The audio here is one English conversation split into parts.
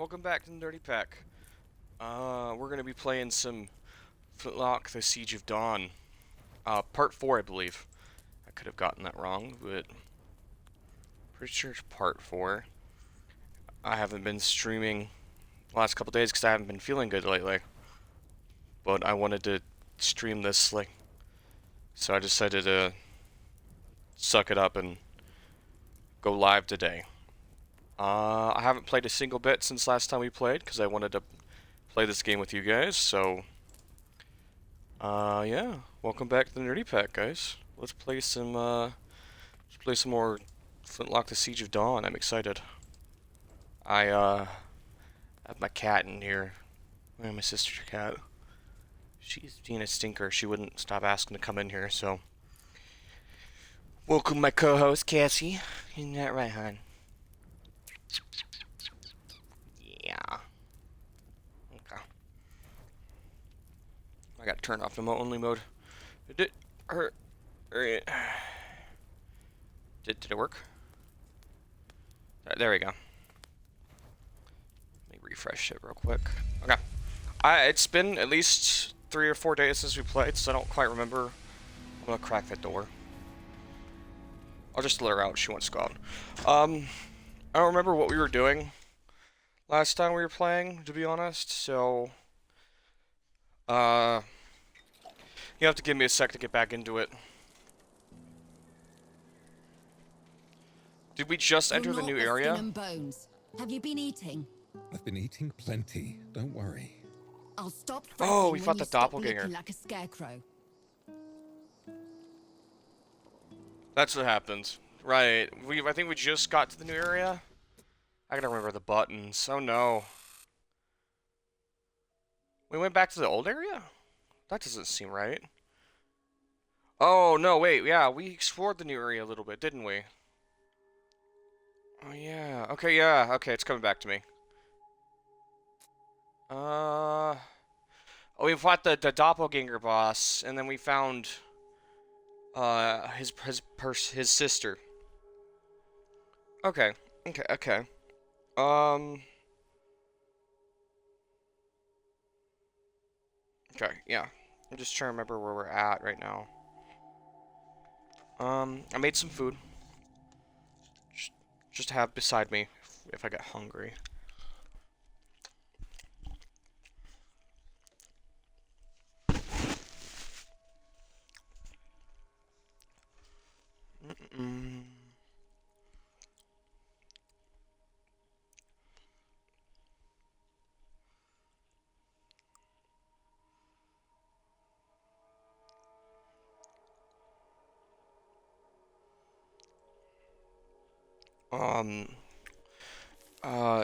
welcome back to the Dirty Pack. We're gonna be playing some Flintlock, The Siege of Dawn. Part 4, I believe. I could have gotten that wrong, but pretty sure it's part 4. I haven't been streaming the last couple days because I haven't been feeling good lately. But I wanted to stream this, so I decided to suck it up and go live today. I haven't played a single bit since last time we played because I wanted to play this game with you guys, so yeah, welcome back to the Nerdy Pack, guys. Let's play some more Flintlock: The Siege of Dawn. I'm excited. I have my cat in here. My sister's cat. She's being a stinker. She wouldn't stop asking to come in here, so welcome my co-host Cassie. Isn't that right, hon? Yeah. Okay. I got to turn off the only mode. Did it hurt? Did it work? There we go. Let me refresh it real quick. Okay. It's been at least 3 or 4 days since we played, so I don't quite remember. I'm gonna crack that door. I'll just let her out. She wants to go out. I don't remember what we were doing last time we were playing, to be honest, so you have to give me a sec to get back into it. Did we just enter the new area? And bones. Have you been eating? I've been eating plenty. Don't worry. I'll stop. Oh, we when fought you the stop doppelganger. looking like a scarecrow. That's what happens. Right. I think we just got to the new area. I gotta remember the buttons. Oh no. We went back to the old area? That doesn't seem right. Oh no, wait, yeah, we explored the new area a little bit, didn't we? Oh yeah. Okay, it's coming back to me. Oh, we fought the doppelganger boss, and then we found his sister. Okay. Okay, yeah. I'm just trying to remember where we're at right now. I made some food. Just to have beside me if I get hungry.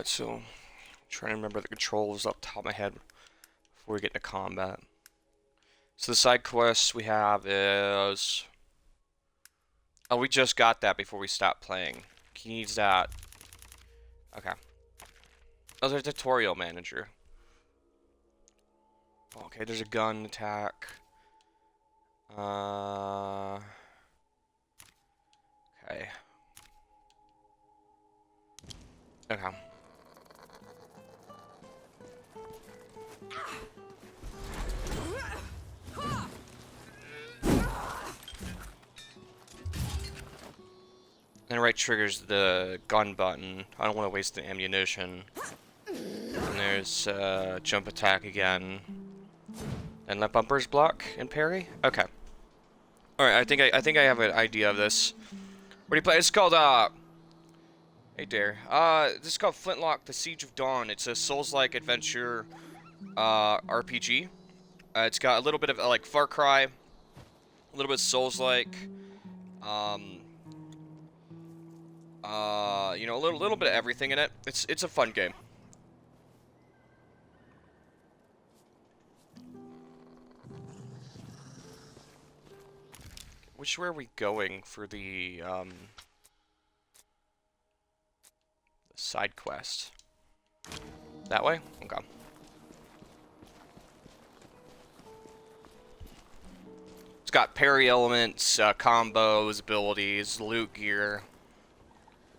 So trying to remember the controls off the top of my head before we get into combat. So the side quests we have is... Oh, we just got that before we stopped playing. He needs that. Okay. Oh, there's a tutorial manager. Okay, there's a gun attack. Okay. Okay. And right triggers the gun button. I don't want to waste the ammunition. And there's jump attack again. And let bumpers block and parry. Okay. All right. I think I have an idea of this. What do you play? It's called Hey there. This is called Flintlock: The Siege of Dawn. It's a Souls-like adventure RPG. It's got a little bit of like Far Cry, a little bit Souls-like. You know, a little bit of everything in it. It's a fun game. Which way are we going for the side quest? That way? Okay. It's got parry elements, combos, abilities, loot gear.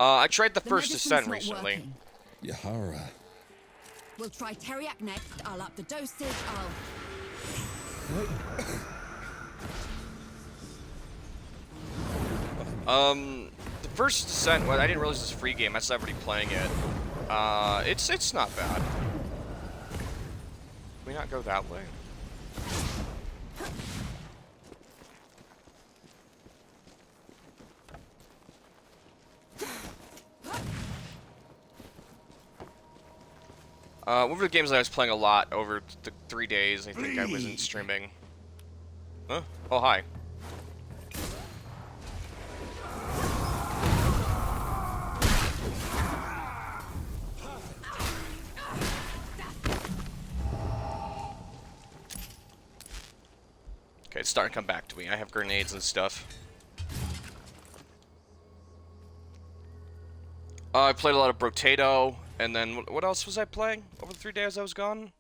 I tried the first ascent recently. Yahara, We'll try teriyaki next. I'll up the dosage. The first Descent, well, I didn't realize this free game. I was already playing it. It's not bad. Can we not go that way? What were the games that I was playing a lot over the 3 days I think I wasn't streaming? Huh? Oh, hi. Okay, it's starting to come back to me. I have grenades and stuff. I played a lot of Brotato, and then what else was I playing over the 3 days I was gone?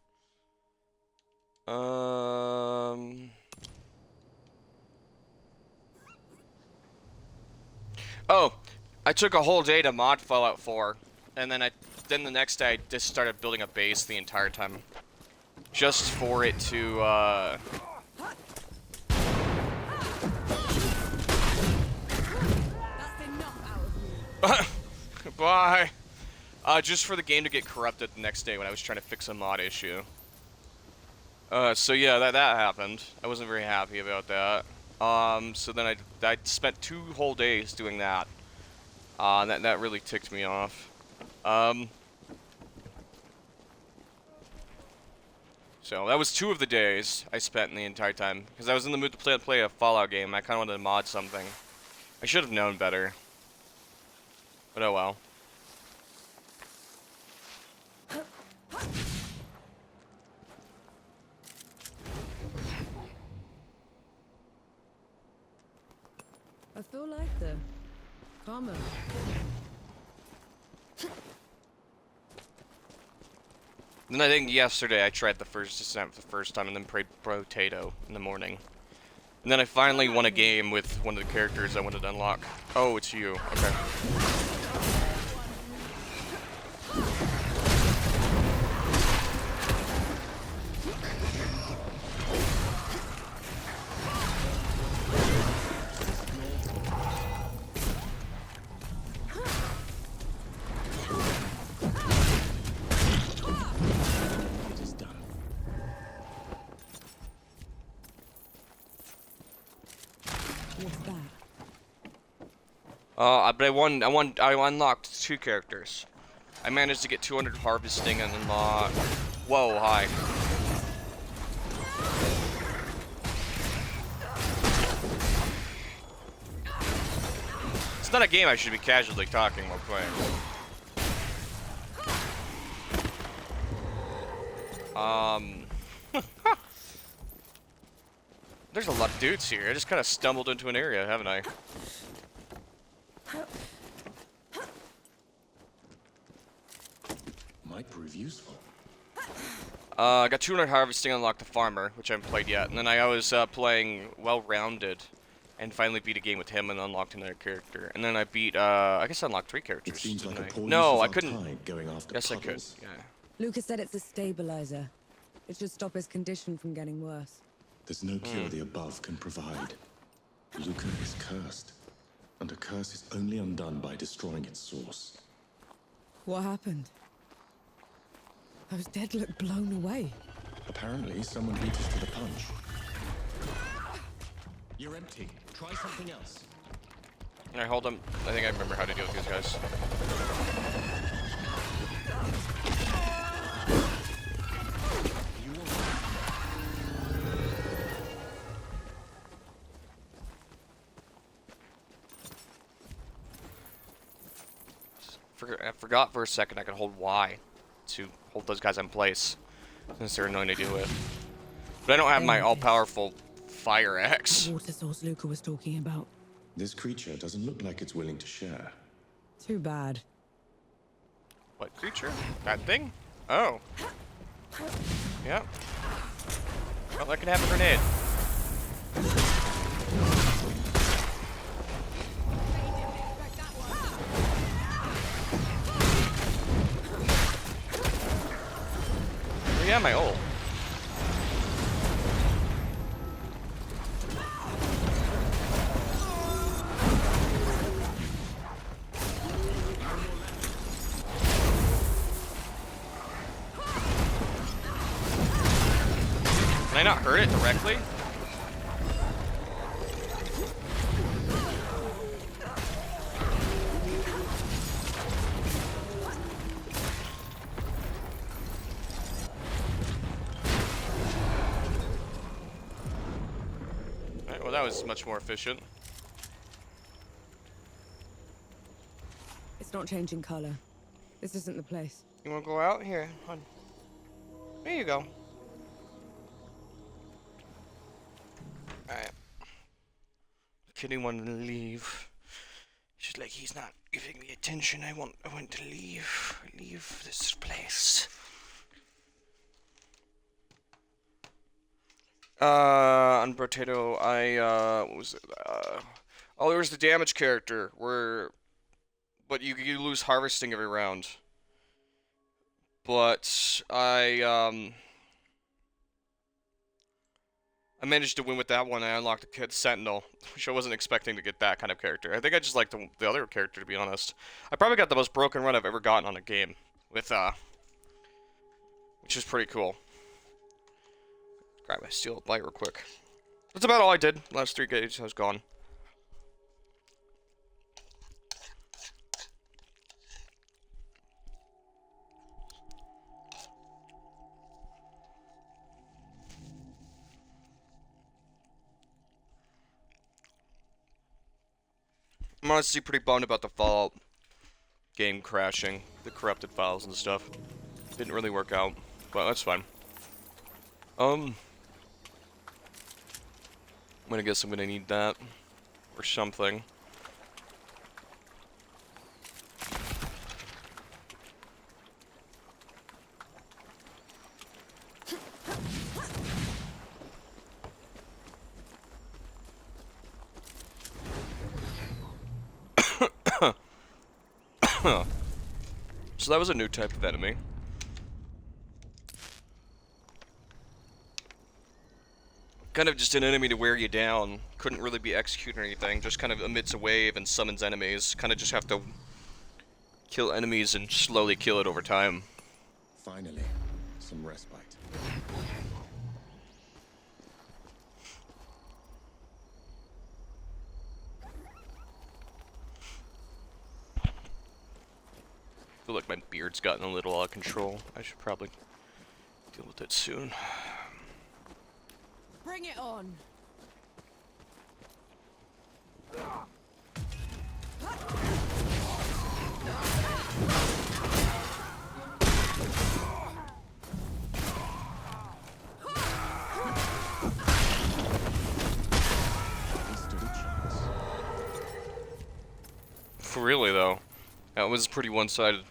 Oh, I took a whole day to mod Fallout 4, and then the next day I just started building a base the entire time, just for it to Bye. Just for the game to get corrupted the next day when I was trying to fix a mod issue. So yeah, that happened. I wasn't very happy about that. So then I spent 2 whole days doing that. That really ticked me off. So that was 2 of the days I spent in the entire time because I was in the mood to play a Fallout game. I kind of wanted to mod something. I should have known better. But oh well. I feel like the karma. Then I think yesterday I tried the first Descent for the first time and then played Brotato in the morning. And then I finally won a game with one of the characters I wanted to unlock. Oh, it's you. Okay. But I unlocked 2 characters. I managed to get 200 harvesting and unlock. Whoa, hi. It's not a game I should be casually talking while playing. There's a lot of dudes here. I just kind of stumbled into an area, haven't I? Might prove useful. I got 200 harvesting, unlocked the farmer, which I haven't played yet, and then I was playing well-rounded, and finally beat a game with him and unlocked another character. And then I beat, I guess I unlocked 3 characters. It seems like a poor no, use I of couldn't. our time going after Yes, I could. puddles. Yeah. Lucas said it's a stabilizer. It should stop his condition from getting worse. There's no cure the above can provide. Luca is cursed, and a curse is only undone by destroying its source. What happened? Those dead look blown away. Apparently, someone beat us to the punch. You're empty. Try something else. Alright, hold on. I think I remember how to deal with these guys. I forgot for a second I could hold Y to hold those guys in place, since they're annoying to deal with. But I don't have my all-powerful fire axe. The water source Luca was talking about. This creature doesn't look like it's willing to share. Too bad. What creature? That thing? Oh. Yep. Well, I can have a grenade. have my ult. Can I not hurt it directly? Alright, well that was much more efficient. It's not changing color. This isn't the place. You wanna go out? Here, hon. There you go. Alright. Kidding wanted to leave. She's like, he's not giving me attention. I want to leave. Leave this place. On Potato, what was it? Oh, there was the damage character but you lose harvesting every round. But I managed to win with that one. I unlocked the Kid Sentinel, which I wasn't expecting to get that kind of character. I think I just liked the other character, to be honest. I probably got the most broken run I've ever gotten on a game with which is pretty cool. Grab my steel light real quick. That's about all I did. Last 3 games, I was gone. I'm honestly pretty bummed about the Fallout game crashing, the corrupted files and stuff. Didn't really work out, but that's fine. I'm gonna guess I'm gonna need that or something. So that was a new type of enemy. Kind of just an enemy to wear you down. Couldn't really be executed or anything. Just kind of emits a wave and summons enemies. Kind of just have to kill enemies and slowly kill it over time. Finally, some respite. I feel like my beard's gotten a little out of control. I should probably deal with it soon. Bring it on. For really though, that was pretty one-sided.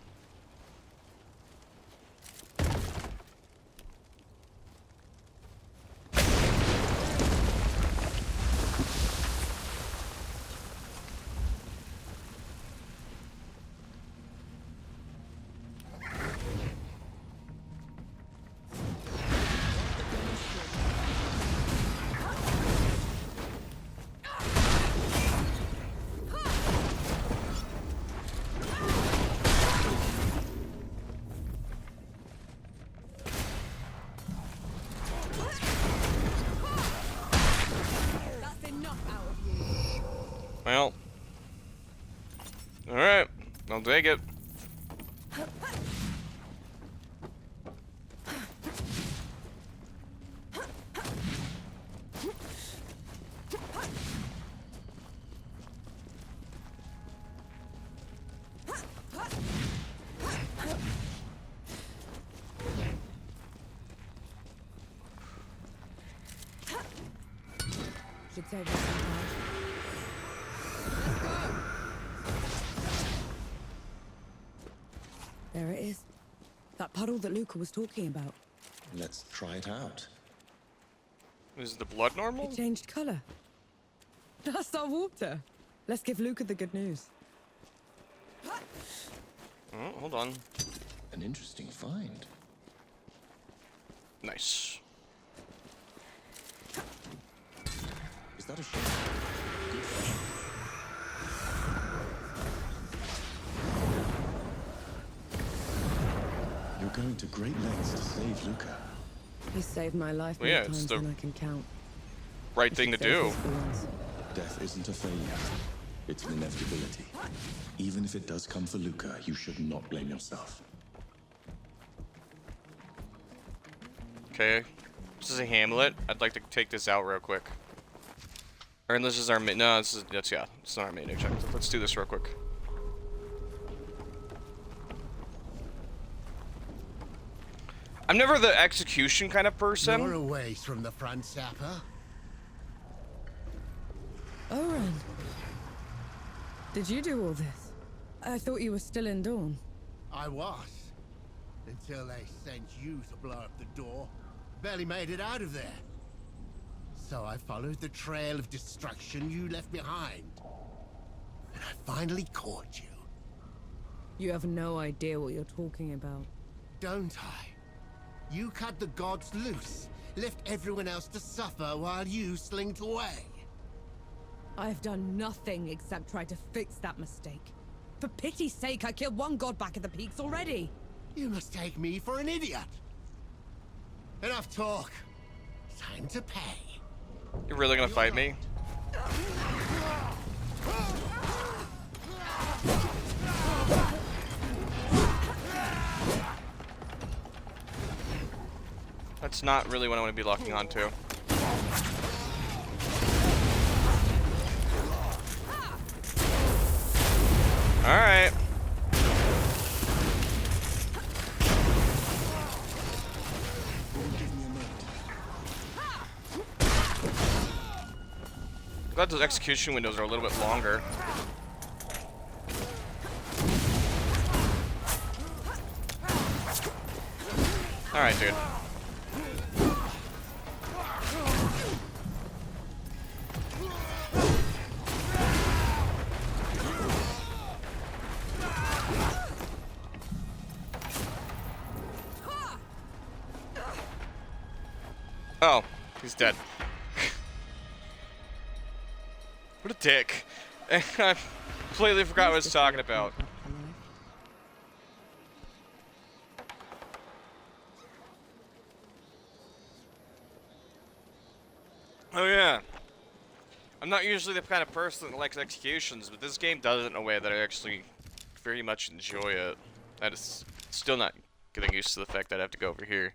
That's enough out of you. Well, alright, I'll take it. Should save us some time. There it is. That puddle that Luca was talking about. Let's try it out. Is the blood normal? It changed color. That's our water. Let's give Luca the good news. Oh, hold on. An interesting find. Nice. Is that a shot? Good fight. You're going to great lengths to save Luca. He saved my life Well, more yeah, it's times the than I can count. right He thing to should save do. his for once. Death isn't a failure. It's an inevitability. Even if it does come for Luca, you should not blame yourself. Okay. This is a Hamlet. I'd like to take this out real quick. Or this is our main. No, yeah. It's not our main objective. Let's do this real quick. I'm never the execution kind of person. You're a ways from the front, Sapper. Oren. Did you do all this? I thought you were still in Dawn. I was. Until they sent you to blow up the door. Barely made it out of there. So I followed the trail of destruction you left behind. And I finally caught you. You have no idea what you're talking about. Don't I? You cut the gods loose, left everyone else to suffer while you slinked away. I've done nothing except try to fix that mistake. For pity's sake, I killed one god back at the peaks already. You must take me for an idiot. Enough talk. Time to pay. You're really gonna fight me? That's not really what I want to be locking onto. Alright. Glad those execution windows are a little bit longer. Alright, dude. Oh, he's dead. What a dick. I completely forgot what I was talking about. Oh yeah. I'm not usually the kind of person that likes executions, but this game does it in a way that I actually very much enjoy it. I just still not getting used to the fact that I have to go over here.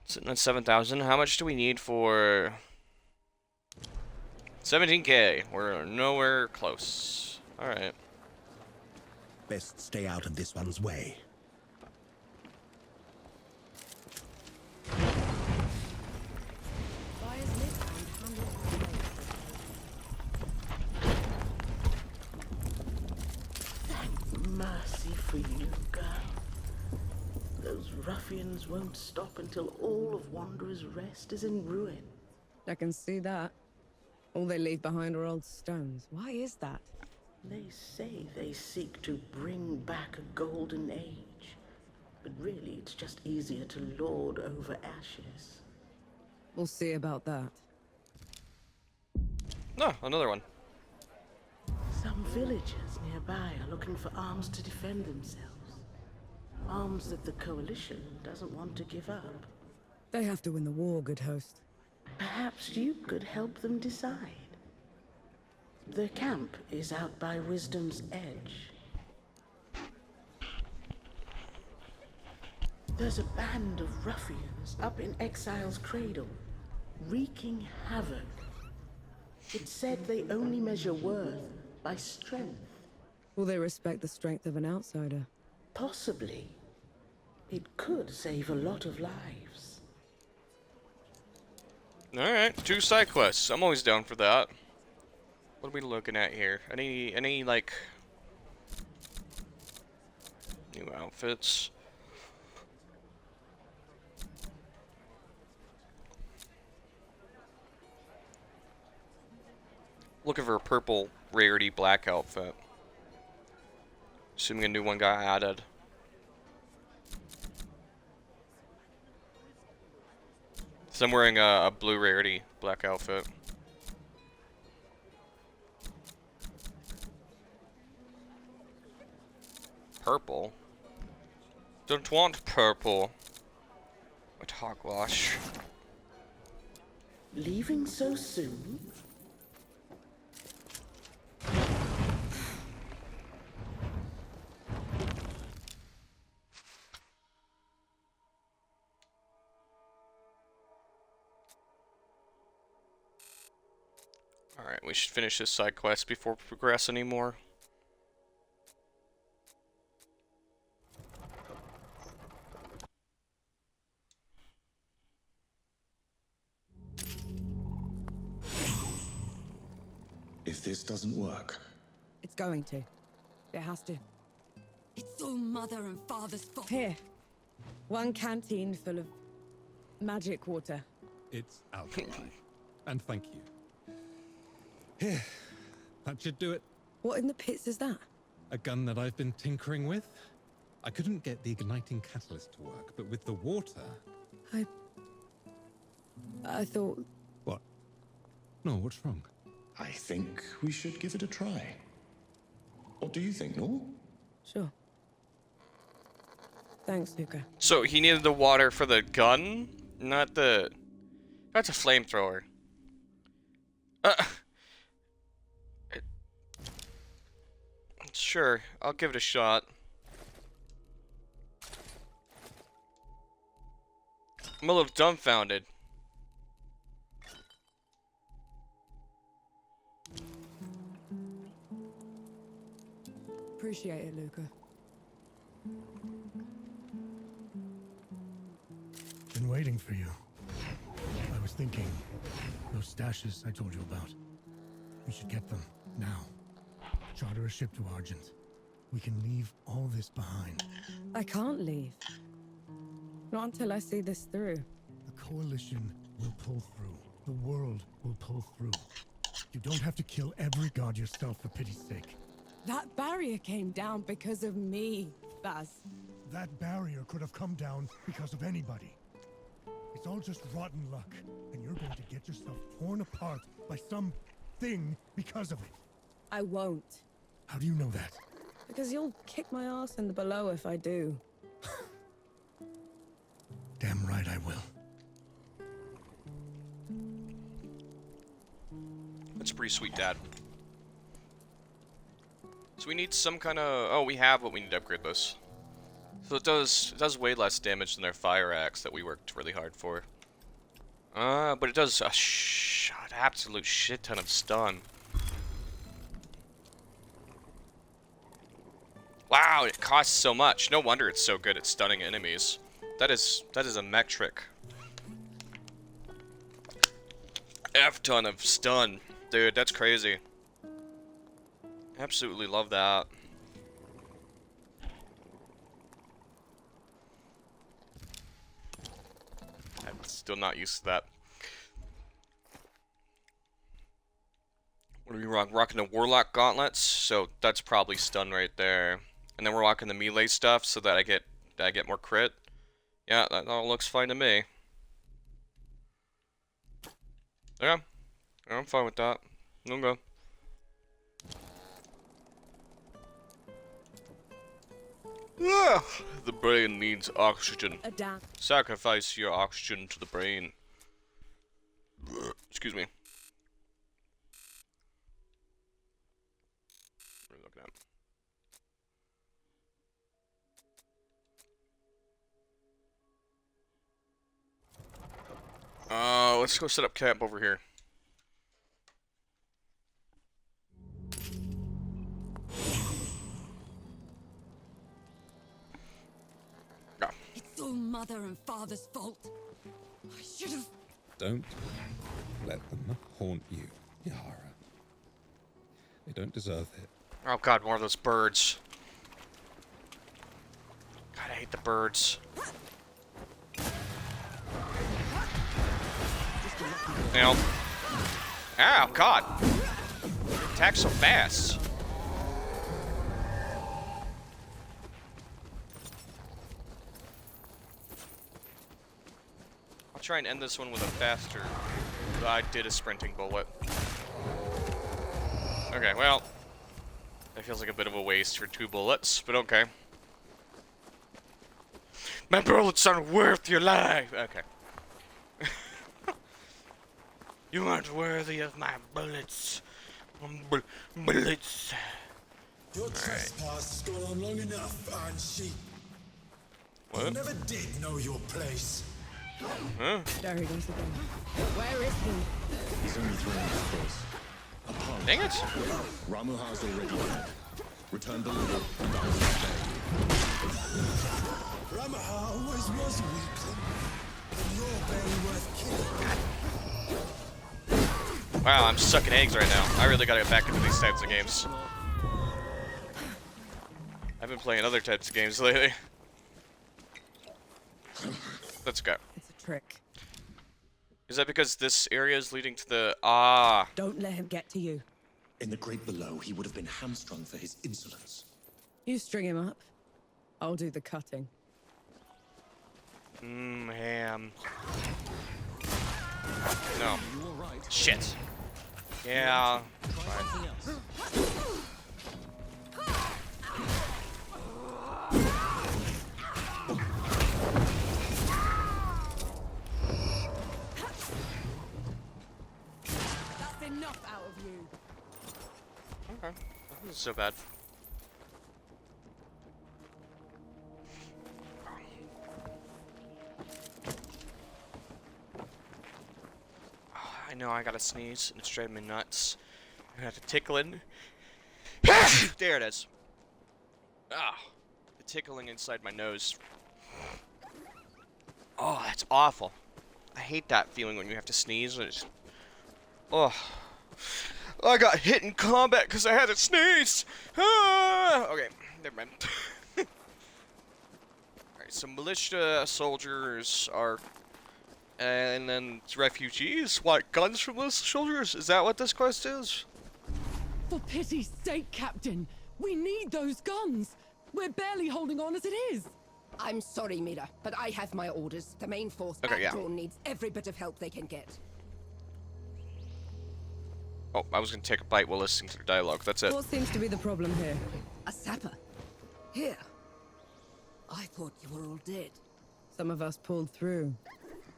Sitting at 7,000. How much do we need for 17K? We're nowhere close. Alright. Best stay out of this one's way. Mercy for you, girl. Those ruffians won't stop until all of Wanderer's Rest is in ruin. I can see that. All they leave behind are old stones. Why is that? They say they seek to bring back a golden age. But really, it's just easier to lord over ashes. We'll see about that. No, another one. Some villagers nearby are looking for arms to defend themselves. Arms that the Coalition doesn't want to give up. They have to win the war, good host. Perhaps you could help them decide. Their camp is out by Wisdom's Edge. There's a band of ruffians up in Exile's Cradle, wreaking havoc. It said they only measure worth by strength. Will they respect the strength of an outsider? Possibly. It could save a lot of lives. Alright, 2 side quests. I'm always down for that. What are we looking at here? Any like new outfits? Looking for a purple rarity black outfit. Assuming a new one got added. So I'm wearing a blue rarity black outfit. Purple? Don't want purple. With hogwash. Leaving so soon? Alright, we should finish this side quest before we progress anymore. If this doesn't work, It's going to. It has to. It's all mother and father's fault. Here. One canteen full of magic water. It's alkaline. And thank you. Here. That should do it. What in the pits is that? A gun that I've been tinkering with. I couldn't get the igniting catalyst to work, but with the water... I thought... What? No, what's wrong? I think we should give it a try. What do you think, Nor? Sure. Thanks, Luca. So he needed the water for the gun, not the... That's a flamethrower. Sure, I'll give it a shot. I'm a little dumbfounded. Appreciate it, Luca. Been waiting for you. I was thinking, those stashes I told you about. We should get them, now. Charter a ship to Argent. We can leave all this behind. I can't leave. Not until I see this through. The Coalition will pull through. The world will pull through. You don't have to kill every god yourself for pity's sake. That barrier came down because of me, Baz. That barrier could have come down because of anybody. It's all just rotten luck, and you're going to get yourself torn apart by some thing because of it. I won't. How do you know that? Because you'll kick my ass in the below if I do. Damn right I will. That's pretty sweet, Dad. So we need some kind of... Oh, we have, but we need to upgrade this. So it does way less damage than their fire axe that we worked really hard for. But it does an absolute shit ton of stun. Wow, it costs so much. No wonder it's so good at stunning enemies. That is a metric. F ton of stun. Dude, that's crazy. Absolutely love that. I'm still not used to that. What are we rocking the Warlock gauntlets? So that's probably stun right there. And then we're rocking the melee stuff so that I get more crit. Yeah, that all looks fine to me. Yeah, I'm fine with that. Okay. Ah, the brain needs oxygen. Adapt. Sacrifice your oxygen to the brain. Excuse me. What are we looking at? Let's go set up camp over here. It's all mother and father's fault. I should have... Don't let them haunt you, Yahara. They don't deserve it. Oh god, more of those birds. God, I hate the birds. Now. Oh god. They attack so fast. Watch try and end this one with a faster... I did a sprinting bullet. Okay, well... That feels like a bit of a waste for 2 bullets, but okay. My bullets aren't worth your life! Okay. You aren't worthy of my bullets. Bullets. Your trespass has gone on long enough, Iron Sheep. What? You never did know your place. Huh? There he goes again. Where is he? He's only throwing his close. Apart. Dang it! Ramuha's already dead. Return the leader, and I will obey. Ramaha always was a weakling, and you're barely worth killing. Wow, I'm sucking eggs right now. I really gotta get back into these types of games. I've been playing other types of games lately. Let's go. It's a trick. Is that because this area is leading to the... Ah. Don't let him get to you. In the Great Below, he would have been hamstrung for his insolence. You string him up. I'll do the cutting. Ham. No. Shit. Yeah. Fine. That's enough out of you. Okay. That wasn't so bad. I know I gotta sneeze, and it's driving me nuts. I'm gonna have to tickle it. There it is. Ah, the tickling inside my nose. Oh, that's awful. I hate that feeling when you have to sneeze and it's... Oh. I got hit in combat because I had to sneeze! Ah! Okay, never mind. Alright, so militia soldiers are... And then refugees? What, guns from those soldiers? Is that what this quest is? For pity's sake, Captain! We need those guns! We're barely holding on as it is! I'm sorry, Mira, but I have my orders. The main force Okay, at yeah. Dawn needs every bit of help they can get. Oh, I was gonna take a bite while listening to the dialogue. That's it. What seems to be the problem here? A sapper? Here. I thought you were all dead. Some of us pulled through.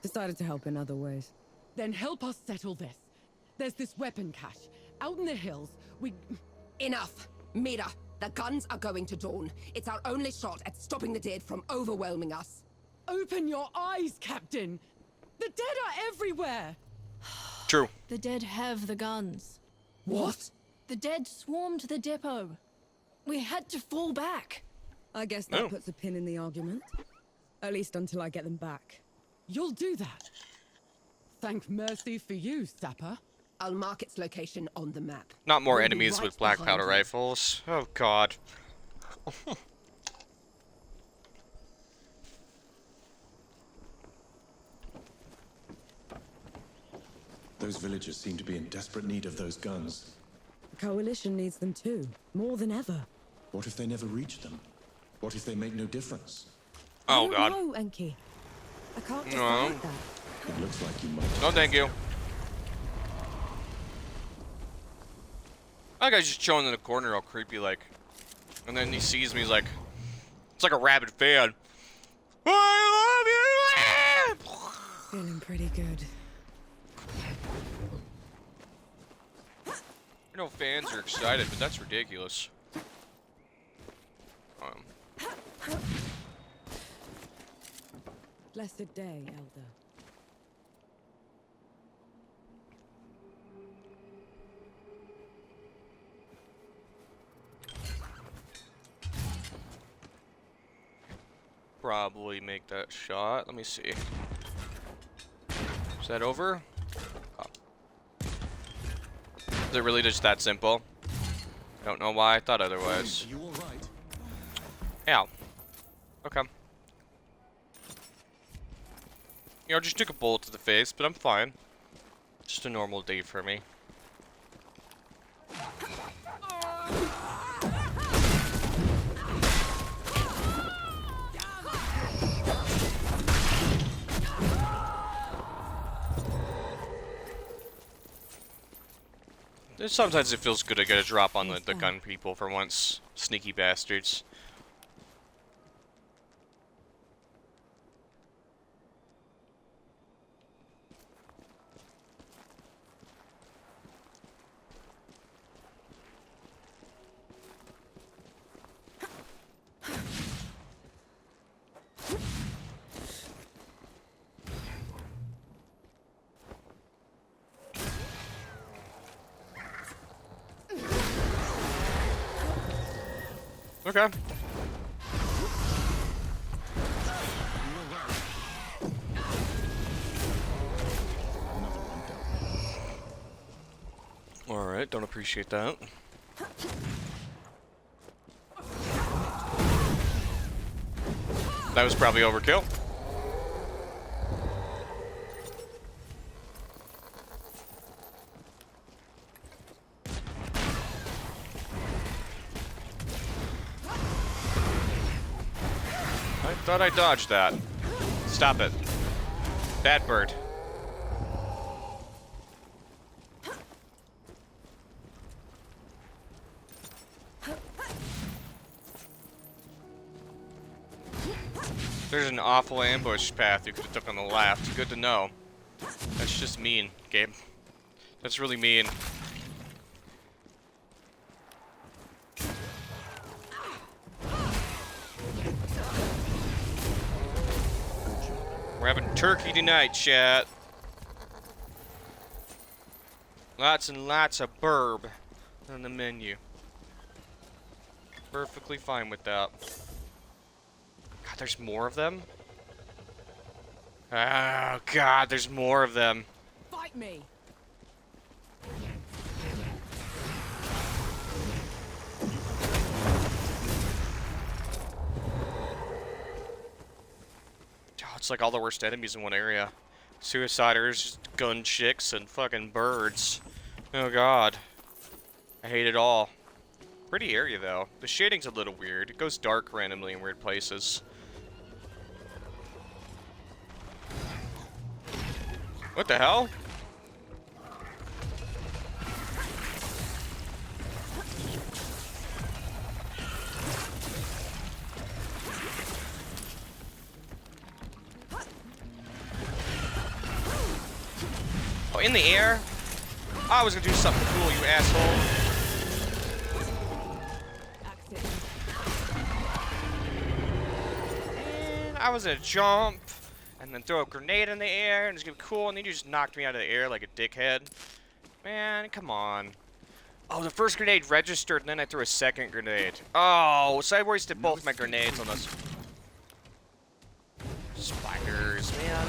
Decided to help in other ways. Then help us settle this. There's this weapon cache. Out in the hills, we... Enough! Mira, the guns are going to Dawn. It's our only shot at stopping the dead from overwhelming us. Open your eyes, Captain! The dead are everywhere! True. The dead have the guns. What? The dead swarmed the depot. We had to fall back. I guess that puts a pin in the argument. At least until I get them back. You'll do that. Thank mercy for you, Sapper. I'll mark its location on the map. Not more We'll be enemies right with black behind powder you. rifles. Oh god. Those villagers seem to be in desperate need of those guns. The Coalition needs them too, more than ever. What if they never reach them? What if they make no difference? Oh god. No, Enki. I can't No. decide that. It looks like you might. No, thank you. That guy's just chilling in the corner all creepy like. And then he sees me, he's like... It's like a rabid fan. I love you! Feeling pretty good. I know fans are excited, but that's ridiculous. Blessed day, Elder. Probably make that shot. Let me see. Is that over? Oh. Is it really just that simple? I don't know why I thought otherwise. Are you all right? Ow. Okay. You know, just took a bullet to the face, but I'm fine. Just a normal day for me. Sometimes it feels good to get a drop on the gun people for once. Sneaky bastards. Okay. Alright, don't appreciate that. That was probably overkill. I thought I dodged that. Stop it. Bad bird. There's an awful ambush path you could have took on the left. Good to know. That's just mean, Gabe. That's really mean. We're having turkey tonight, chat. Lots and lots of burb on the menu. Perfectly fine with that. God, there's more of them? Oh, God, there's more of them. Fight me. Oh, it's like all the worst enemies in one area. Suiciders, gun chicks, and fucking birds. Oh, God. I hate it all. Pretty area, though. The shading's a little weird. It goes dark randomly in weird places. What the hell? Oh, in the air? Oh, I was gonna do something cool, you asshole. And I was gonna jump. And then throw a grenade in the air, and it's gonna be cool, and then you just knocked me out of the air like a dickhead. Man, come on. Oh, the first grenade registered, and then I threw a second grenade. Oh, so I wasted both my grenades on those spiders, man.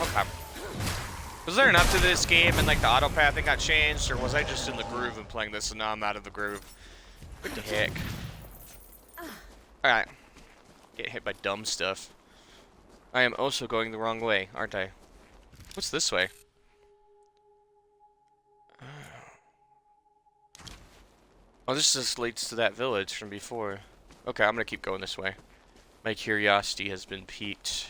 Okay. Was there enough to this game, and like the auto pathing got changed, or was I just in the groove and playing this, and now I'm out of the groove? What the heck? Alright. Get hit by dumb stuff. I am also going the wrong way, aren't I? What's this way? Oh, this just leads to that village from before. Okay, I'm gonna keep going this way. My curiosity has been piqued.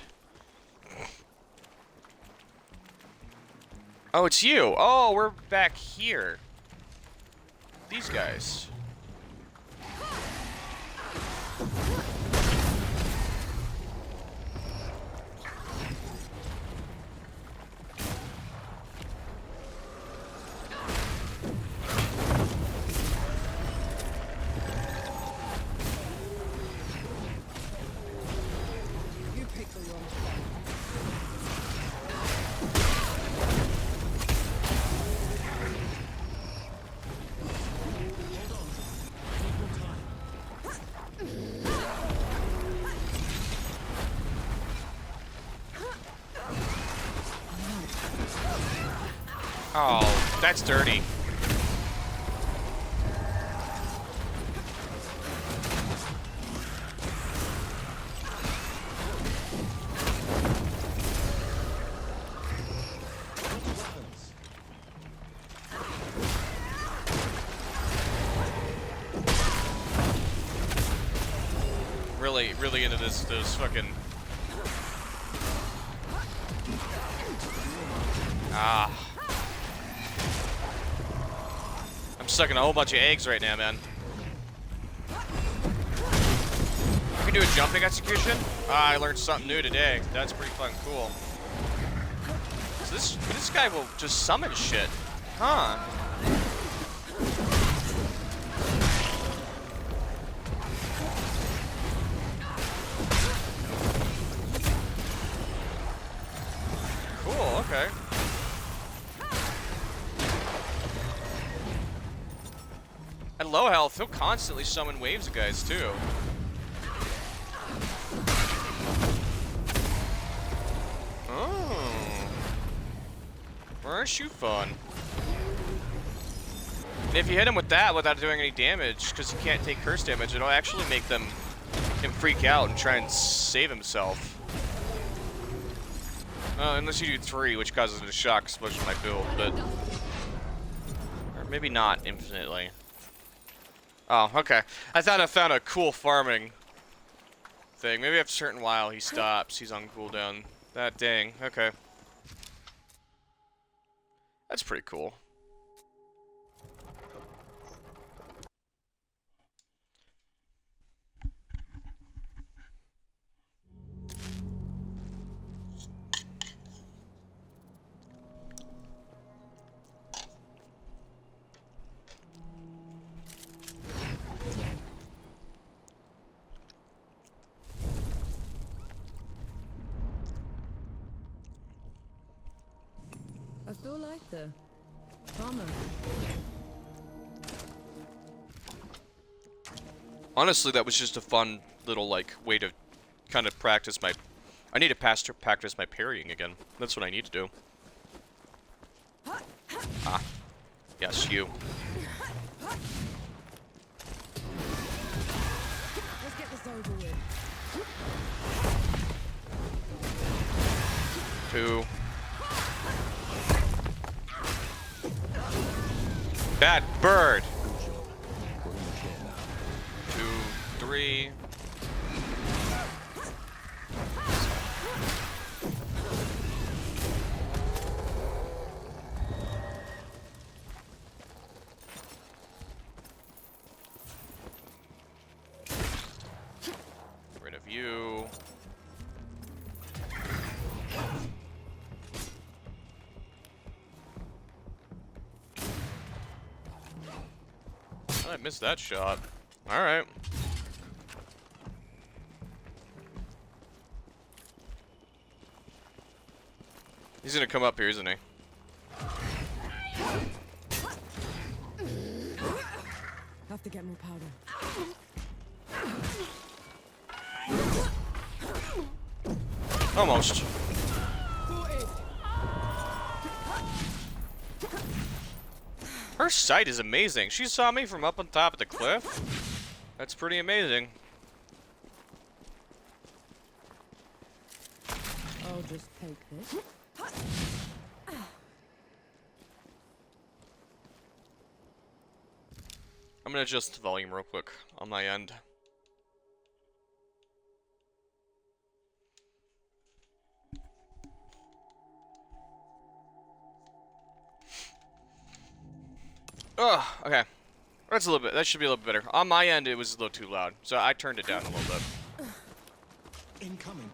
Oh, it's you! Oh, we're back here. These guys. Oh, that's dirty. Really into this, those fucking... Ah. sucking a whole bunch of eggs right now, man. You can do a jumping execution? I learned something new today. That's pretty fucking cool. So this guy will just summon shit. Huh. Cool, okay. At low health, he'll constantly summon waves of guys, too. Oh. Aren't you fun? And if you hit him with that without doing any damage, because he can't take curse damage, it'll actually make him freak out and try and save himself. Unless you do 3, which causes a shock explosion in my build, but... Or maybe not infinitely. Oh, okay. I thought I found a cool farming thing. Maybe after a certain while he stops. He's on cooldown. That dang. Okay. That's pretty cool. I feel like the farmer. Honestly, that was just a fun little, like, way to kind of practice my... I need to practice my parrying again. That's what I need to do. Ah. Yes, you. Let's get this over with. 2. Bad bird. 2, 3. Get rid of you. I missed that shot. Alright. He's gonna come up here, isn't he? Have to get more powder. Almost. Her sight is amazing. She saw me from up on top of the cliff. That's pretty amazing. I'll just take this. I'm gonna adjust the volume real quick on my end. Oh, okay. That's a little bit. That should be a little bit better. On my end, it was a little too loud, so I turned it down a little bit. Incoming.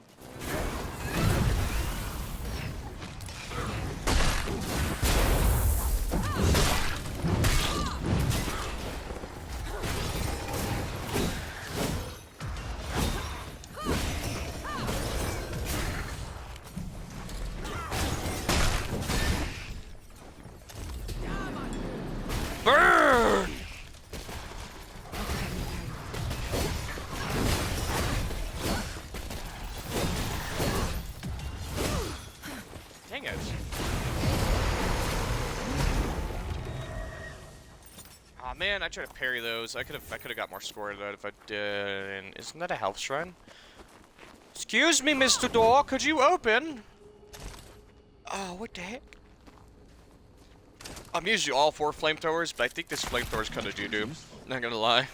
Burn! Dang it. Aw, man, I tried to parry those. I could have got more score out of that if I did. Isn't that a health shrine? Excuse me, Mr. Door, could you open? Oh, what the heck? I'm usually all for flamethrowers, but I think this flamethrower's kind of doo-doo. Not gonna lie.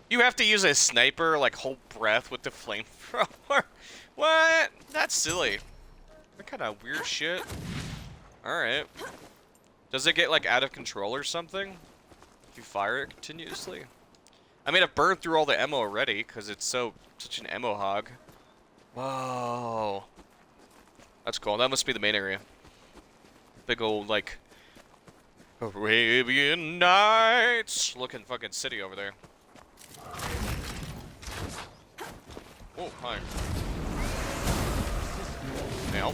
You have to use a sniper, like, hold breath with the flamethrower? What? That's silly. That kind of weird shit. Alright. Does it get, like, out of control or something? If you fire it continuously? I mean, I've burned through all the ammo already, because it's such an ammo hog. Whoa. That's cool. That must be the main area. Big old, like, Arabian Nights looking fucking city over there. Oh, hi. Now.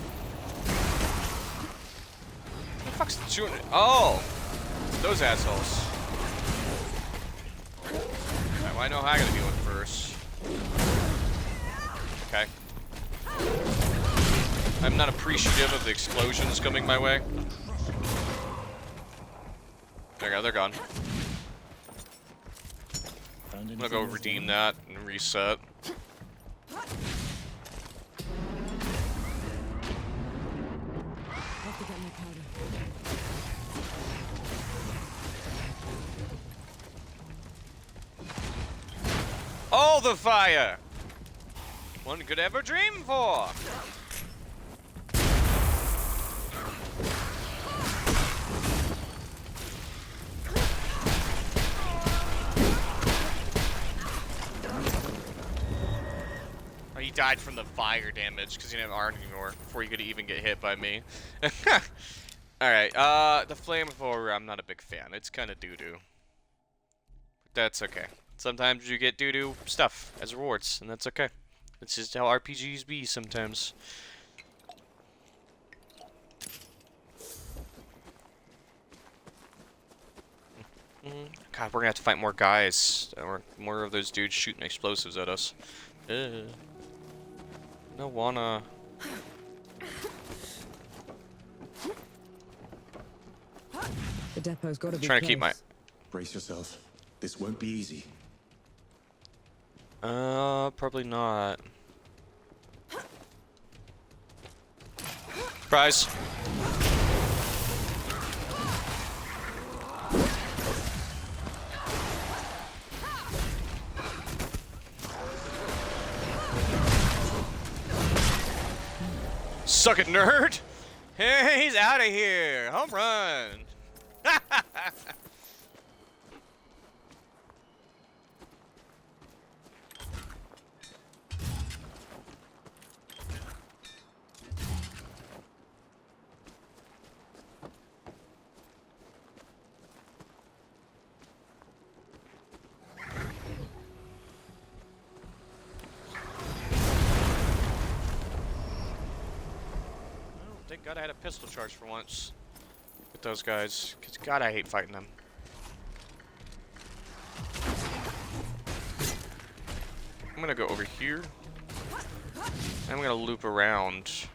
What the fuck's shooting? Oh! Those assholes. Right, well, I know how I gotta deal with first. Okay. I'm not appreciative of the explosions coming my way. There you go, they're gone. I'm gonna go redeem that and reset. Oh, the fire! One could ever dream for! Oh, he died from the fire damage because he didn't have arm anymore before he could even get hit by me. Alright, the flamethrower, I'm not a big fan. It's kind of doo-doo. But that's okay. Sometimes you get doo-doo stuff as rewards, and that's okay. It's just how RPGs be sometimes. God, we're gonna have to fight more guys. Or more of those dudes shooting explosives at us. No wanna. The depot's got to be Trying to keep my. Brace yourself. This won't be easy. Probably not. Surprise. Suck it, nerd! Hey, he's out of here! Home run! Thank God I had a pistol charge for once with those guys. Because God, I hate fighting them. I'm gonna go over here. I'm gonna loop around.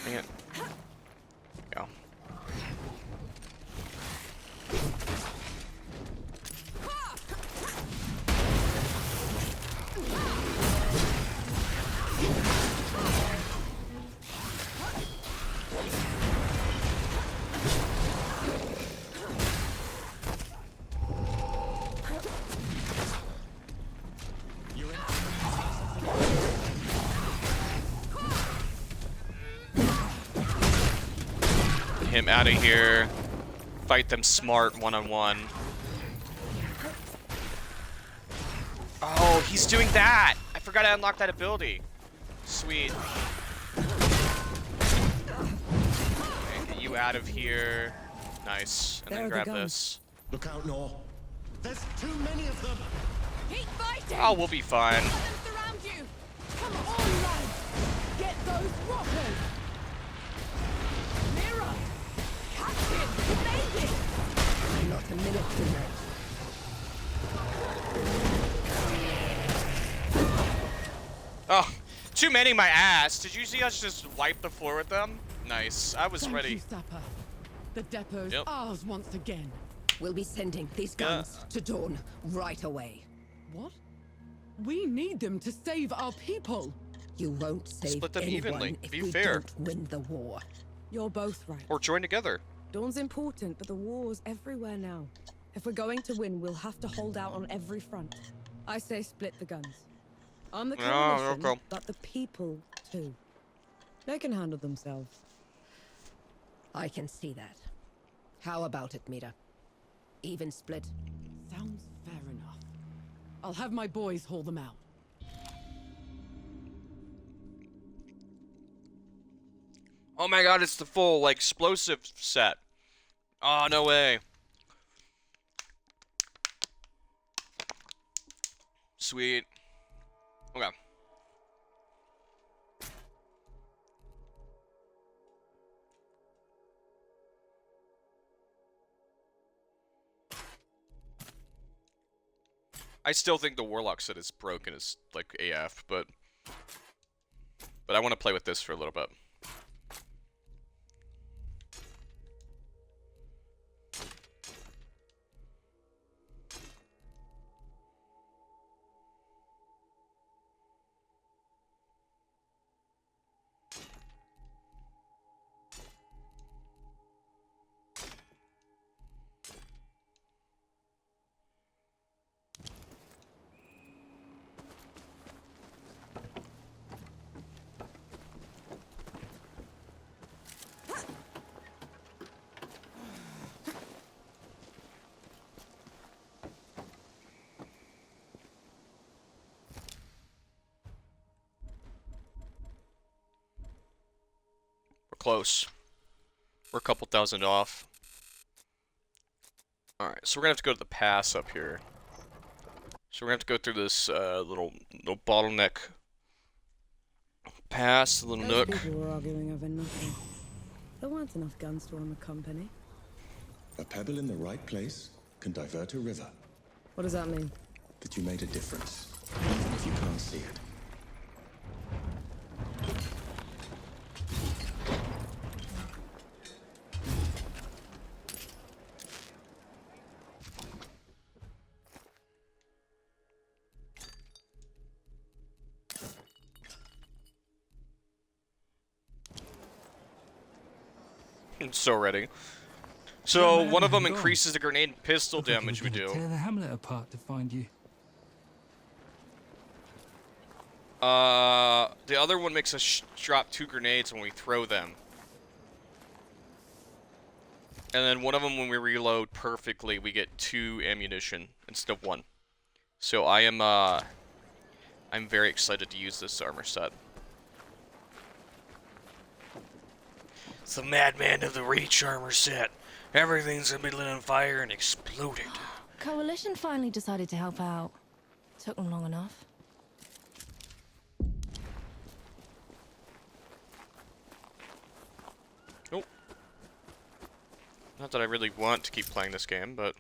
Dang it. Go. Him out of here. Fight them smart one-on-one. Oh, he's doing that! I forgot I unlocked that ability. Sweet. Okay, get you out of here. Nice. And then grab this. Look out, Nor. There's too many of them. Keep fighting! Oh, we'll be fine. Let them surround you! Come on, lads! Get those rockers! Mira! Captain! You made it! Not a minute too late. Oh, too many my ass. Did you see us just wipe the floor with them? Nice. I was Thank ready. you, Sapper. The depot's Yep. ours once again. We'll be sending these guns to Dawn right away. What? We need them to save our people. You won't save Split them anyone evenly. if Be we fair. don't win the war. You're both right. Or join together. Dawn's important, but the war's everywhere now. If we're going to win, we'll have to hold out on every front. I say split the guns. I'm the coalition, okay. but the people too. They can handle themselves. I can see that. How about it, Mira? Even split? Sounds fair enough. I'll have my boys haul them out. Oh my god, it's the full, like, explosive set. Oh, no way. Sweet. Okay. I still think the Warlock set is broken as, like, AF, but I want to play with this for a little bit. We're close. We're a couple thousand off. Alright, so we're gonna have to go to the pass up here. So we're gonna have to go through this little bottleneck pass, a little Those nook. people were arguing over nothing. There weren't enough guns to run the company. A pebble in the right place can divert a river. What does that mean? That you made a difference, even if you can't see it. I'm so ready. So one of them increases the grenade and pistol damage we do. Tear the hamlet apart to find you. The other one makes us drop 2 grenades when we throw them. And then one of them, when we reload perfectly, we get 2 ammunition instead of 1. So I'm very excited to use this armor set. It's the Madman of the Reach armor set. Everything's gonna be lit on fire and exploded. Coalition finally decided to help out. Took them long enough. Nope. Not that I really want to keep playing this game, but...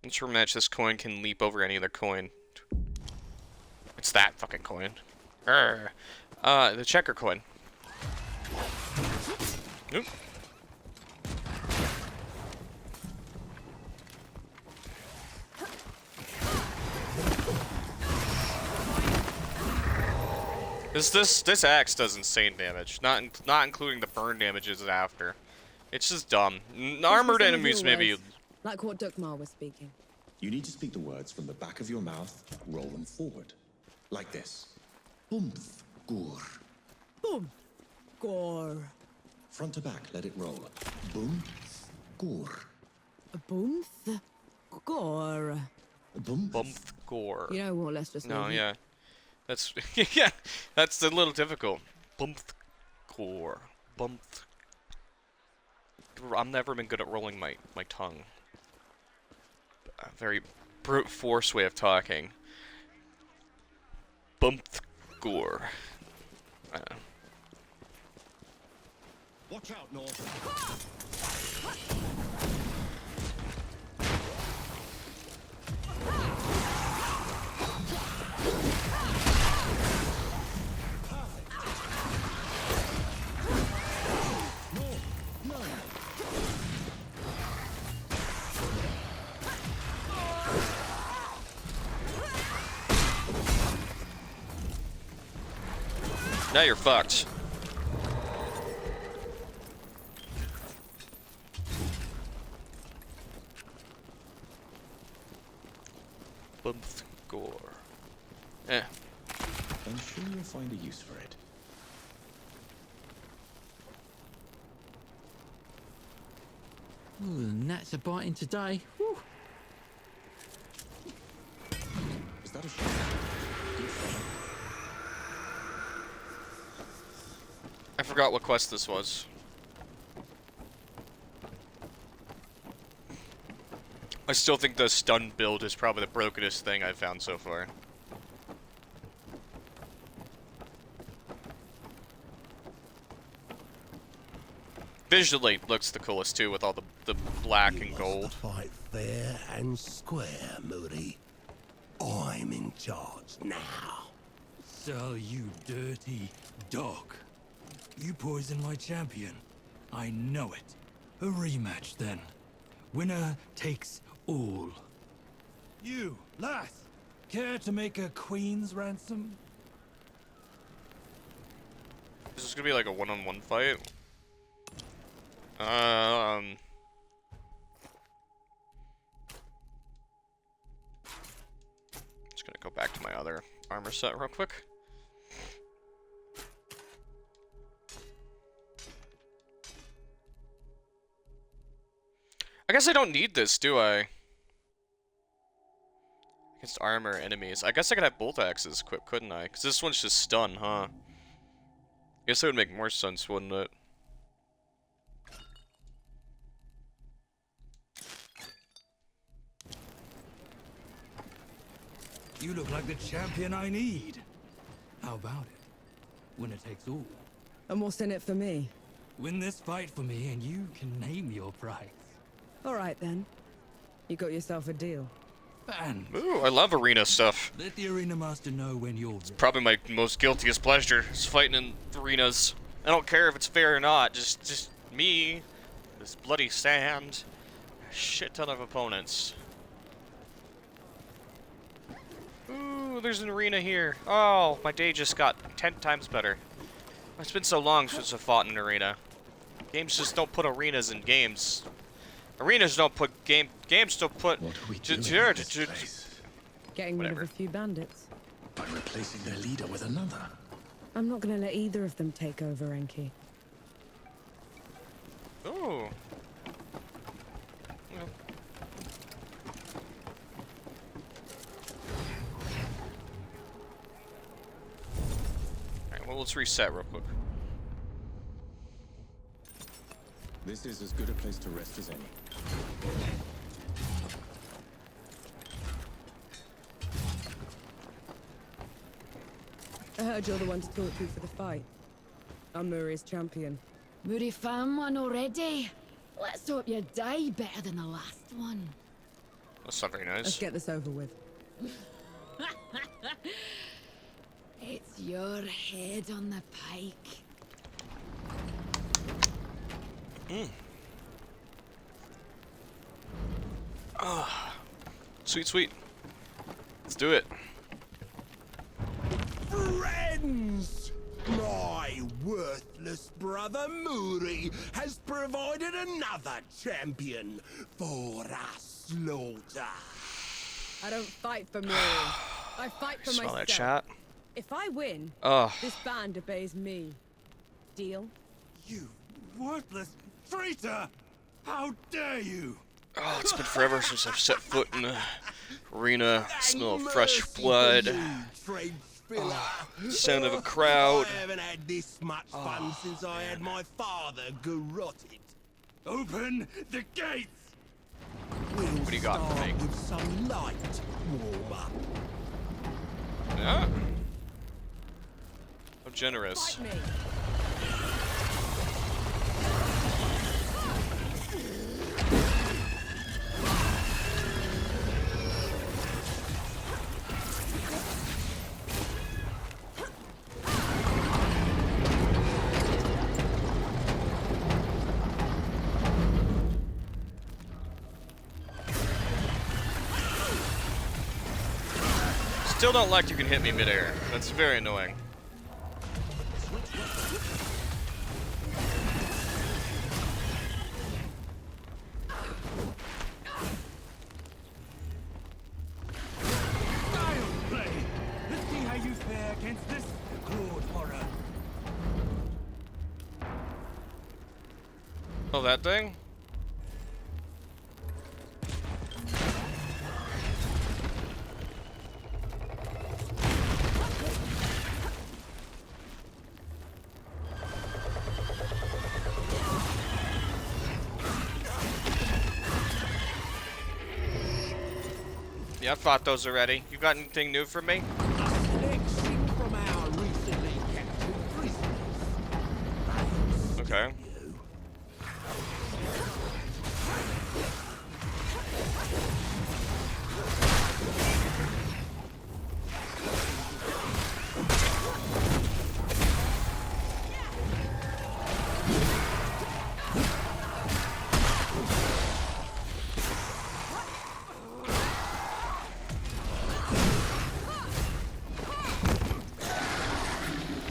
Once we're matched, this coin can leap over any other coin. It's that fucking coin. The checker coin. Nope. This axe does insane damage. Not including the burn damages after. It's just dumb. Armored enemies maybe. Like what Dukmar was speaking. You need to speak the words from the back of your mouth, roll them forward. Like this. Boomth, gur. Boom. Gore. Front to back, let it roll. Boom, gur. Boom. Gore. Boom. Bumth gore. You know what? Let's just. No, leave it. yeah. That's yeah. That's a little difficult. Bumth gore. Bumth. I've never been good at rolling my tongue. A very brute force way of talking. Bumth gore. Watch out, North. Now you're fucked. Bumth gore. Eh. sure you'll find a use for it. Ooh, the gnats are biting today. Whew. Is that a shot? I forgot what quest this was. I still think the stun build is probably the brokenest thing I've found so far. Visually looks the coolest too, with all the black and gold. Fight fair and square, Moody. I'm in charge now. So you dirty dog. You poisoned my champion. I know it. A rematch then. Winner takes all. You, lass, care to make a queen's ransom? Is this gonna be like a one-on-one fight? Just gonna go back to my other armor set real quick. I guess I don't need this, do I? Against armor enemies. I guess I could have both axes equipped, couldn't I? Because this one's just stun, huh? I guess that would make more sense, wouldn't it? You look like the champion I need. How about it? Winner takes all. And what's in it for me? Win this fight for me and you can name your price. All right, then. You got yourself a deal. And Ooh, I love arena stuff. let the arena master know when you're ready. Probably my most guiltiest pleasure is fighting in arenas. I don't care if it's fair or not. Just me, this bloody sand, a shit ton of opponents. Ooh, there's an arena here. Oh, my day just got 10 times better. It's been so long since I've fought in an arena. Games just don't put arenas in games. Arenas don't put games don't put. What are we Getting doing in this place? Rid of a few bandits. By replacing their leader with another. I'm not gonna let either of them take over, Enki. Ooh. Yeah. Alright, well, let's reset real quick. This is as good a place to rest as any. I heard you're the one to talk to for the fight. I'm Muri's champion. Muri found one already. Let's hope you die better than the last one. That's not very Let's nice. get this over with. It's your head on the pike. Ah, sweet, sweet. Let's do it. Friends! My worthless brother Muri has provided another champion for our slaughter. I don't fight for Muri. I fight for Smell myself. that chat? If I win, Ugh. this band obeys me. Deal? You worthless traitor! How dare you! Oh, it's been forever since I've set foot in the arena. Smell of fresh blood. Oh, sound of a crowd. I haven't had this much fun since I had my father garroted. Open the gates! We'll do you got for me? start with some light warm-up. Yeah. How generous. Fight me. Still don't like you can hit me midair. That's very annoying. Style play! Let's see how you fare against this Oh, that thing? Yeah, I fought those already. You got anything new for me? A selection from our recently captured prisoners. Okay.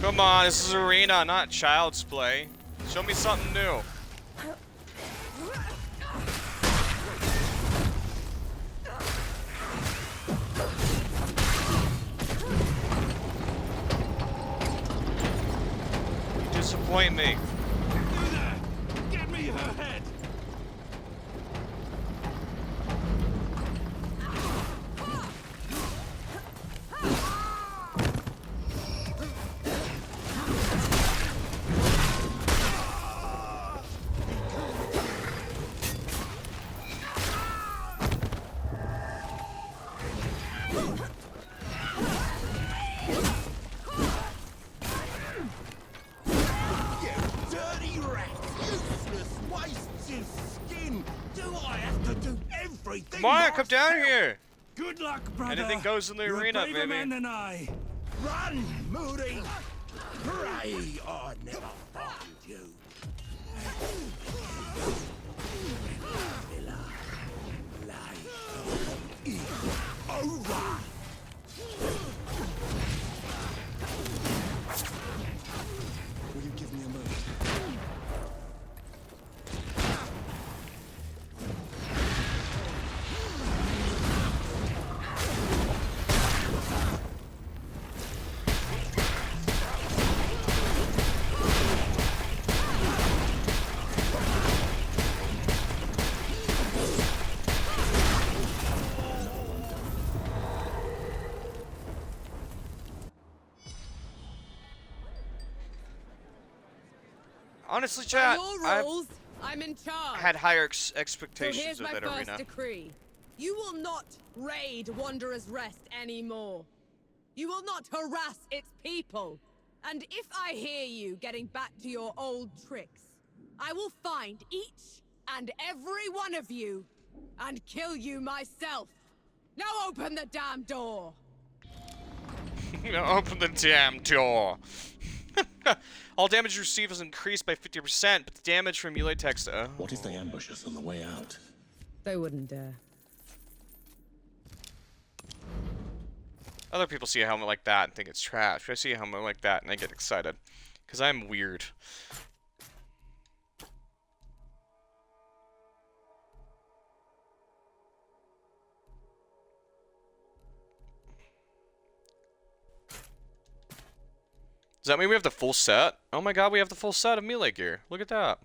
Come on, this is arena, not child's play. Show me something new. You disappoint me. Get me her head! Come on, come down here. Good luck, brother. Anything goes in the You're arena, a braver baby. man than I. Run, Moody! Pray I never find you. Over! Will you give me a moment? Honestly, By chat, your I rules, I'm in charge. had higher So expectations here's of my that first arena. decree. You will not raid Wanderer's Rest anymore. You will not harass its people. And if I hear you getting back to your old tricks, I will find each and every one of you and kill you myself. Now open the damn door. Open the damn door. All damage received is increased by 50%, but the damage from melee text. What if they ambush us on the way out? They wouldn't dare. Other people see a helmet like that and think it's trash. I see a helmet like that and I get excited. Because I'm weird. Does that mean we have the full set? Oh my god, we have the full set of melee gear. Look at that.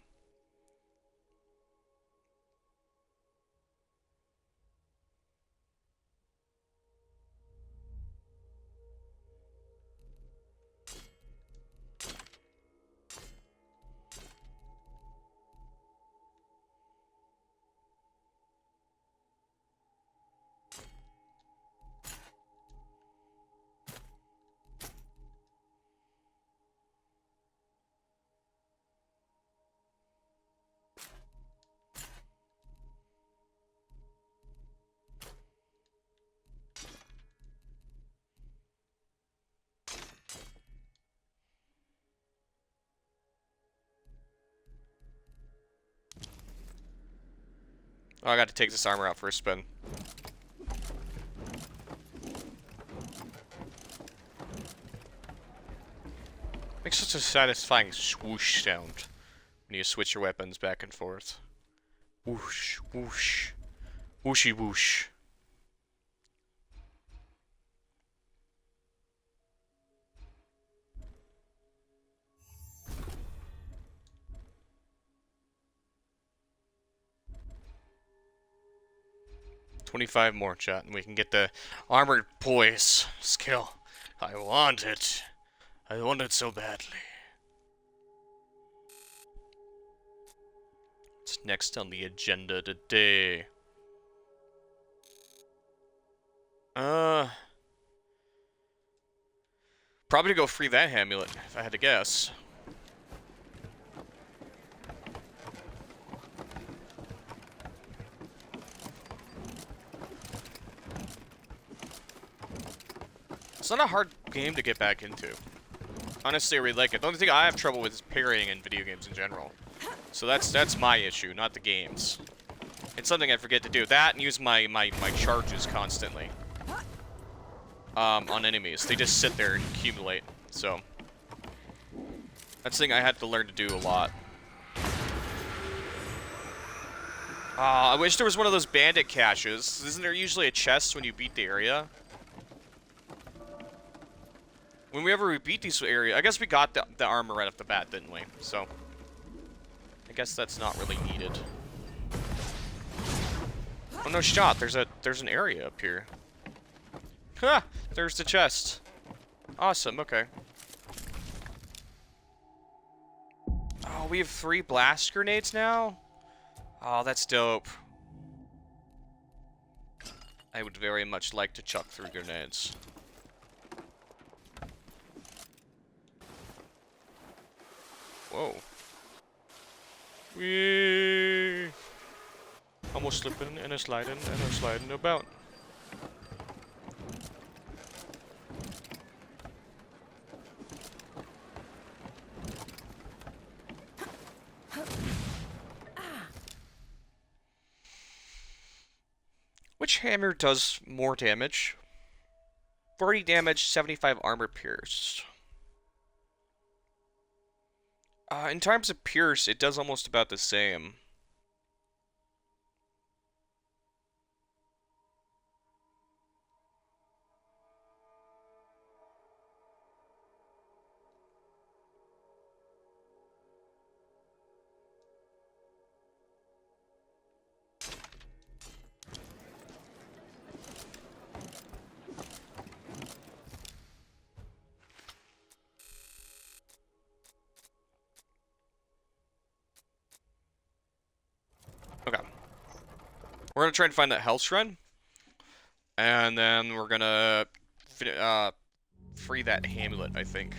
Oh, I got to take this armor out for a spin. Makes such a satisfying swoosh sound when you switch your weapons back and forth. Whoosh, whoosh, whooshy whoosh. 25 more, chat, and we can get the armored poise skill. I want it. I want it so badly. What's next on the agenda today? Probably to go free that amulet, if I had to guess. It's not a hard game to get back into. Honestly, I really like it. The only thing I have trouble with is parrying in video games in general. So that's my issue, not the games. It's something I forget to do. That and use my charges constantly. On enemies. They just sit there and accumulate. So that's the thing I had to learn to do a lot. I wish there was one of those bandit caches. Isn't there usually a chest when you beat the area? Whenever we beat these area, I guess we got the armor right off the bat, didn't we? So I guess that's not really needed. Oh no shot, there's an area up here. Ha! There's the chest. Awesome, okay. Oh, we have 3 blast grenades now? Oh, that's dope. I would very much like to chuck 3 grenades. Whoa. Whee! Almost slipping and a sliding about. Which hammer does more damage? 40 damage, 75 armor pierce. In terms of pierce, it does almost about the same. Okay. We're gonna try and find that health shrine. And then we're gonna free that amulet, I think.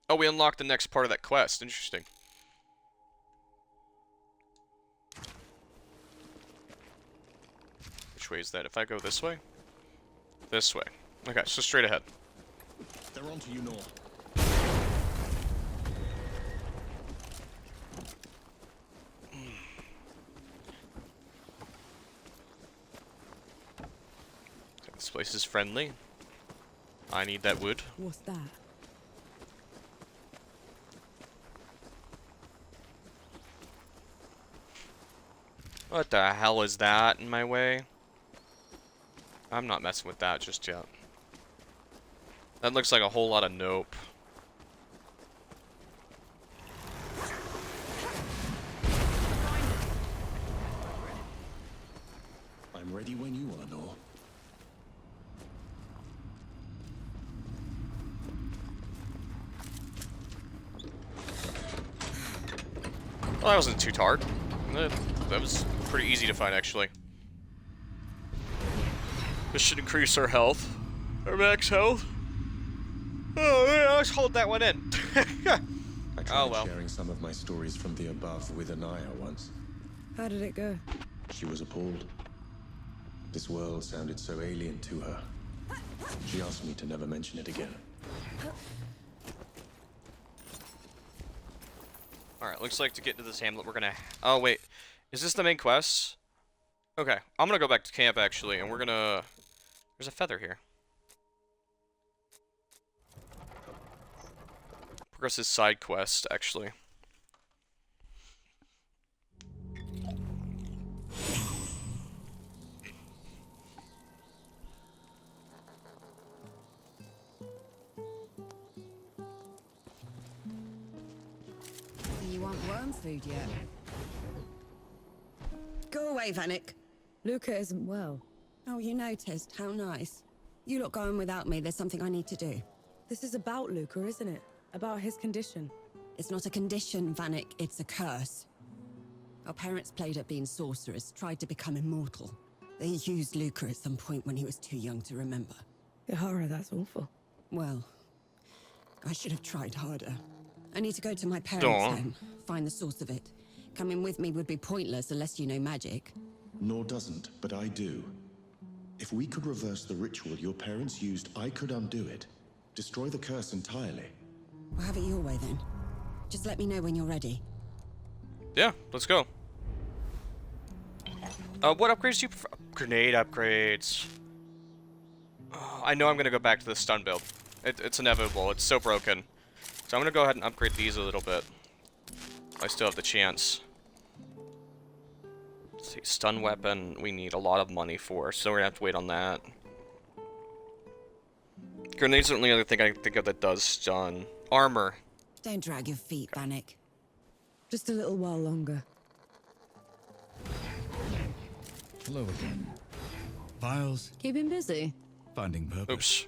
Oh, we unlocked the next part of that quest. Interesting. Which way is that? If I go this way? This way. Okay, so straight ahead. They're on to you, Nor. This place is friendly. I need that wood. What's that? What the hell is that in my way? I'm not messing with that just yet. That looks like a whole lot of nope. I'm ready when you are, Nor. Well, that wasn't too hard. That was pretty easy to find, actually. This should increase our health. Our max health. Oh, yeah, let's hold that one in. I tried sharing some of my stories from the above with Anaya once. How did it go? She was appalled. This world sounded so alien to her. She asked me to never mention it again. Alright, looks like to get to this hamlet, we're gonna... Oh, wait. Is this the main quest? Okay, I'm gonna go back to camp, actually, and we're gonna... There's a feather here. Progressive side quest, actually. want worm food yet. Go away, Vanek. Luca isn't well. Oh, you noticed. How nice. You lot going without me. There's something I need to do. This is about Luca, isn't it? About his condition. It's not a condition, Vanek. It's a curse. Our parents played at being sorcerers, tried to become immortal. They used Luca at some point when he was too young to remember. Yahara, that's awful. Well, I should have tried harder. I need to go to my parents' home, find the source of it. Coming with me would be pointless unless you know magic. Nor doesn't, but I do. If we could reverse the ritual your parents used, I could undo it. Destroy the curse entirely. We'll have it your way then. Just let me know when you're ready. Yeah, let's go. What upgrades do you prefer? Grenade upgrades. I know I'm gonna go back to the stun build. It's inevitable. It's so broken. So I'm gonna go ahead and upgrade these a little bit. I still have the chance. Let's see, stun weapon, we need a lot of money for, so we're gonna have to wait on that. Grenades are the only other thing I can think of that does stun. Armor. Don't drag your feet, Vanek. Just a little while longer. Hello again. Files, Keep him busy. finding purpose. Oops.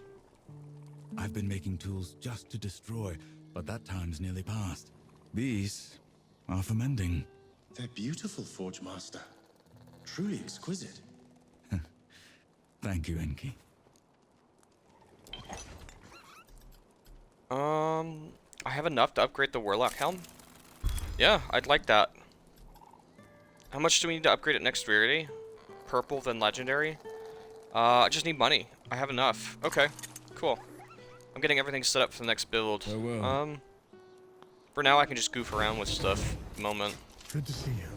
I've been making tools just to destroy, but that time's nearly past. These are for mending. They're beautiful, Forge Master. Truly exquisite. Thank you, Enki. I have enough to upgrade the Warlock Helm? Yeah, I'd like that. How much do we need to upgrade it next rarity? Purple, then Legendary? I just need money. I have enough. Okay, cool. I'm getting everything set up for the next build. Oh, well. For now I can just goof around with stuff at the moment. Good to see you.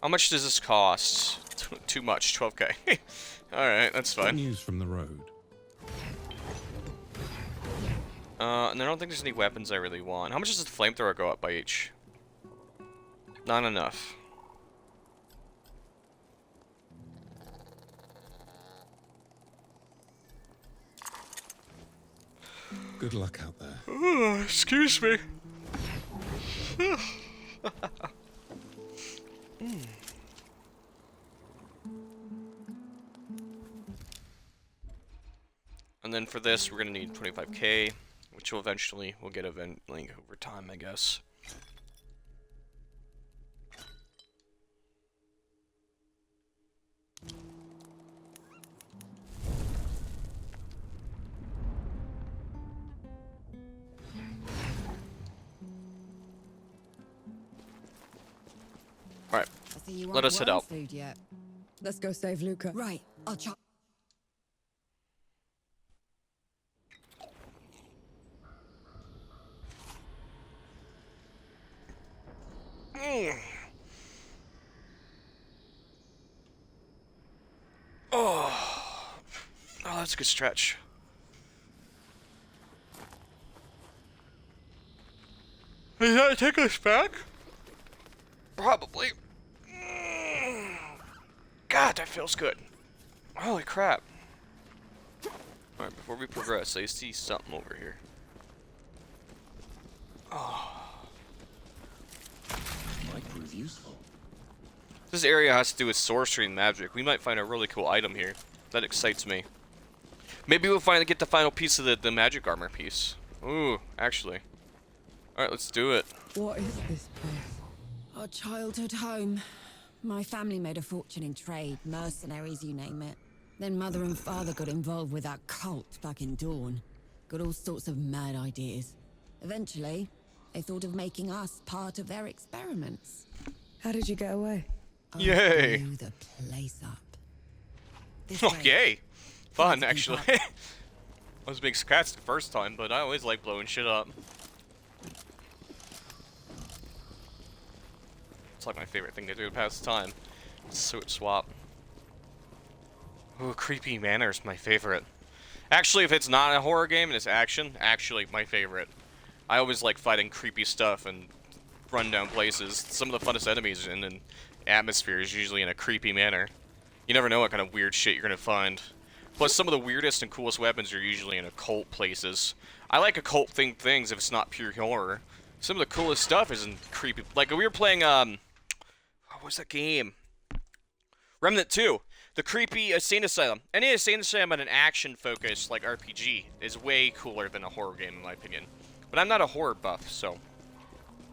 How much does this cost? Too much, 12k. Alright, that's Good fine. news from the road. And I don't think there's any weapons I really want. How much does the flamethrower go up by each? Not enough. Good luck out there. Oh, excuse me. And then for this, we're gonna need 25k, which will eventually we'll get eventually over time, I guess. All right, I see you let want us head worm out. food yet. Let's go save Luca. Right, I'll chop. Oh, that's a good stretch. Does that take us back? Probably. God, that feels good. Holy crap. Alright, before we progress, I see something over here. Oh. Might prove useful. This area has to do with sorcery and magic. We might find a really cool item here. That excites me. Maybe we'll finally get the final piece of the magic armor piece. Ooh, actually. Alright, let's do it. What is this place? Our childhood home. My family made a fortune in trade, mercenaries, you name it. Then Mother and Father got involved with that cult back in Dawn. Got all sorts of mad ideas. Eventually, they thought of making us part of their experiments. How did you get away? Yay! I blew the place up. This Oh, way. yay! Fun, Let's keep actually. I was being scratched the first time, but I always like blowing shit up. It's like my favorite thing to do to pass the time. Suit swap. Ooh, creepy manor's my favorite. Actually, if it's not a horror game and it's action, actually my favorite. I always like fighting creepy stuff and run down places. Some of the funnest enemies in an atmosphere is usually in a creepy manner. You never know what kind of weird shit you're gonna find. Plus, some of the weirdest and coolest weapons are usually in occult places. I like occult-themed things if it's not pure horror. Some of the coolest stuff is in creepy... Like, we were playing, what was that game? Remnant 2. The creepy Insane Asylum. Any Insane Asylum on an action-focused, like, RPG is way cooler than a horror game, in my opinion. But I'm not a horror buff, so...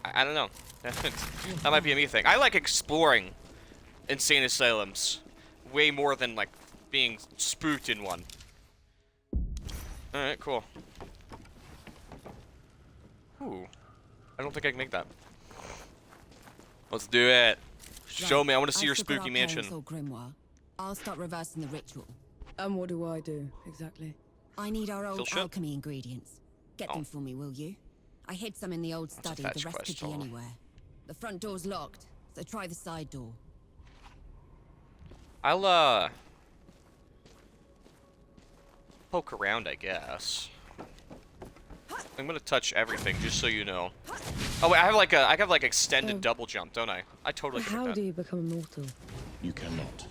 I don't know. That might be a me thing. I like exploring Insane Asylums way more than, like, being spooked in one. Alright, cool. Ooh. I don't think I can make that. Let's do it. Show me. I want to see your spooky mansion. Grimoire. I'll start reversing the ritual. And what do I do, exactly? I need our old Kill shit? alchemy ingredients. Get them for me, will you? I hid some in the old study. The rest could be anywhere. The front door's locked, so try the side door. I'll, poke around, I guess. I'm gonna touch everything, just so you know. Oh wait, I have like extended double jump, don't I? I totally forgot How that. do you become immortal? You cannot.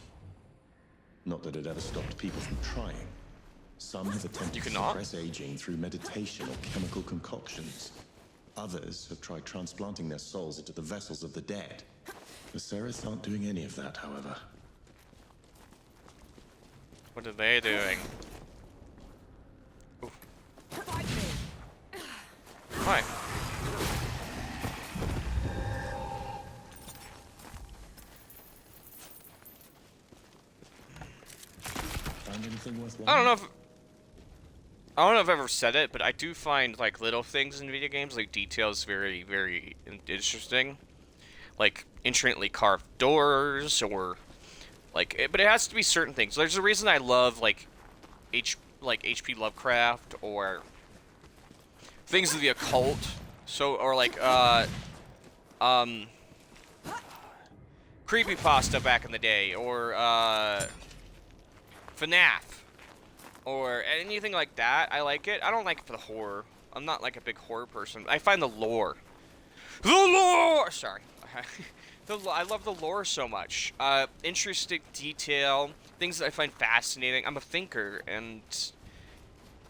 Not that it ever stopped people from trying. Some have attempted to suppress aging through meditation or chemical concoctions. Others have tried transplanting their souls into the vessels of the dead. The Sereths aren't doing any of that, however. What are they doing? Ooh. Hi. Find anything worthwhile? I don't know if I've ever said it, but I do find like little things in video games, like details, very, very interesting. Like intricately carved doors, or like, but it has to be certain things. There's a reason I love like H.P. Lovecraft or things of the occult. So, or like creepypasta back in the day, or FNAF. Or anything like that. I like it. I don't like it for the horror. I'm not like a big horror person. I find the lore. The lore! Sorry. I love the lore so much. Interesting detail. Things that I find fascinating. I'm a thinker, and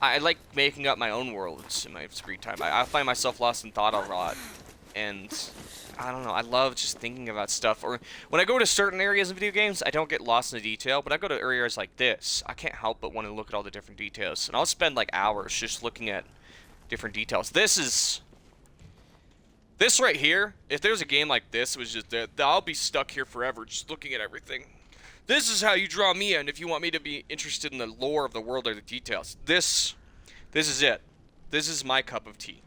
I like making up my own worlds in my free time. I find myself lost in thought a lot. And I don't know, I love just thinking about stuff. Or when I go to certain areas of video games, I don't get lost in the detail, but I go to areas like this, I can't help but want to look at all the different details. And I'll spend like hours just looking at different details. This right here, if there's a game like this, it was just there, I'll be stuck here forever just looking at everything. This is how you draw me in if you want me to be interested in the lore of the world or the details. This is it. This is my cup of tea.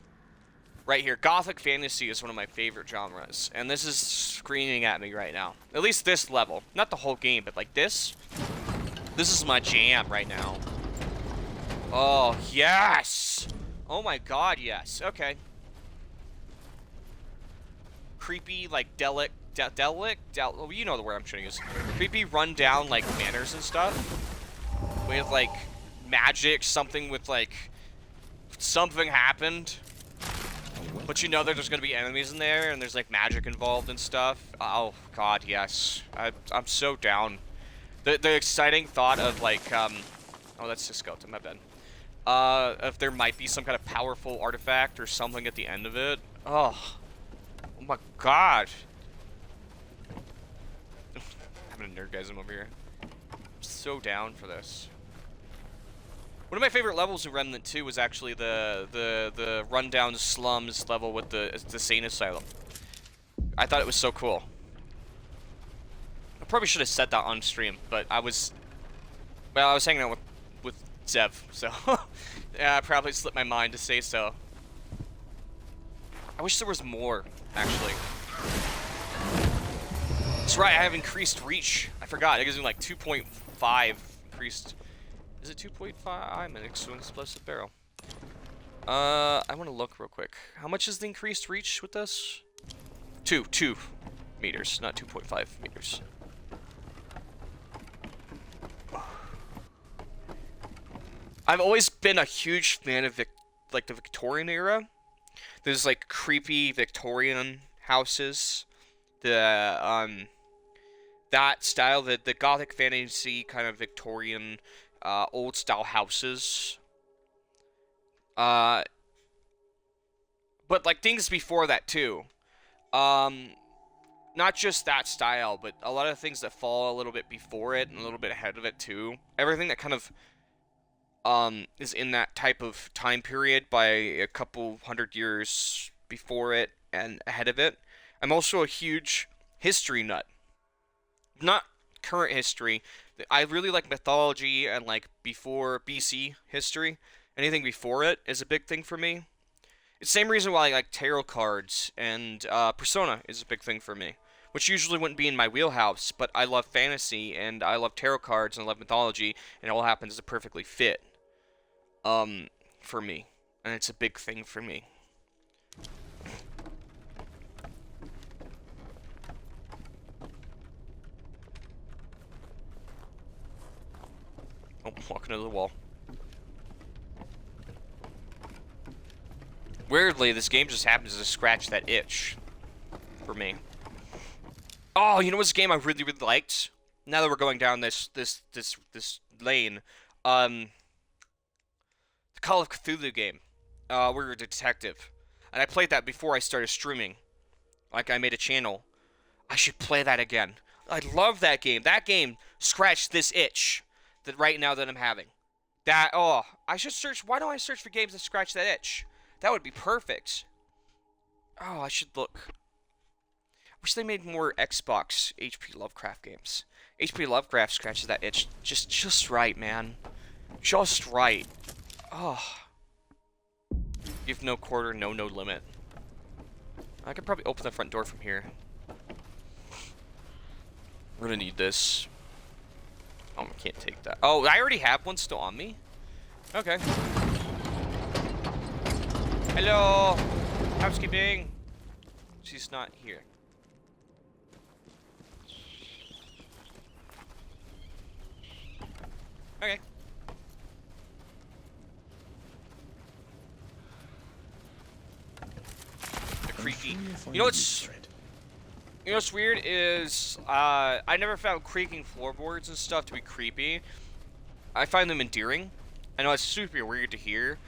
Right here, Gothic fantasy is one of my favorite genres, and this is screaming at me right now. At least this level. Not the whole game, but like this. This is my jam right now. Oh, yes! Oh my god, yes. Okay. Creepy, like, well, you know the word I'm trying to use. Creepy, run-down, like, manners and stuff. With, like, magic, something with, like, something happened. But you know that there's gonna be enemies in there, and there's like magic involved and stuff. Oh god, yes. I'm so down. The exciting thought of like oh, that's just skeleton, my bad. If there might be some kind of powerful artifact or something at the end of it. Oh my god. Having a nerdgasm over here. I'm so down for this. One of my favorite levels of Remnant 2 was actually the rundown slums level with the Insane Asylum. I thought it was so cool. I probably should have said that on stream, but I was hanging out with Zev, so yeah, I probably slipped my mind to say so. I wish there was more, actually. That's right, I have increased reach. I forgot, it gives me like 2.5 increased. Is it 2.5? I'm an explosive barrel. I want to look real quick. How much is the increased reach with this? 2 meters, not 2.5 meters. I've always been a huge fan of the Victorian era. There's like creepy Victorian houses. The that style, the Gothic fantasy kind of Victorian, old style houses. But like things before that too. Not just that style, but a lot of things that fall a little bit before it and a little bit ahead of it too. Everything that kind of is in that type of time period by a couple hundred years before it and ahead of it. I'm also a huge history nut. Not current history. I really like mythology and like before BC history. Anything before it is a big thing for me. It's the same reason why I like tarot cards and Persona is a big thing for me. Which usually wouldn't be in my wheelhouse, but I love fantasy and I love tarot cards and I love mythology, and it all happens to perfectly fit. For me. And it's a big thing for me. Oh, walking into the wall. Weirdly, this game just happens to scratch that itch for me. Oh, you know what's a game I really, really liked? Now that we're going down this lane, the Call of Cthulhu game. Where you're a detective. And I played that before I started streaming. Like, I made a channel. I should play that again. I love that game. That game scratched this itch that right now that I'm having. That, oh, I should search. Why don't I search for games that scratch that itch? That would be perfect. Oh, I should look. Wish they made more Xbox HP Lovecraft games. HP Lovecraft scratches that itch just right, man. Just right. Oh. Give no quarter, no limit. I could probably open the front door from here. We're gonna need this. Oh, I can't take that. Oh, I already have one still on me? Okay. Hello! Housekeeping! She's not here. Okay. Creaky. You know what's weird is I never found creaking floorboards and stuff to be creepy. I find them endearing. I know it's super weird to hear,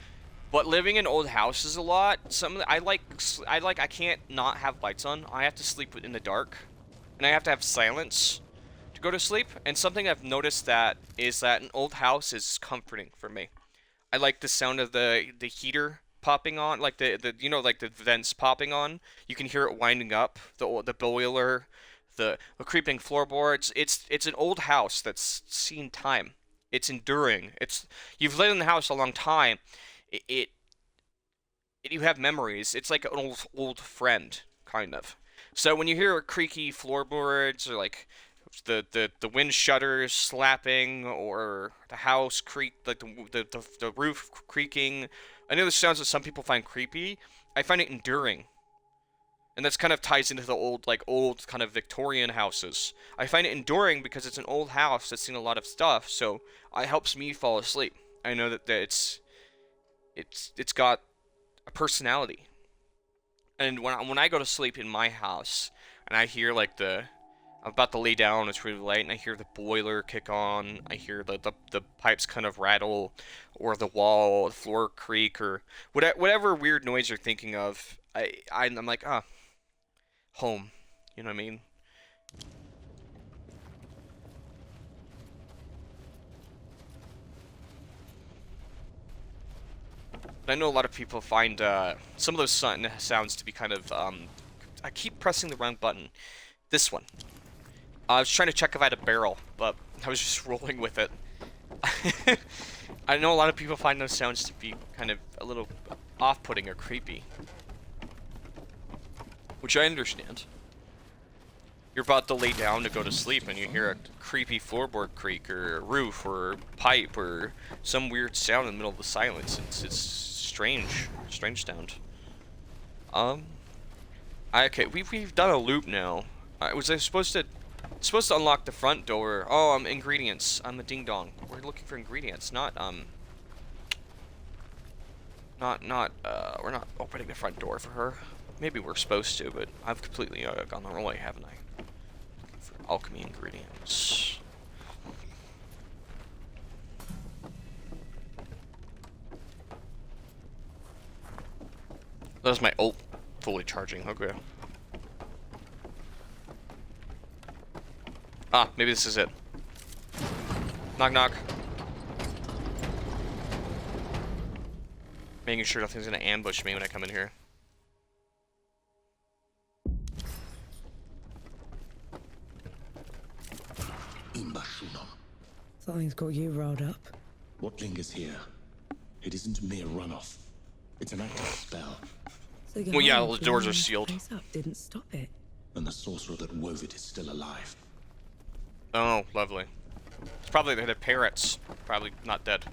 but living in old houses a lot, I can't not have lights on. I have to sleep in the dark, and I have to have silence to go to sleep. And something I've noticed that is that an old house is comforting for me. I like the sound of the heater popping on, like the you know, like the vents popping on. You can hear it winding up, the boiler, the creeping floorboards. It's an old house that's seen time. It's enduring. You've lived in the house a long time. You have memories. It's like an old friend, kind of. So when you hear creaky floorboards or like the wind shutters slapping or the house creak, like the roof creaking, I know this sounds that some people find creepy. I find it enduring. And that's kind of ties into the old kind of Victorian houses. I find it enduring because it's an old house that's seen a lot of stuff, so it helps me fall asleep. I know that it's got a personality. And when I go to sleep in my house and I hear like I'm about to lay down, it's really late, and I hear the boiler kick on, I hear the pipes kind of rattle, or the floor creak, or whatever weird noise you're thinking of, I'm like, home. You know what I mean? I know a lot of people find some of those sounds to be kind of, I keep pressing the wrong button. This one. I was trying to check if I had a barrel, but I was just rolling with it. I know a lot of people find those sounds to be kind of a little off-putting or creepy. Which I understand. You're about to lay down to go to sleep and you hear a creepy floorboard creak or a roof or a pipe or some weird sound in the middle of the silence. It's strange. Strange sound. Okay, we've done a loop now. Was I supposed to unlock the front door? Oh, ingredients. I'm a ding dong. We're looking for ingredients, not we're not opening the front door for her. Maybe we're supposed to, but I've completely gone the wrong way, haven't I? For Alchemy ingredients. That was my ult fully charging. Okay. Ah, maybe this is it. Knock, knock. Making sure nothing's gonna ambush me when I come in here. Something's got you rolled up. What lingers here? It isn't a mere runoff. It's an active spell. So Well, yeah, all the doors are sealed. Face up didn't stop it. And the sorcerer that wove it is still alive. Oh, lovely. It's probably the parrots. Probably not dead.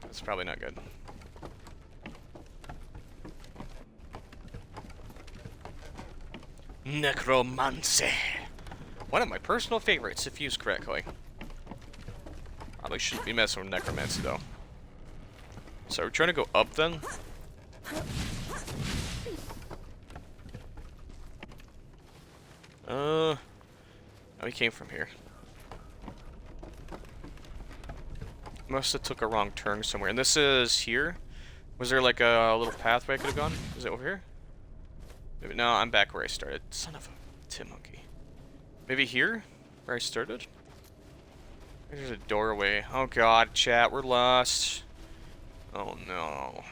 That's probably not good. Necromancy. One of my personal favorites, if used correctly. Probably shouldn't be messing with necromancy, though. So we're trying to go up, then? Oh, we came from here. Must have took a wrong turn somewhere. And this is here? Was there like a little pathway I could have gone? Is it over here? Maybe, no, I'm back where I started. Son of a tin monkey. Maybe here? Where I started? There's a doorway. Oh god, chat, we're lost. Oh no.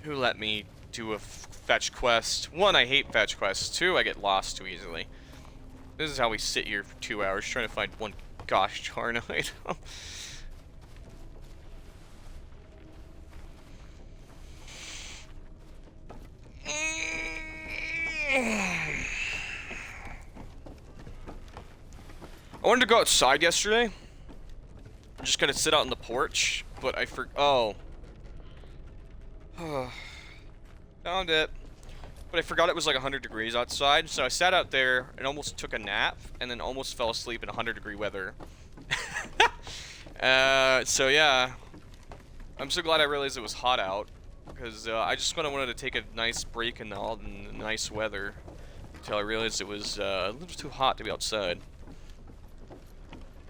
Who let me do a fetch quest? One, I hate fetch quests. Two, I get lost too easily. This is how we sit here for 2 hours trying to find one gosh darn item. I wanted to go outside yesterday. I'm just gonna sit out on the porch, but I oh. Found it. But I forgot it was like 100 degrees outside, so I sat out there and almost took a nap, and then almost fell asleep in 100-degree weather. So yeah. I'm so glad I realized it was hot out, because I just kinda wanted to take a nice break in all the nice weather, until I realized it was a little too hot to be outside.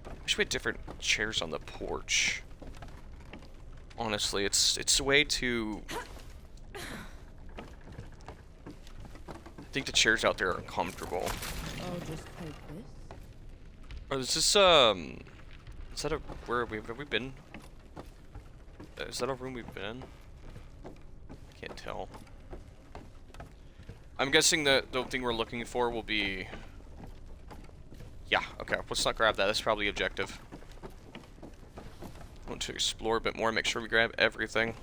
I wish we had different chairs on the porch. Honestly, it's way too... I think the chairs out there are uncomfortable. I'll just take this. Or is this, is that a... where have we been? Is that a room we've been in? I can't tell. I'm guessing the thing we're looking for will be... Yeah, okay, let's not grab that. That's probably the objective. I want to explore a bit more, make sure we grab everything.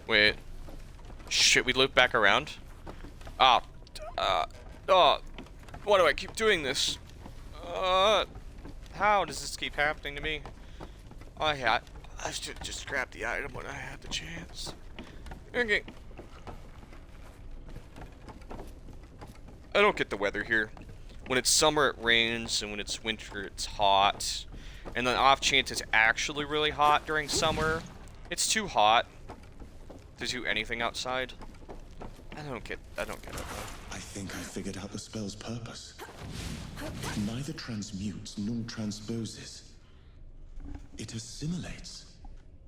Wait. Shit, we loop back around? Oh. Oh. Why do I keep doing this? How does this keep happening to me? I should just grab the item when I had the chance. Okay. I don't get the weather here. When it's summer, it rains, and when it's winter, it's hot. And then off chance it's actually really hot during summer, it's too hot to do anything outside. I don't get it though. I think I figured out the spell's purpose. Neither transmutes nor transposes. It assimilates.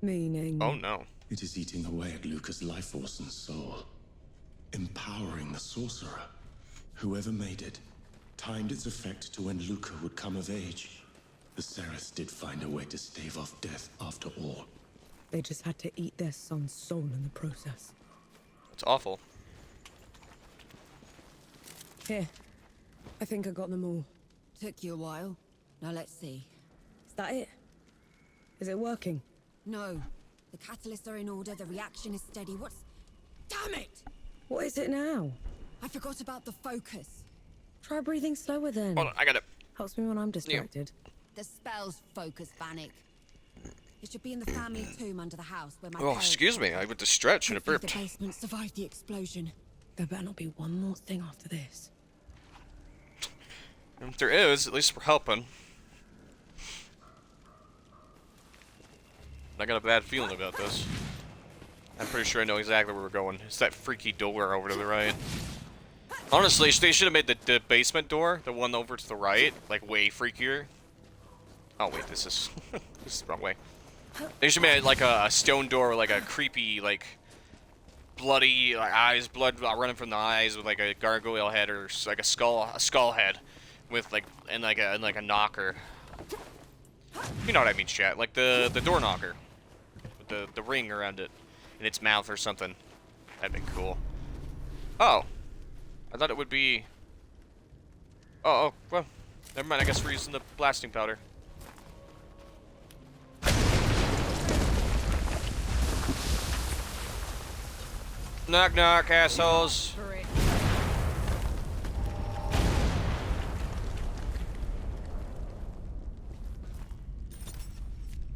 Meaning? Oh no. It is eating away at Luca's life force and soul. Empowering the sorcerer. Whoever made it timed its effect to when Luca would come of age. The Seraph did find a way to stave off death after all. They just had to eat their son's soul in the process. It's awful. Here. I think I got them all. Took you a while. Now let's see. Is that it? Is it working? No. The catalysts are in order, the reaction is steady. What's... Damn it! What is it now? I forgot about the focus. Try breathing slower then. Hold on, I got it. Helps me when I'm distracted. The spell's focus, Bannock. It should be in the family tomb under the house where my Oh, parents excuse me. I went to stretch and it Hopefully burped. the basement survived the explosion. There better not be one more thing after this. If there is, at least we're helping. I got a bad feeling about this. I'm pretty sure I know exactly where we're going. It's that freaky door over to the right. Honestly, they should have made the basement door, the one over to the right, like way freakier. Oh wait, this is this is the wrong way. They should have made like a stone door, like a creepy, like bloody eyes, blood running from the eyes, with like a gargoyle head or like a skull head, with like and like a knocker. You know what I mean, chat? Like the door knocker, with the ring around it, in its mouth or something. That'd be cool. Oh, I thought it would be. Oh, well, never mind. I guess we're using the blasting powder. Knock knock, assholes.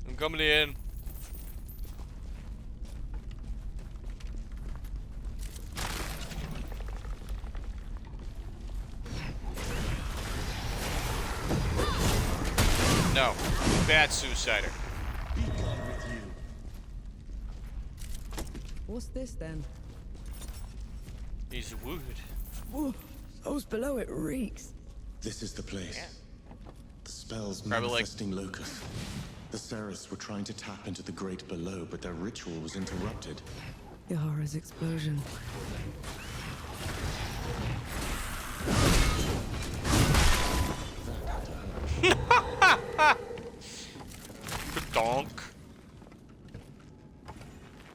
I'm coming in. No, bad suicider. What's this then? He's wood. Whoa, those below it reeks. This is the place. Yeah. The spell's Probably manifesting locus. The Ceres were trying to tap into the great below, but their ritual was interrupted. Yahara's explosion. Donk.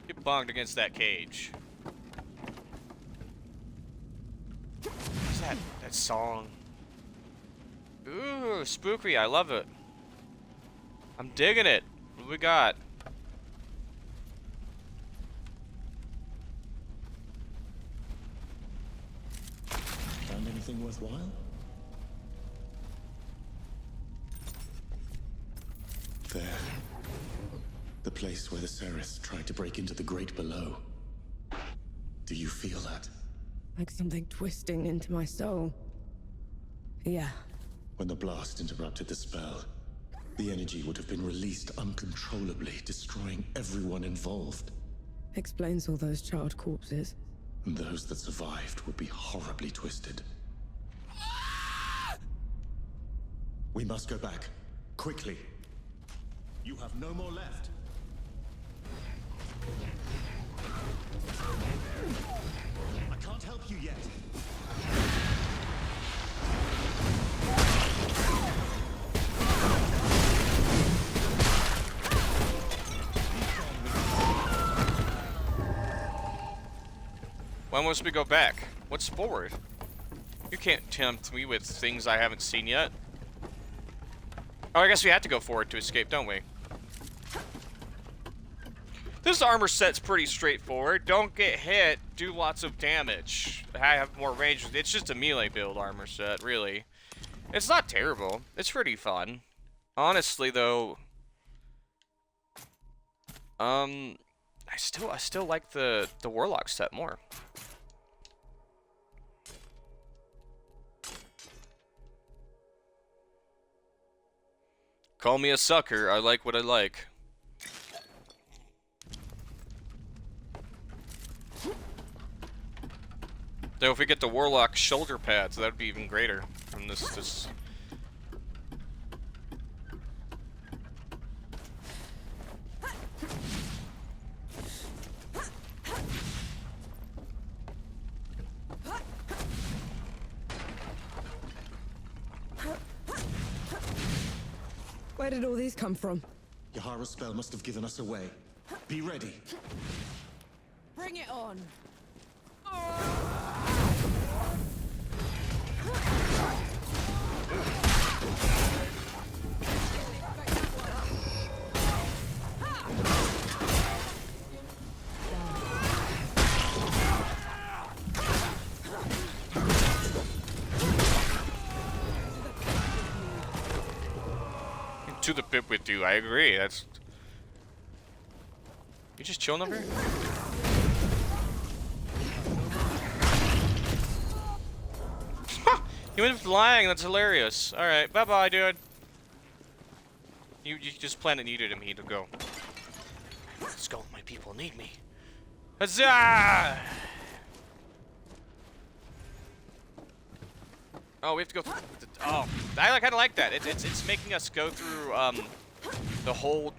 Get bonked against that cage. What's that? That song. Ooh, spooky. I love it. I'm digging it. What do we got? Found anything worthwhile? There. The place where the Ceres tried to break into the great below. Do you feel that? Like something twisting into my soul. Yeah. When the blast interrupted the spell, the energy would have been released uncontrollably, destroying everyone involved. Explains all those charred corpses. And those that survived would be horribly twisted. We must go back. Quickly. You have no more left. I can't help you yet. When must we go back? What's forward? You can't tempt me with things I haven't seen yet. Oh, I guess we had to go forward to escape, don't we? This armor set's pretty straightforward. Don't get hit, do lots of damage. I have more range. It's just a melee build armor set, really. It's not terrible. It's pretty fun. Honestly, though, I still like the Warlock set more. Call me a sucker. I like what I like. Though if we get the Warlock shoulder pads, that would be even greater from this. Where did all these come from? Yahara's spell must have given us away. Be ready. Bring it on. To the pip with you, I agree. That's You just chilling over here? You went flying, that's hilarious. Alright, bye-bye, dude. You just planet needed me to go. Let's go, my people need me. Huzzah! Oh, we have to go through oh, I kind of like that. It's making us go through the whole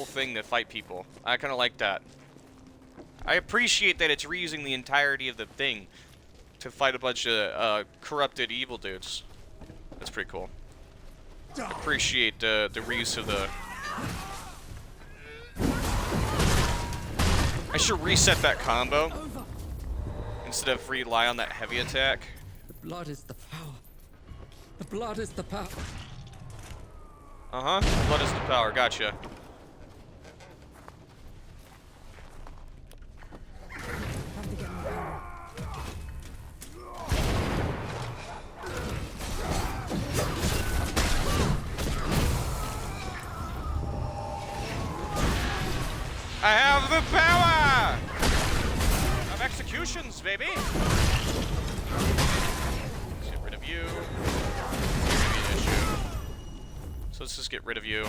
thing to fight people. I kind of like that. I appreciate that it's reusing the entirety of the thing to fight a bunch of corrupted evil dudes. That's pretty cool. Appreciate the reuse of the... I should reset that combo instead of rely on that heavy attack. The blood is the power. The blood is the power. Uh-huh. Blood is the power. Gotcha. I have the power of executions, baby. Let's get rid of you. Maybe an issue. So let's just get rid of you.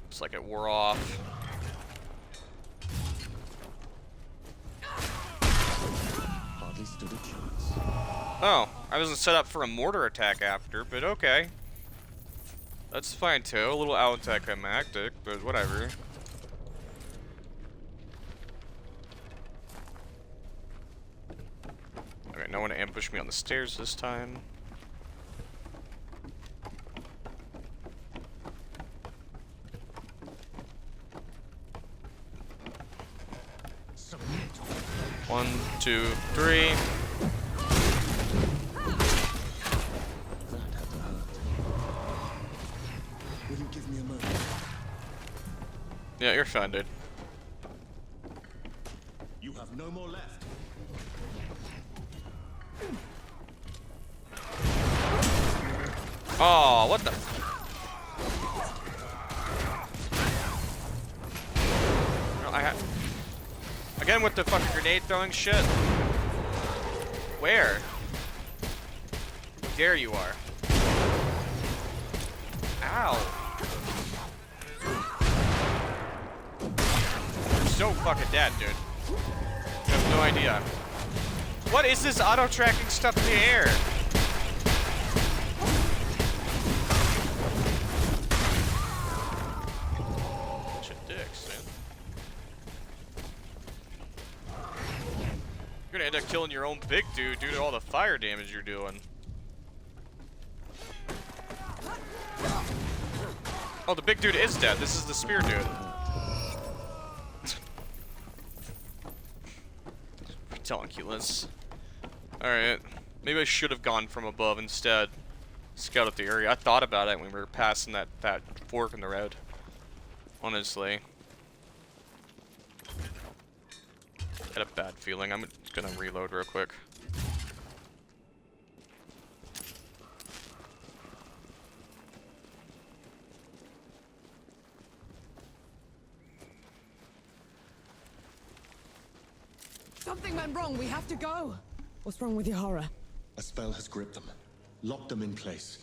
It's like it wore off. Hardly stood a chance. Oh, I wasn't set up for a mortar attack after, but okay. That's fine too. A little anticlimactic, but whatever. Okay, no one ambushed me on the stairs this time. One, two, three. Will you give me a moment? Yeah, you're fine, dude. You have no more left. Oh, what the? No, again with the fucking grenade throwing shit. Where? There you are. Ow. You're so fucking dead, dude. You have no idea. What is this auto-tracking stuff in the air? Bunch of dicks, man. You're gonna end up killing your own big dude due to all the fire damage you're doing. Oh, the big dude is dead. This is the spear dude. Ridiculous. Alright. Maybe I should have gone from above instead. Scout out the area. I thought about it when we were passing that fork in the road. Honestly. Had a bad feeling. I'm gonna reload real quick. Something went wrong. We have to go. What's wrong with Yahara? A spell has gripped them. Locked them in place.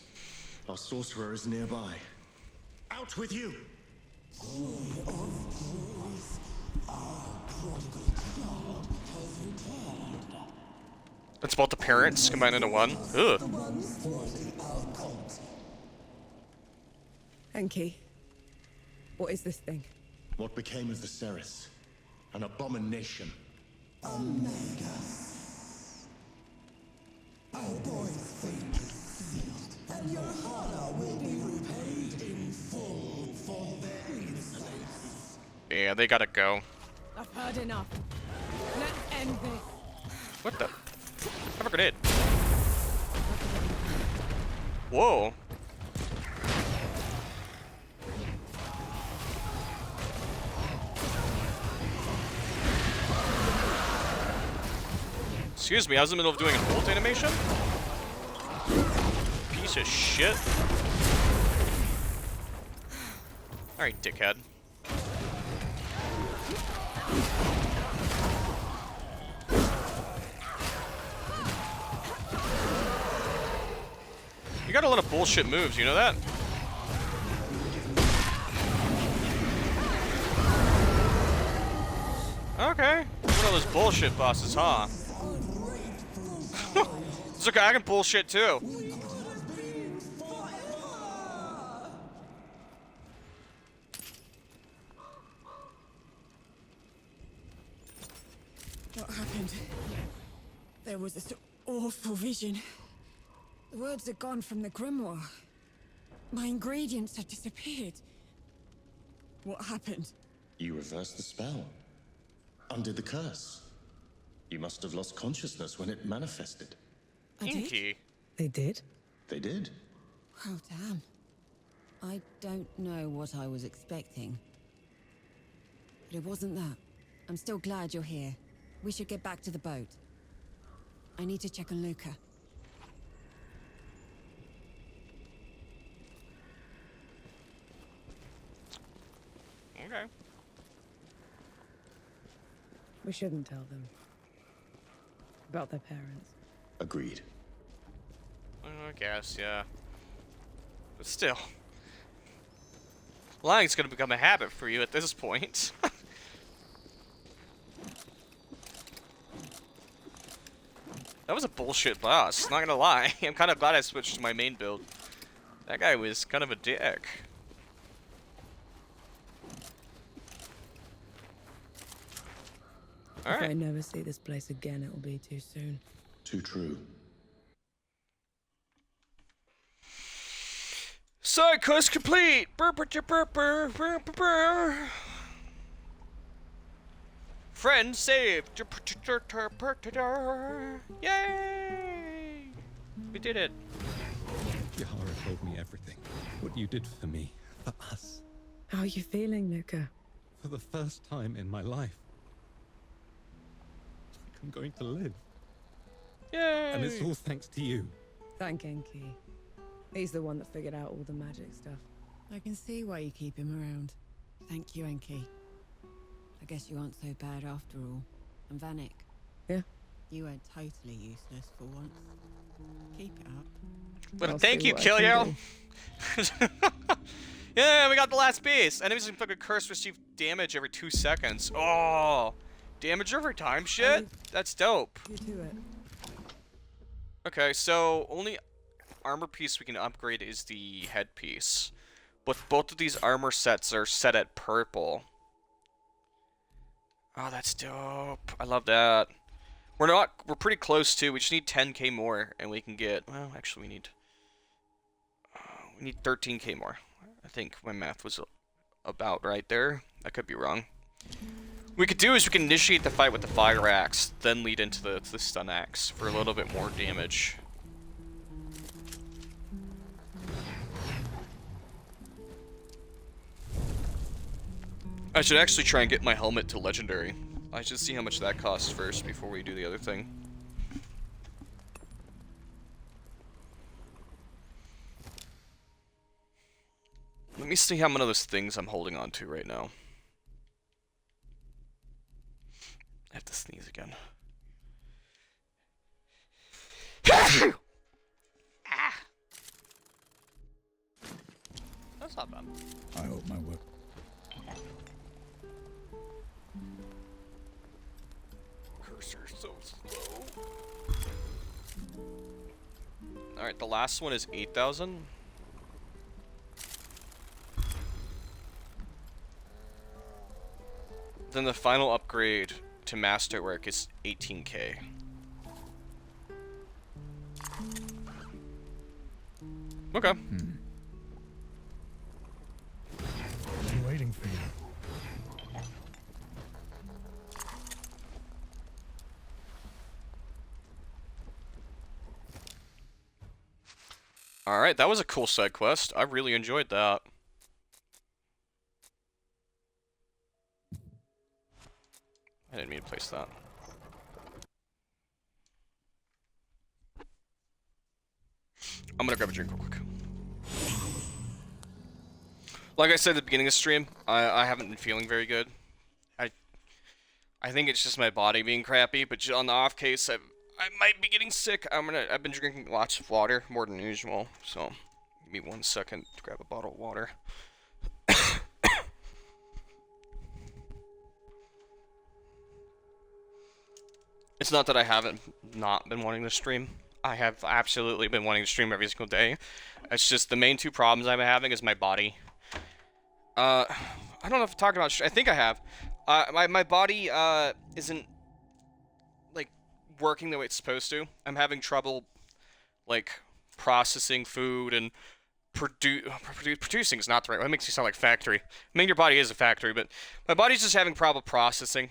Our sorcerer is nearby. Out with you! That's about the parents combined into one. Ugh. Enki, what is this thing? What became of the Ceres? An abomination. Our boy's fate is sealed, and Yahara will be repaid in full for their insolence. Yeah, they gotta go. I've heard enough. Let's end this. What the? Have a grenade. Whoa. Excuse me, I was in the middle of doing an ult animation? piece of shit. Alright, dickhead. You got a lot of bullshit moves, you know that? Okay. One of those bullshit bosses, huh? It's okay, I can bullshit too. What happened? There was this awful vision. The words are gone from the grimoire. My ingredients have disappeared. What happened? You reversed the spell. Undid the curse. You must have lost consciousness when it manifested. I did? They did? They did. Oh, damn. I don't know what I was expecting. But it wasn't that. I'm still glad you're here. We should get back to the boat. I need to check on Luca. Okay. We shouldn't tell them. About their parents. Agreed. I guess, yeah. But still. Lying's gonna become a habit for you at this point. That was a bullshit boss, not gonna lie. I'm kind of glad I switched to my main build. That guy was kind of a dick. If I never see this place again, it'll be too soon. Too true. Side quest complete! Burr, burr, burr, burr, burr, burr, burr. Friend saved! Yay! We did it. Yahara told me everything. What you did for me. For us. How are you feeling, Luca? For the first time in my life. I'm going to live. Yay! And it's all thanks to you. Thank Enki. He's the one that figured out all the magic stuff. I can see why you keep him around. Thank you, Enki. I guess you aren't so bad after all. And Vanek. Yeah? You weren't totally useless for once. Keep it up. But thank you, Killio. Yeah, we got the last piece. Enemies in fucking curse receive damage every 2 seconds. Oh, damage every time shit? That's dope. You do it. Okay, so only armor piece we can upgrade is the headpiece. But both of these armor sets are set at purple. Oh, that's dope. I love that. We're pretty close to. We just need 10k more and we can get, well, actually we need 13k more. I think my math was about right there. I could be wrong. What we could do is we can initiate the fight with the fire axe, then lead into the stun axe for a little bit more damage. I should actually try and get my helmet to legendary. I should see how much that costs first before we do the other thing. Let me see how many of those things I'm holding on to right now. I have to sneeze again. That's not bad. I hope my work. Cursor's so slow. Alright, the last one is 8,000. Then the final upgrade to Masterwork is 18k. Okay. I'm waiting for you. Alright, that was a cool side quest. I really enjoyed that. I didn't mean to place that. I'm gonna grab a drink real quick. Like I said at the beginning of the stream, I haven't been feeling very good. I think it's just my body being crappy, but on the off case, I might be getting sick. I've been drinking lots of water, more than usual. So, give me 1 second to grab a bottle of water. It's not that I haven't not been wanting to stream. I have absolutely been wanting to stream every single day. It's just the main two problems I'm having is my body. I don't know if I've talked about. I think I have. My body isn't like working the way it's supposed to. I'm having trouble like processing food and producing is not the right way. It makes you sound like factory. I mean, your body is a factory, but my body's just having trouble processing.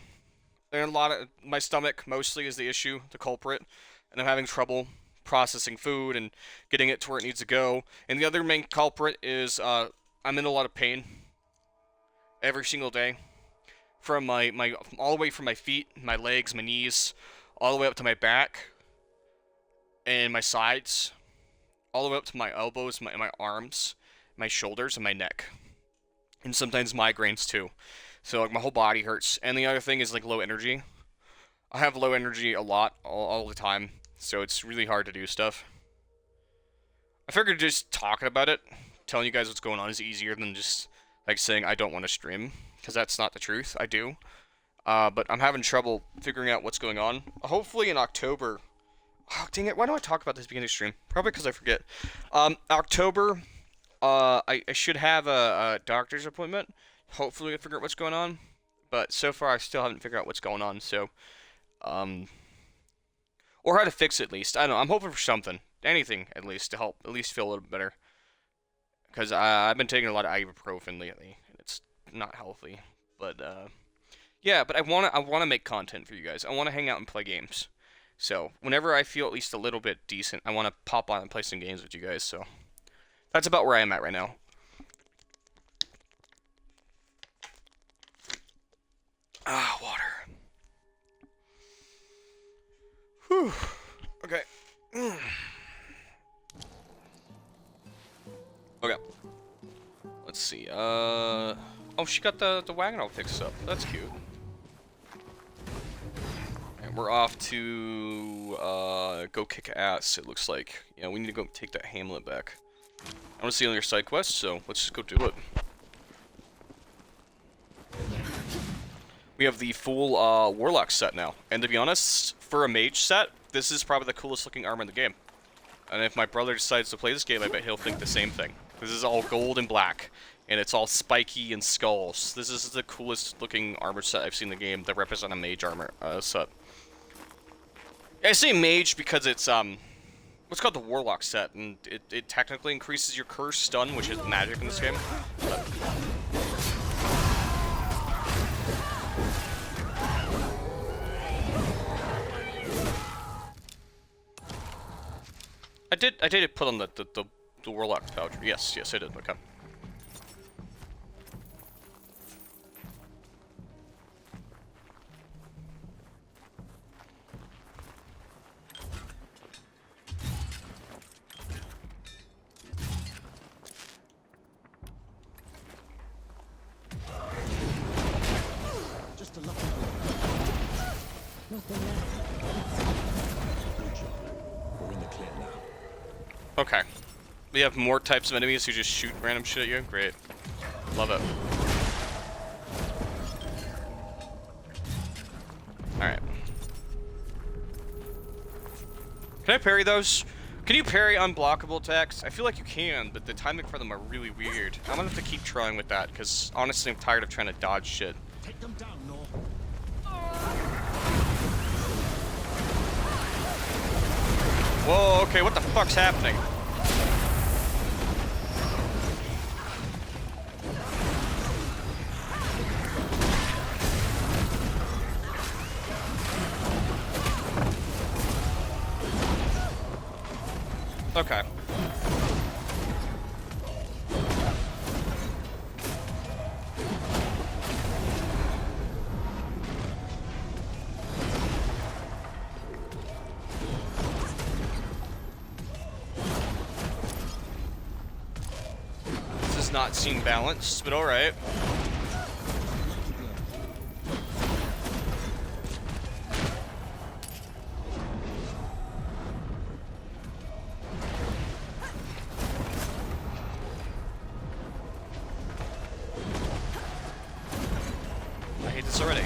And a lot of my stomach mostly is the issue, the culprit, and I'm having trouble processing food and getting it to where it needs to go. And the other main culprit is I'm in a lot of pain every single day, from my all the way from my feet, my legs, my knees, all the way up to my back and my sides, all the way up to my elbows, my arms, my shoulders, and my neck, and sometimes migraines too. So like my whole body hurts. And the other thing is like low energy. I have low energy a lot, all the time, so it's really hard to do stuff. I figured just talking about it, telling you guys what's going on is easier than just like saying I don't want to stream, because that's not the truth. I do. But I'm having trouble figuring out what's going on. Hopefully in October. Oh, dang it, why don't I talk about this beginning of stream? Probably because I forget. October, I should have a doctor's appointment. Hopefully I figure out what's going on. But so far I still haven't figured out what's going on, so... or how to fix it at least. I don't know, I'm hoping for something. Anything, at least, to help at least feel a little better. Because I've been taking a lot of ibuprofen lately, and it's not healthy. But, yeah, but I wanna make content for you guys. I wanna hang out and play games. So, whenever I feel at least a little bit decent, I wanna pop on and play some games with you guys, so... That's about where I am at right now. Ah, water. Whew. Okay. Okay. Let's see. Oh, she got the wagon all fixed up. That's cute. And we're off to go kick ass. It looks like. Yeah, we need to go take that Hamlet back. I want to see on your side quest, so let's just go do it. We have the full Warlock set now, and to be honest, for a mage set, this is probably the coolest looking armor in the game. And if my brother decides to play this game, I bet he'll think the same thing. This is all gold and black, and it's all spiky and skulls. This is the coolest looking armor set I've seen in the game that represent a mage armor set. I say mage because it's what's called the Warlock set, and it technically increases your curse stun, which is magic in this game. But I did put on the Warlock pouch. Yes, I did. Okay. Just a lucky Nothing left. Good job. We're in the clear now. Okay. We have more types of enemies who just shoot random shit at you. Great. Love it. Alright. Can I parry those? Can you parry unblockable attacks? I feel like you can, but the timing for them are really weird. I'm gonna have to keep trying with that, because honestly I'm tired of trying to dodge shit. Take them down, Nor. Whoa, okay, what the fuck's happening? Okay. does not seem balanced, but alright. I hate this already.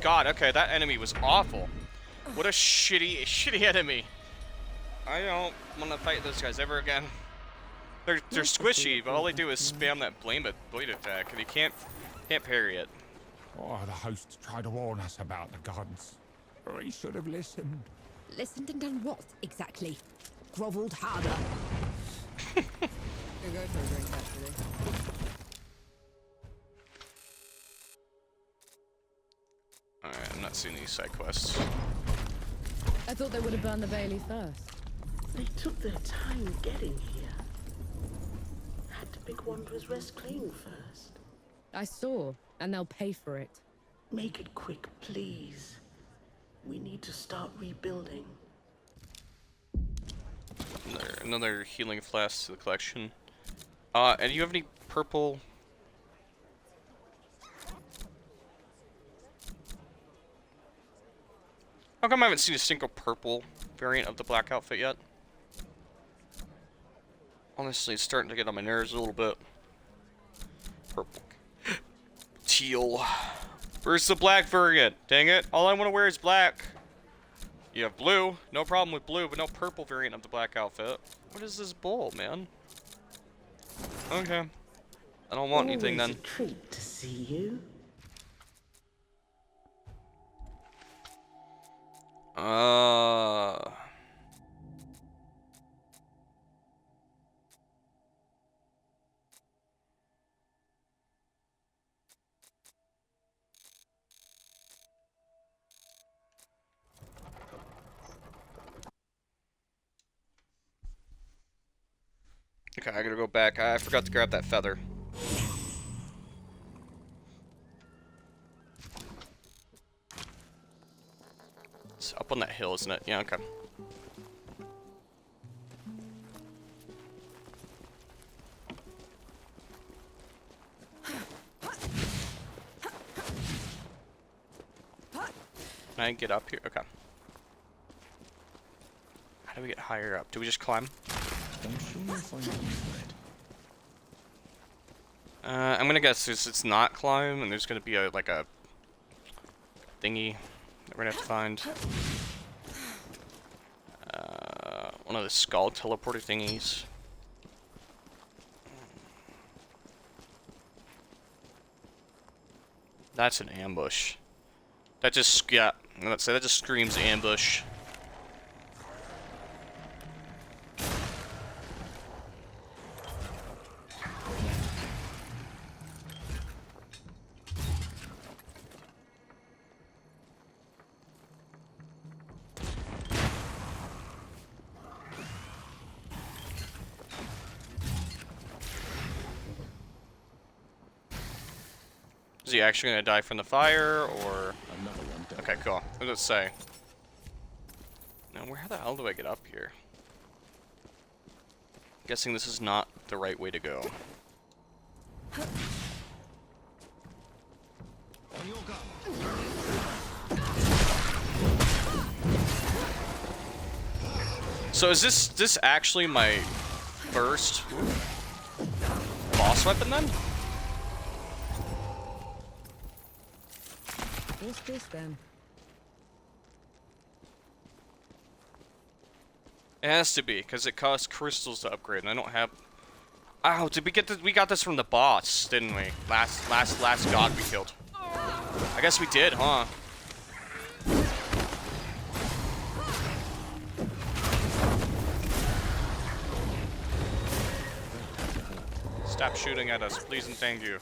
God, okay, that enemy was awful. What a shitty enemy. I don't want to fight those guys ever again. They're squishy, but all they do is spam that blade attack, and he can't parry it. Oh, the host tried to warn us about the gods. We should have listened. Listened and done what, exactly? Grovelled harder. Go for a drink, actually. Alright, I'm not seeing these side quests. I thought they would have burned the Bailey first. They took their time getting here. Had to pick Wanderer's Rest clean first. I saw, and they'll pay for it. Make it quick, please. We need to start rebuilding. Another healing flask to the collection. And do you have any purple? How come I haven't seen a single purple variant of the black outfit yet? Honestly, it's starting to get on my nerves a little bit. Purple. Teal. Where's the black variant? Dang it. All I want to wear is black. You have blue. No problem with blue, but no purple variant of the black outfit. What is this bull, man? Okay. I don't want anything then. Always a treat to see you. Okay, I gotta go back. I forgot to grab that feather. It's up on that hill, isn't it? Yeah, okay. Can I get up here? Okay. How do we get higher up? Do we just climb? I'm gonna guess it's not climb, and there's gonna be like a thingy that we're gonna have to find. One of the skull teleporter thingies. That's an ambush. That just, yeah, let's say that just screams ambush. Is he actually gonna die from the fire, or? Another one down. Okay, cool. What does it say? Now, where the hell do I get up here? Guessing this is not the right way to go. On your guard. So is this actually my first boss weapon then? What's this then? It has to be, because it costs crystals to upgrade, and I don't have... Ow, did we get this? We got this from the boss, didn't we? Last god we killed. I guess we did, huh? Stop shooting at us, please and thank you.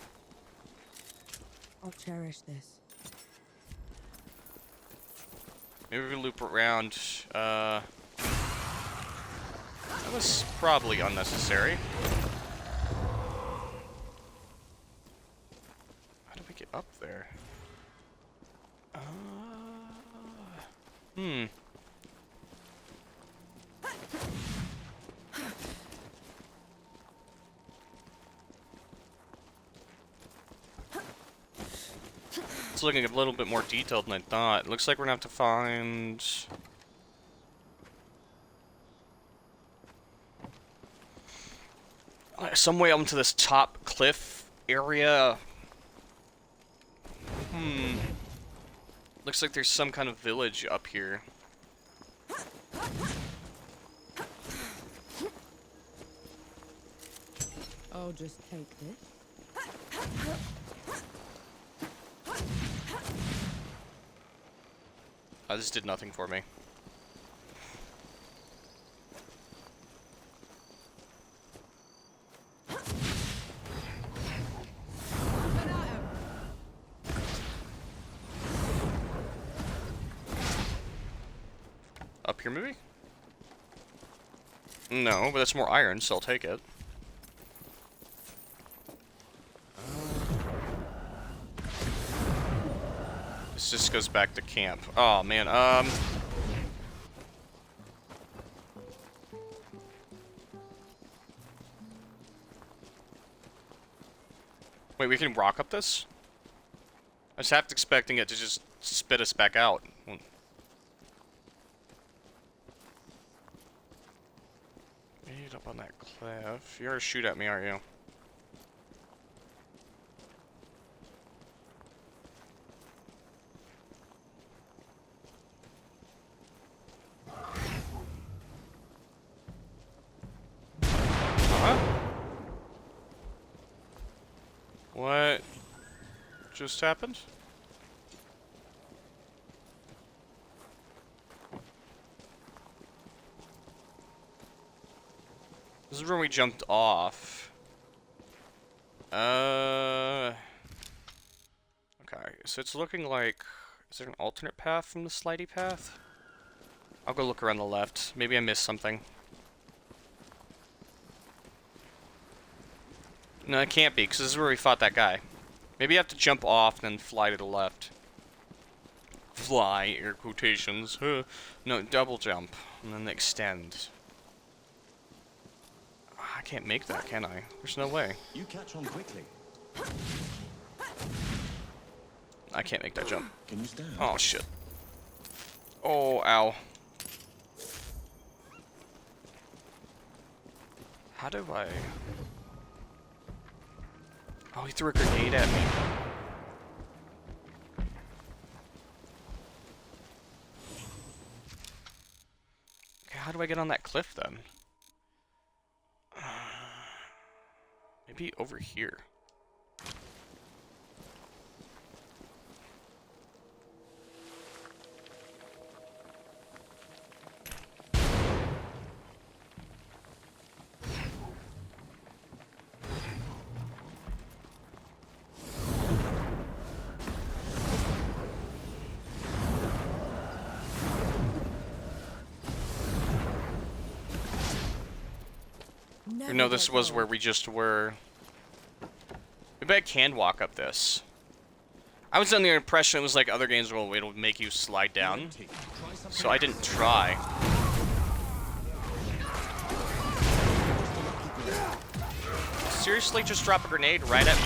I'll cherish this. Maybe we loop around. That was probably unnecessary. How do we get up there? It's looking a little bit more detailed than I thought. Looks like we're gonna have to find... some way up to this top cliff area. Looks like there's some kind of village up here. I'll just take this. This did nothing for me. Up here, maybe? No, but that's more iron, so I'll take it. This just goes back to camp. Oh, man, wait, we can rock up this? I was half expecting it to just spit us back out. Meet up on that cliff. You're gonna shoot at me, aren't you? What just happened? This is where we jumped off. Okay, so it's looking like... Is there an alternate path from the slidey path? I'll go look around the left. Maybe I missed something. No, it can't be, because this is where we fought that guy. Maybe you have to jump off and then fly to the left. Fly, air quotations. No, double jump, and then extend. I can't make that, can I? There's no way. You catch on quickly. I can't make that jump. Can you stand? Oh, shit. Oh, ow. How do I... Oh, he threw a grenade at me. Okay, how do I get on that cliff, then? Maybe over here. You know, this was where we just were. Maybe I can walk up this. I was under the impression it was like other games where it'll make you slide down. So I didn't try. Seriously, just drop a grenade right at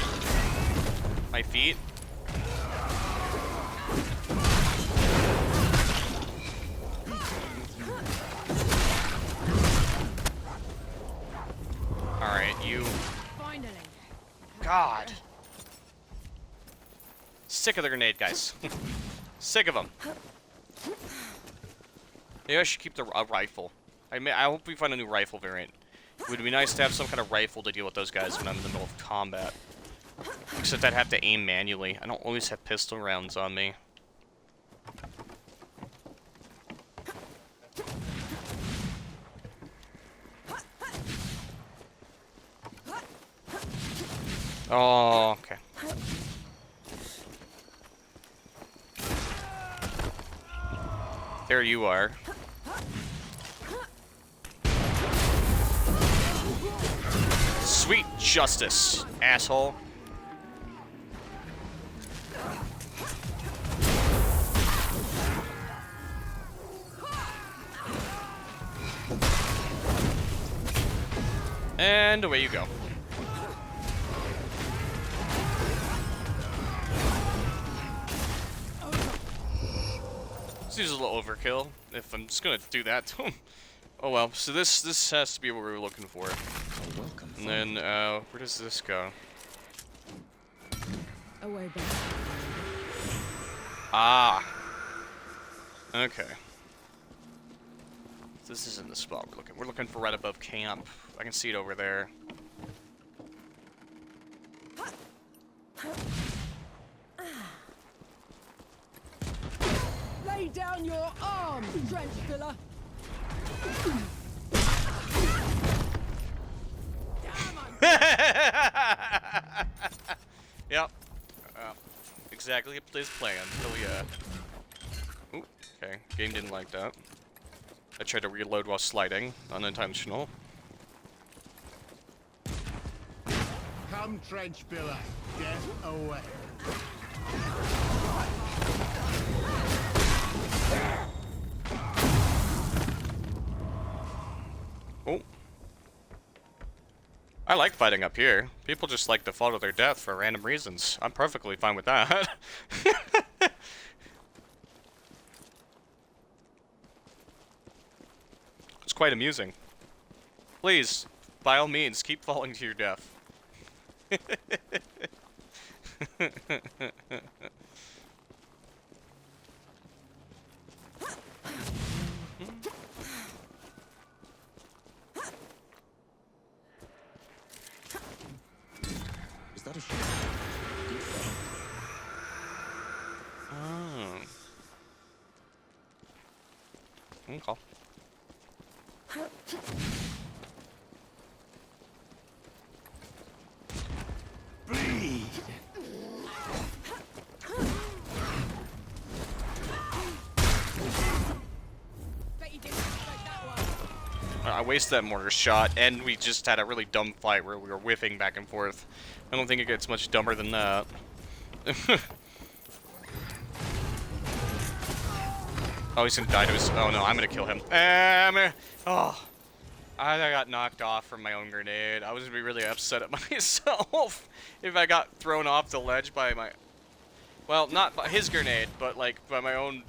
my feet? Alright, you... God. Sick of the grenade, guys. Sick of them. Maybe I should keep the rifle. I hope we find a new rifle variant. It would be nice to have some kind of rifle to deal with those guys when I'm in the middle of combat. Except I'd have to aim manually. I don't always have pistol rounds on me. Oh, okay. There you are. Sweet justice, asshole. And away you go. Seems a little overkill if I'm just gonna do that to him. Oh well, so this has to be what we were looking for. Welcome. And then, where does this go? Away back. Ah! Okay. This isn't the spot we're looking. We're looking for right above camp. I can see it over there. Lay down your arm, trench filler. Yep. Exactly his plan. Oh yeah. Ooh, okay. Game didn't like that. I tried to reload while sliding. Unintentional. Come, trench filler. Get away. Oh. I like fighting up here. People just like to fall to their death for random reasons. I'm perfectly fine with that. It's quite amusing. Please, by all means, keep falling to your death. Is that a shot? Good fight. Okay. Bleed. I wasted that mortar shot, and we just had a really dumb fight where we were whiffing back and forth. I don't think it gets much dumber than that. Oh, he's gonna die to his... Oh no, I'm gonna kill him. Oh, I got knocked off from my own grenade. I was gonna be really upset at myself if I got thrown off the ledge by my... Well, not by his grenade, but like by my own...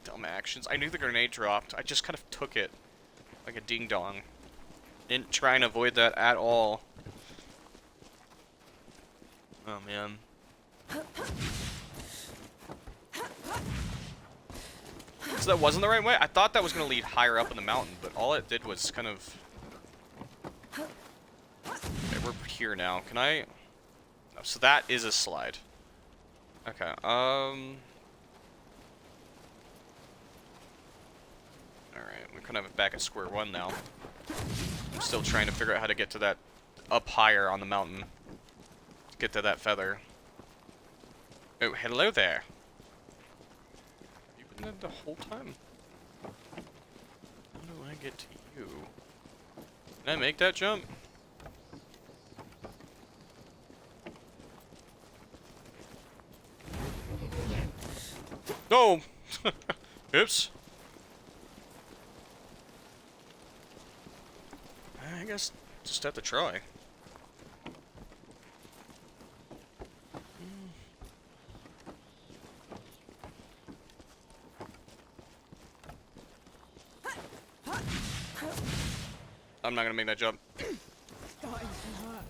Dumb actions. I knew the grenade dropped. I just kind of took it like a ding-dong. Didn't try and avoid that at all. Oh, man. So that wasn't the right way? I thought that was going to lead higher up in the mountain, but all it did was kind of... Okay, we're here now. Can I... Oh, so that is a slide. Okay, Alright, we kind of have it back at square one now. I'm still trying to figure out how to get to that... up higher on the mountain. Get to that feather. Oh, hello there. You've been there the whole time? How do I get to you? Can I make that jump? No! Oops. I guess just have to try. I'm not gonna make that jump. Starting to hurt.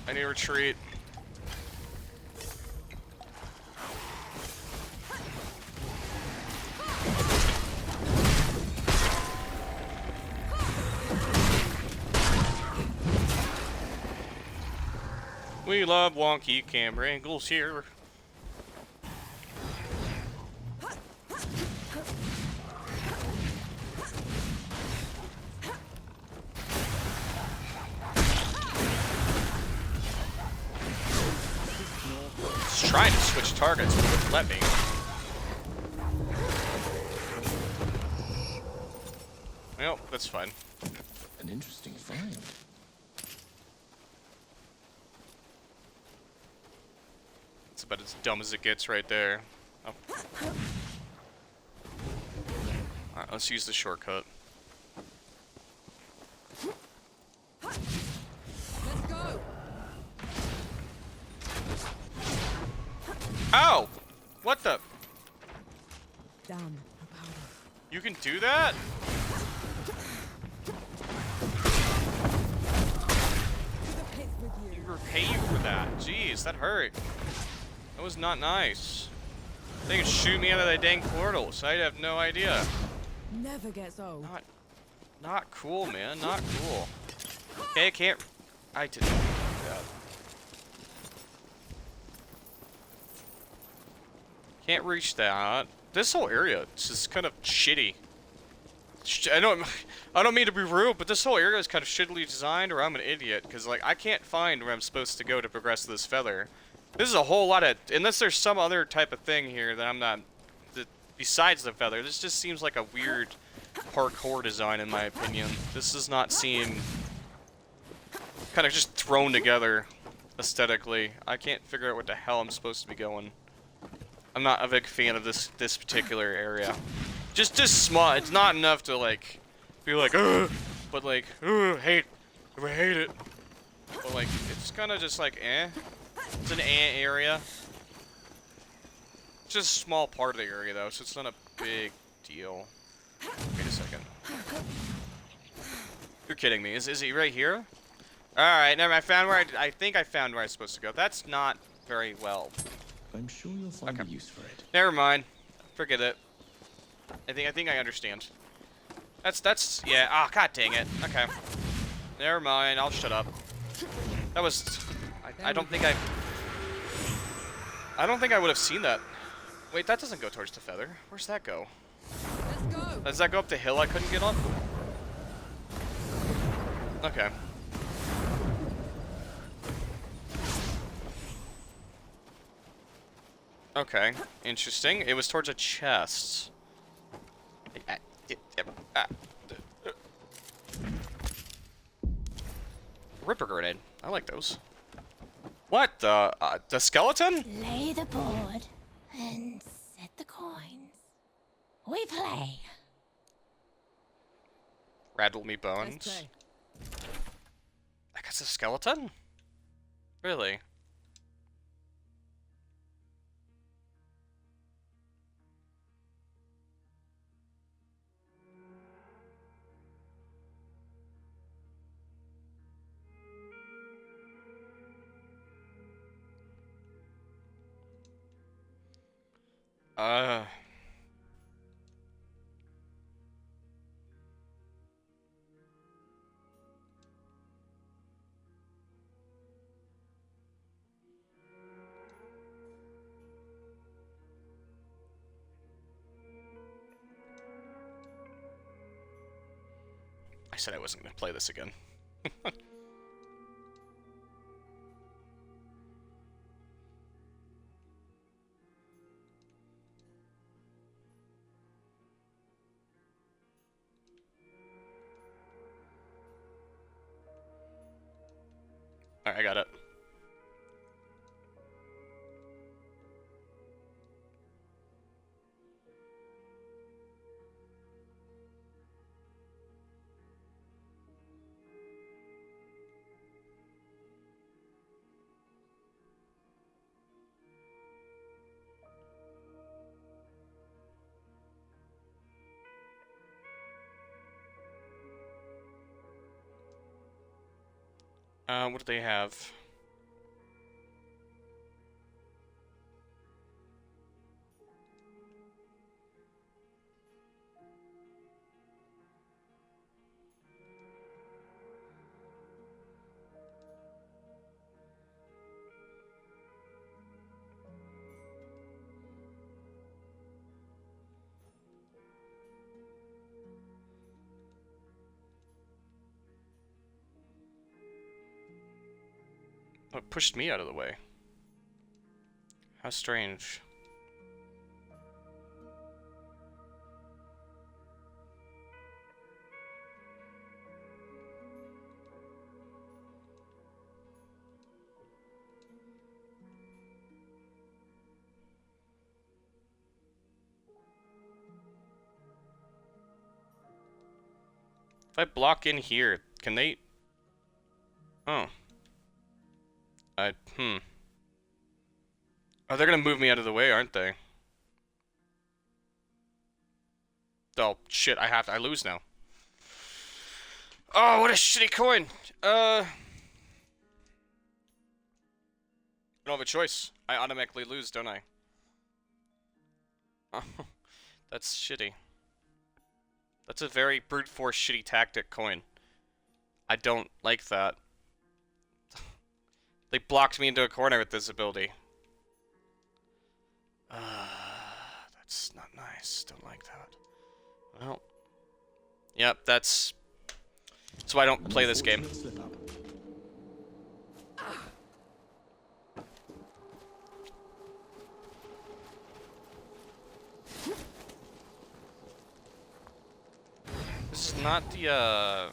I need to retreat. We love wonky camera angles here. Just trying to switch targets, but it wouldn't let me. Well, that's fine. An interesting find. It's about as dumb as it gets right there. Oh. Alright, let's use the shortcut. Let's go. Ow! What the? Damn. You can do that? You repay you for that. Jeez, that hurt. That was not nice. They can shoot me out of the dang portals. I have no idea. Never gets old. Not cool, man. Not cool. Okay, I can't. I didn't do that. Can't reach that. This whole area is just kind of shitty. I don't mean to be rude, but this whole area is kind of shittily designed, or I'm an idiot, because like I can't find where I'm supposed to go to progress this feather. This is a whole lot of, unless there's some other type of thing here that I'm not, besides the feather. This just seems like a weird parkour design in my opinion. This does not seem kind of just thrown together aesthetically. I can't figure out what the hell I'm supposed to be going. I'm not a big fan of this particular area. Just small. It's not enough to like be like, ugh, but like, ugh, I hate it. But like, it's kind of just like, eh. It's an area. It's just a small part of the area though, so it's not a big deal. Wait a second. You're kidding me. Is he right here? Alright, never mind. I found where I think I found where I'm supposed to go. That's not very well. I'm sure you'll find a use for it. Never mind. Forget it. I think I understand. That's yeah. Ah, god dang it. Okay. Never mind. I'll shut up. That was. I don't think I would have seen that. Wait, that doesn't go towards the feather. Where's that go? Let's go. Does that go up the hill I couldn't get on? Okay. Okay, interesting. It was towards a chest. Ripper grenade. I like those. What the skeleton? Lay the board and set the coins. We play. Rattle me bones. That's a skeleton? Really? I said I wasn't going to play this again. Alright, I got it. What do they have? Oh, it pushed me out of the way. How strange. If I block in here, can they... Oh. Oh, they're gonna move me out of the way, aren't they? Oh, shit, I lose now. Oh, what a shitty coin! I don't have a choice. I automatically lose, don't I? Oh, that's shitty. That's a very brute force shitty tactic coin. I don't like that. They blocked me into a corner with this ability. That's not nice. Don't like that. Well, yep, that's why I don't play this game. This is not the,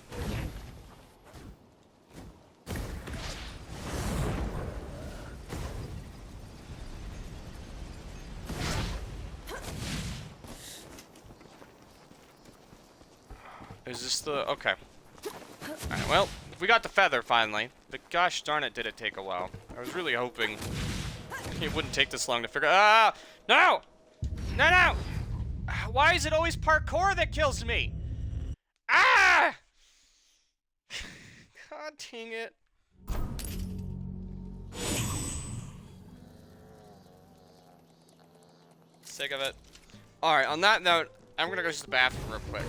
Is this the... Okay. Alright, well, we got the feather finally. But gosh darn it, did it take a while. I was really hoping it wouldn't take this long to figure... Ah! No! No, no! Why is it always parkour that kills me? Ah! God dang it. Sick of it. Alright, on that note, I'm gonna go to the bathroom real quick.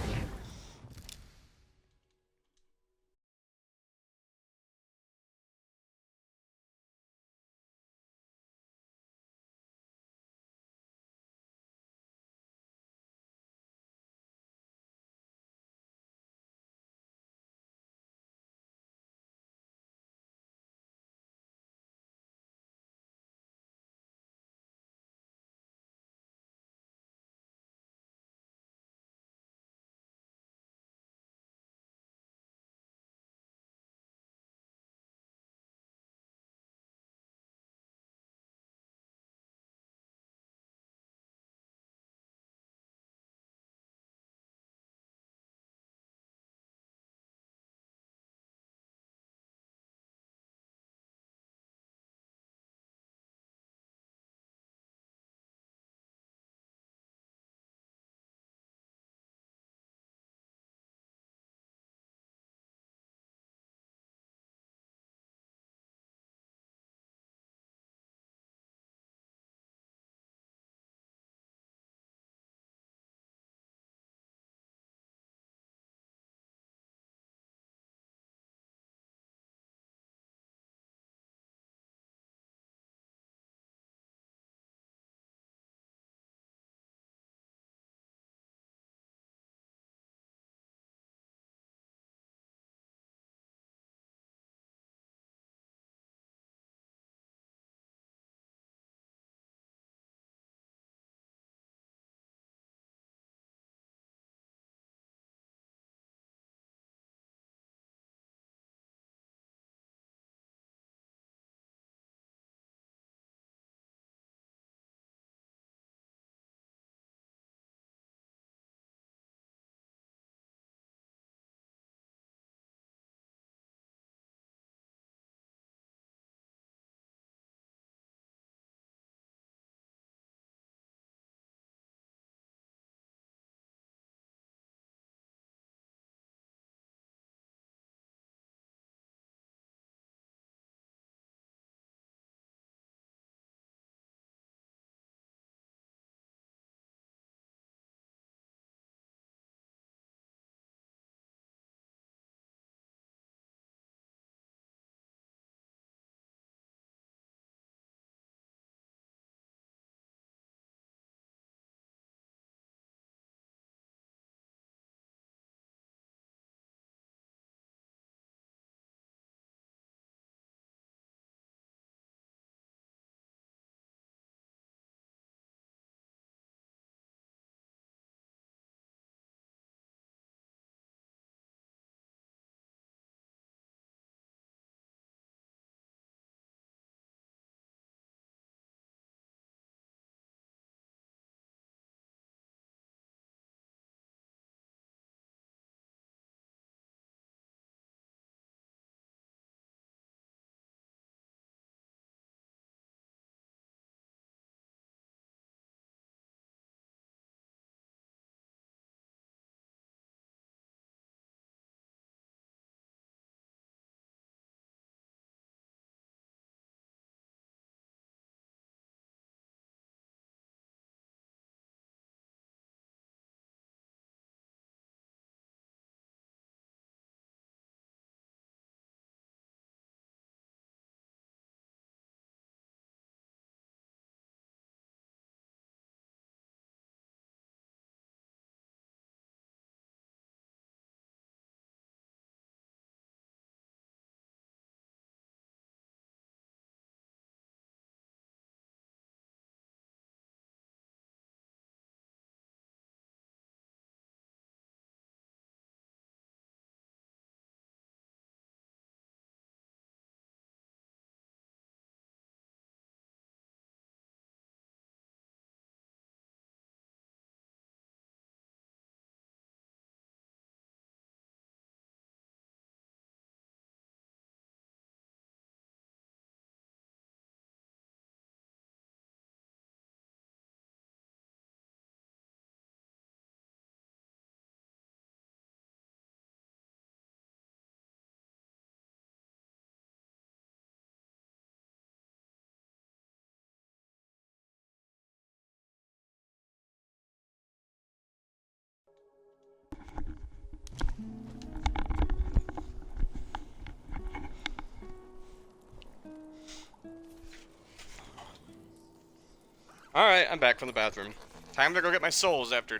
Alright, I'm back from the bathroom. Time to go get my souls after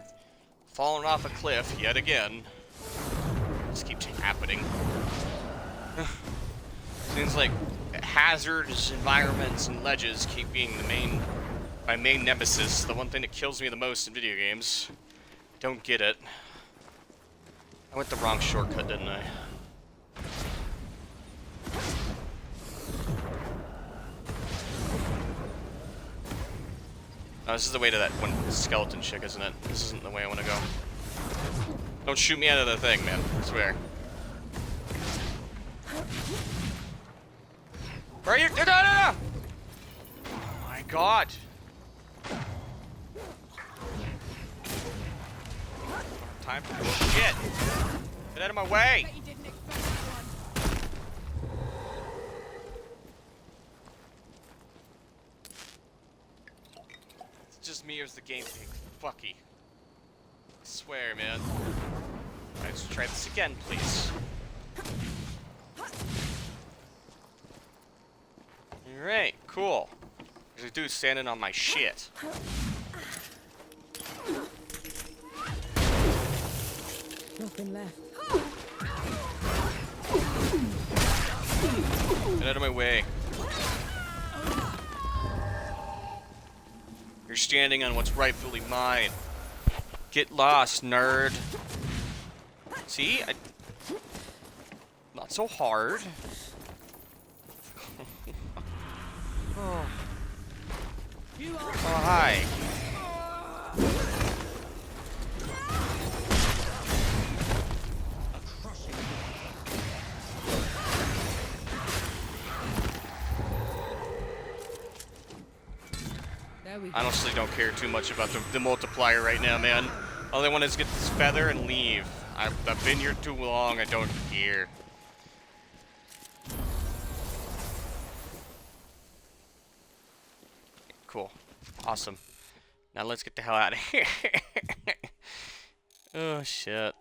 falling off a cliff yet again. This keeps happening. Seems like hazards, environments, and ledges keep being my main nemesis, the one thing that kills me the most in video games. Don't get it. I went the wrong shortcut, didn't I? Oh, this is the way to that one skeleton chick, isn't it? This isn't the way I want to go. Don't shoot me out of the thing, man. I swear. Where are you? No, no, no! Oh my god. Time for shit. Get out of my way. It's just me or is the game being fucky? I swear, man. Let's try this again, please. Alright, cool. There's a dude standing on my shit. Nothing left. Get out of my way. You're standing on what's rightfully mine. Get lost, nerd. See? Not so hard. Oh. Oh, hi. I honestly don't care too much about the multiplier right now, man. All I want is to get this feather and leave. I've been here too long, I don't care. Cool. Awesome. Now let's get the hell out of here. Oh, shit.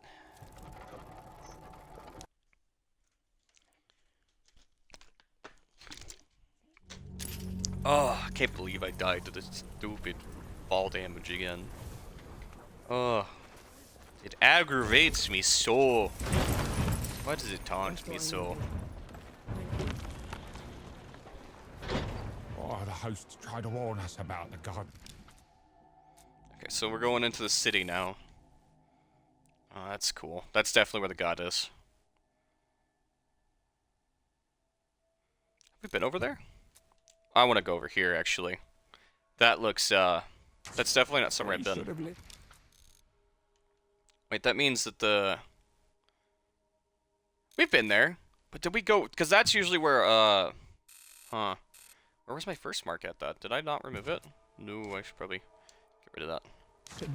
Oh, I can't believe I died to this stupid ball damage again. Oh. It aggravates me so. Why does it taunt me so? Oh, the hosts tried to warn us about the god. Okay, so we're going into the city now. Oh, that's cool. That's definitely where the god is. Have we been over there? I want to go over here, actually. That looks, that's definitely not somewhere I've been. Wait, that means that we've been there. But did we go, because that's usually where, Where was my first mark at that? Did I not remove it? No, I should probably get rid of that.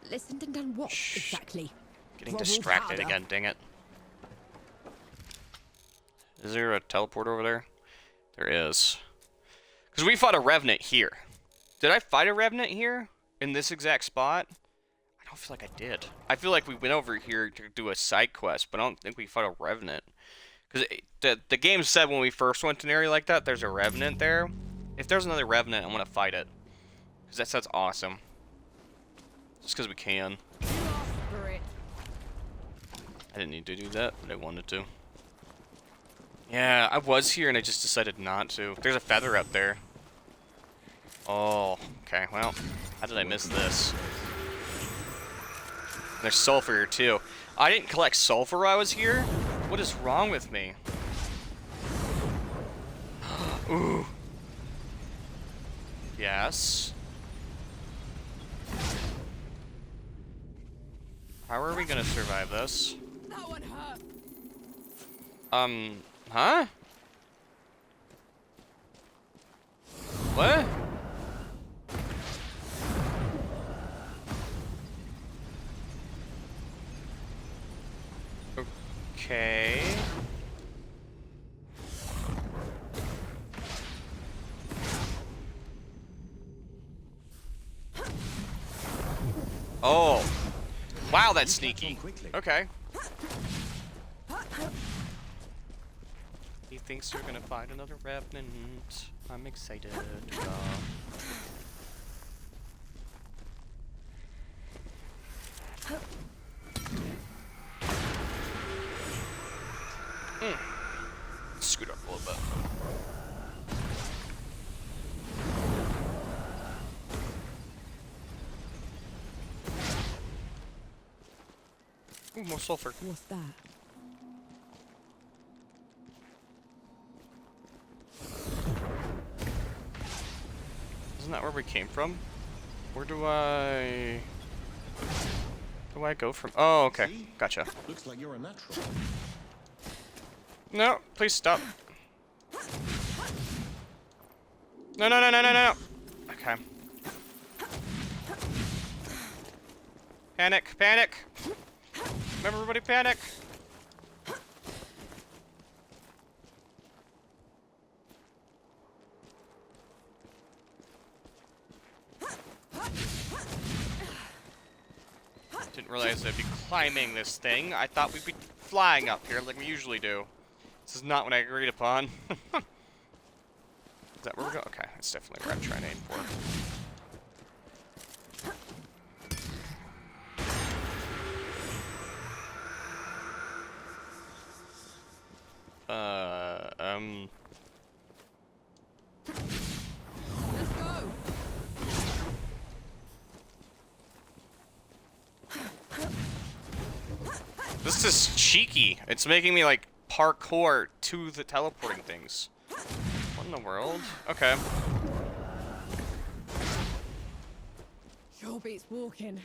Listened and done what, exactly? Getting distracted again, dang it. Is there a teleport over there? There is. Because we fought a revenant here. Did I fight a revenant here? In this exact spot? I don't feel like I did. I feel like we went over here to do a side quest, but I don't think we fought a revenant. Because the game said when we first went to an area like that, there's a revenant there. If there's another revenant, I want to fight it. Because that sounds awesome. Just because we can. I didn't need to do that, but I wanted to. Yeah, I was here and I just decided not to. There's a feather up there. Oh, okay, well, how did I miss this? There's sulfur here too. I didn't collect sulfur while I was here? What is wrong with me? Ooh. Yes. How are we gonna survive this? That one hurt. Huh? What? Okay. Oh. Wow, that's sneaky. Okay. He thinks we're gonna find another revenant. I'm excited. Scoot up a little bit. Ooh, more sulfur. What's that? Isn't that where we came from? Where do I go from? Oh, okay. Gotcha. Looks like you're a natural. No, please stop. No, no, no, no, no, no. Okay. Panic, panic. Remember, everybody, panic. Didn't realize I'd be climbing this thing. I thought we'd be flying up here like we usually do. This is not what I agreed upon. Is that where we're going? Okay, that's definitely where I'm trying to aim for. Let's go. This is cheeky. It's making me like parkour to the teleporting things. What in the world? Okay. Sure beats walking.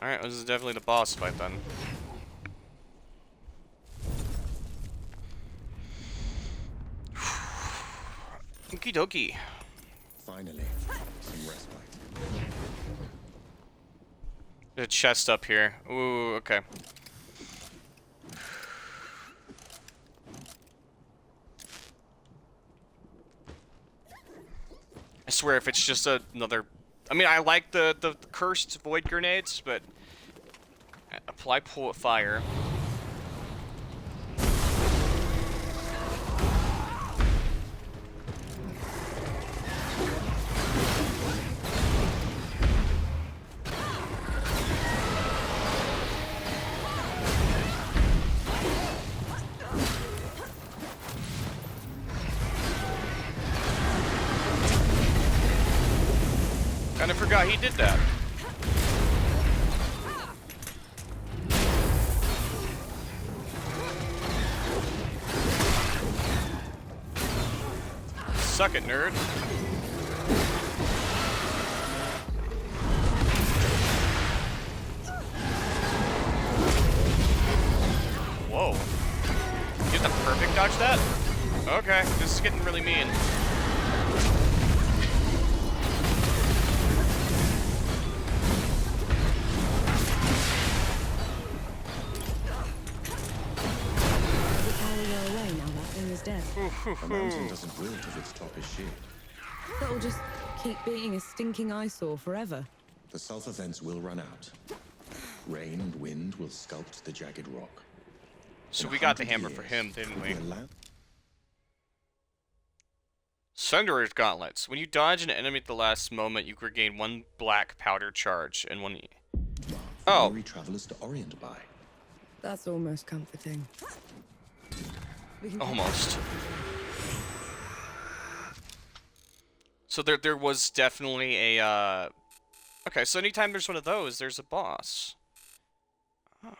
Alright, this is definitely the boss fight then. Okie dokie. Finally, some respite. The chest up here. Ooh, okay. I swear, if it's just another... I mean, I like the cursed void grenades, but... Apply pull fire. Kinda forgot he did that. Suck it, nerd. Whoa. You have the perfect dodge that? Okay, this is getting really mean. Dead. A mountain doesn't wilt if its top is sheared. That'll just keep being a stinking eyesore forever. The sulfur vents will run out. Rain and wind will sculpt the jagged rock. So we got the hammer for him, didn't we? Sunderer's Gauntlets. When you dodge an enemy at the last moment, you regain 1 black powder charge and 1... Oh. Weary travelers to orient by. That's almost comforting. Almost. So there was definitely a, Okay, so anytime there's one of those, there's a boss. Oh. And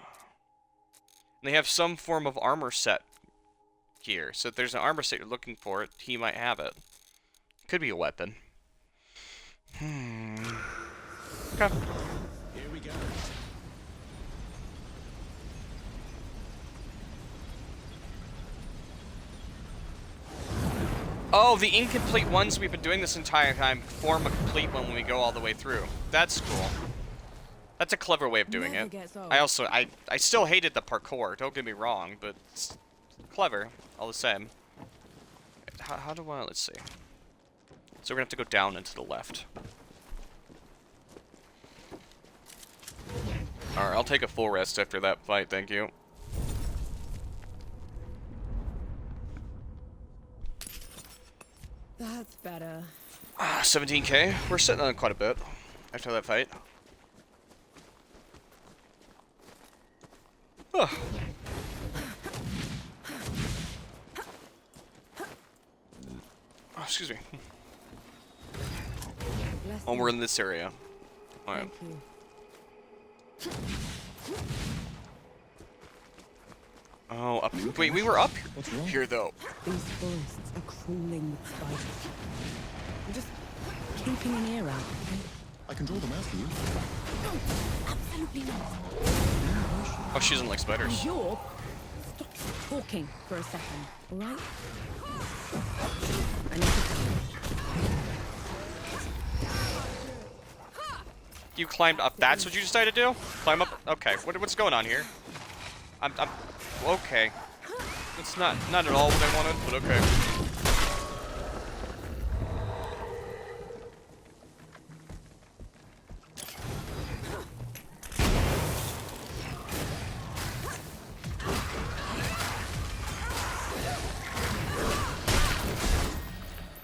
they have some form of armor set here. So if there's an armor set you're looking for, he might have it. Could be a weapon. Okay. Here we go. Oh, the incomplete ones we've been doing this entire time form a complete one when we go all the way through. That's cool. That's a clever way of doing it. I still hated the parkour, don't get me wrong, but it's clever, all the same. how do I, let's see. So we're gonna have to go down and to the left. Alright, I'll take a full rest after that fight, thank you. That's better. 17k. We're sitting on quite a bit after that fight. Oh. Oh, excuse me. Oh, we're in this area. Alright. Oh, up. Wait, we were up here though. These forests are crawling with spiders. I'm just keeping an ear out, okay? I can draw them out for you. No, absolutely not. Oh, she doesn't like spiders. And you're... Stop talking for a second, alright? I need to come. You climbed up. That's what you decided to do? Climb up? Okay. What's going on here? I'm okay. It's not at all what I wanted, but okay.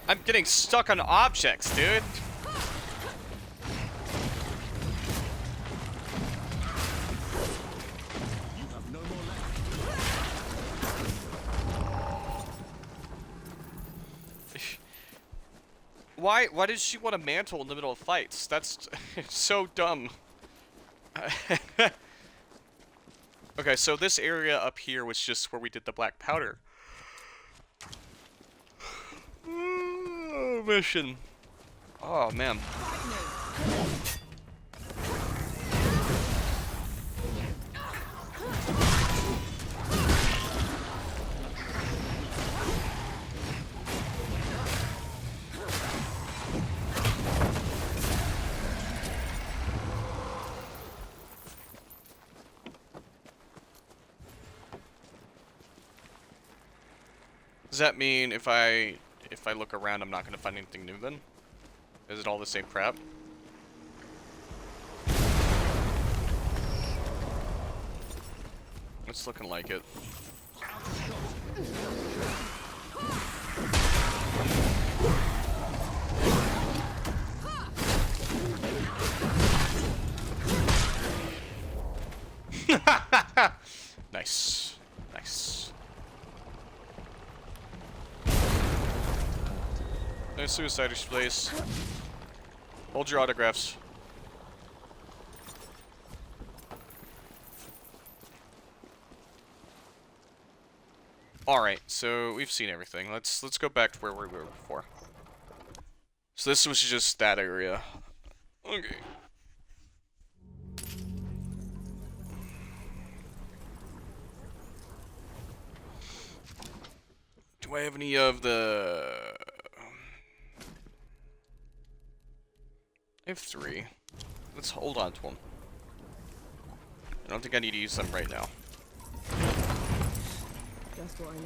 I'm getting stuck on objects, dude. Why does she want a mantle in the middle of fights? That's so dumb. Okay, so this area up here was just where we did the black powder. Mission. Oh, man. Does that mean if I look around, I'm not going to find anything new then? Is it all the same crap? It's looking like it. Nice. Nice. No suiciders, please. Hold your autographs. Alright, so we've seen everything. Let's go back to where we were before. So this was just that area. Okay. Do I have any of the... I have 3. Let's hold on to them. I don't think I need to use them right now. Just what I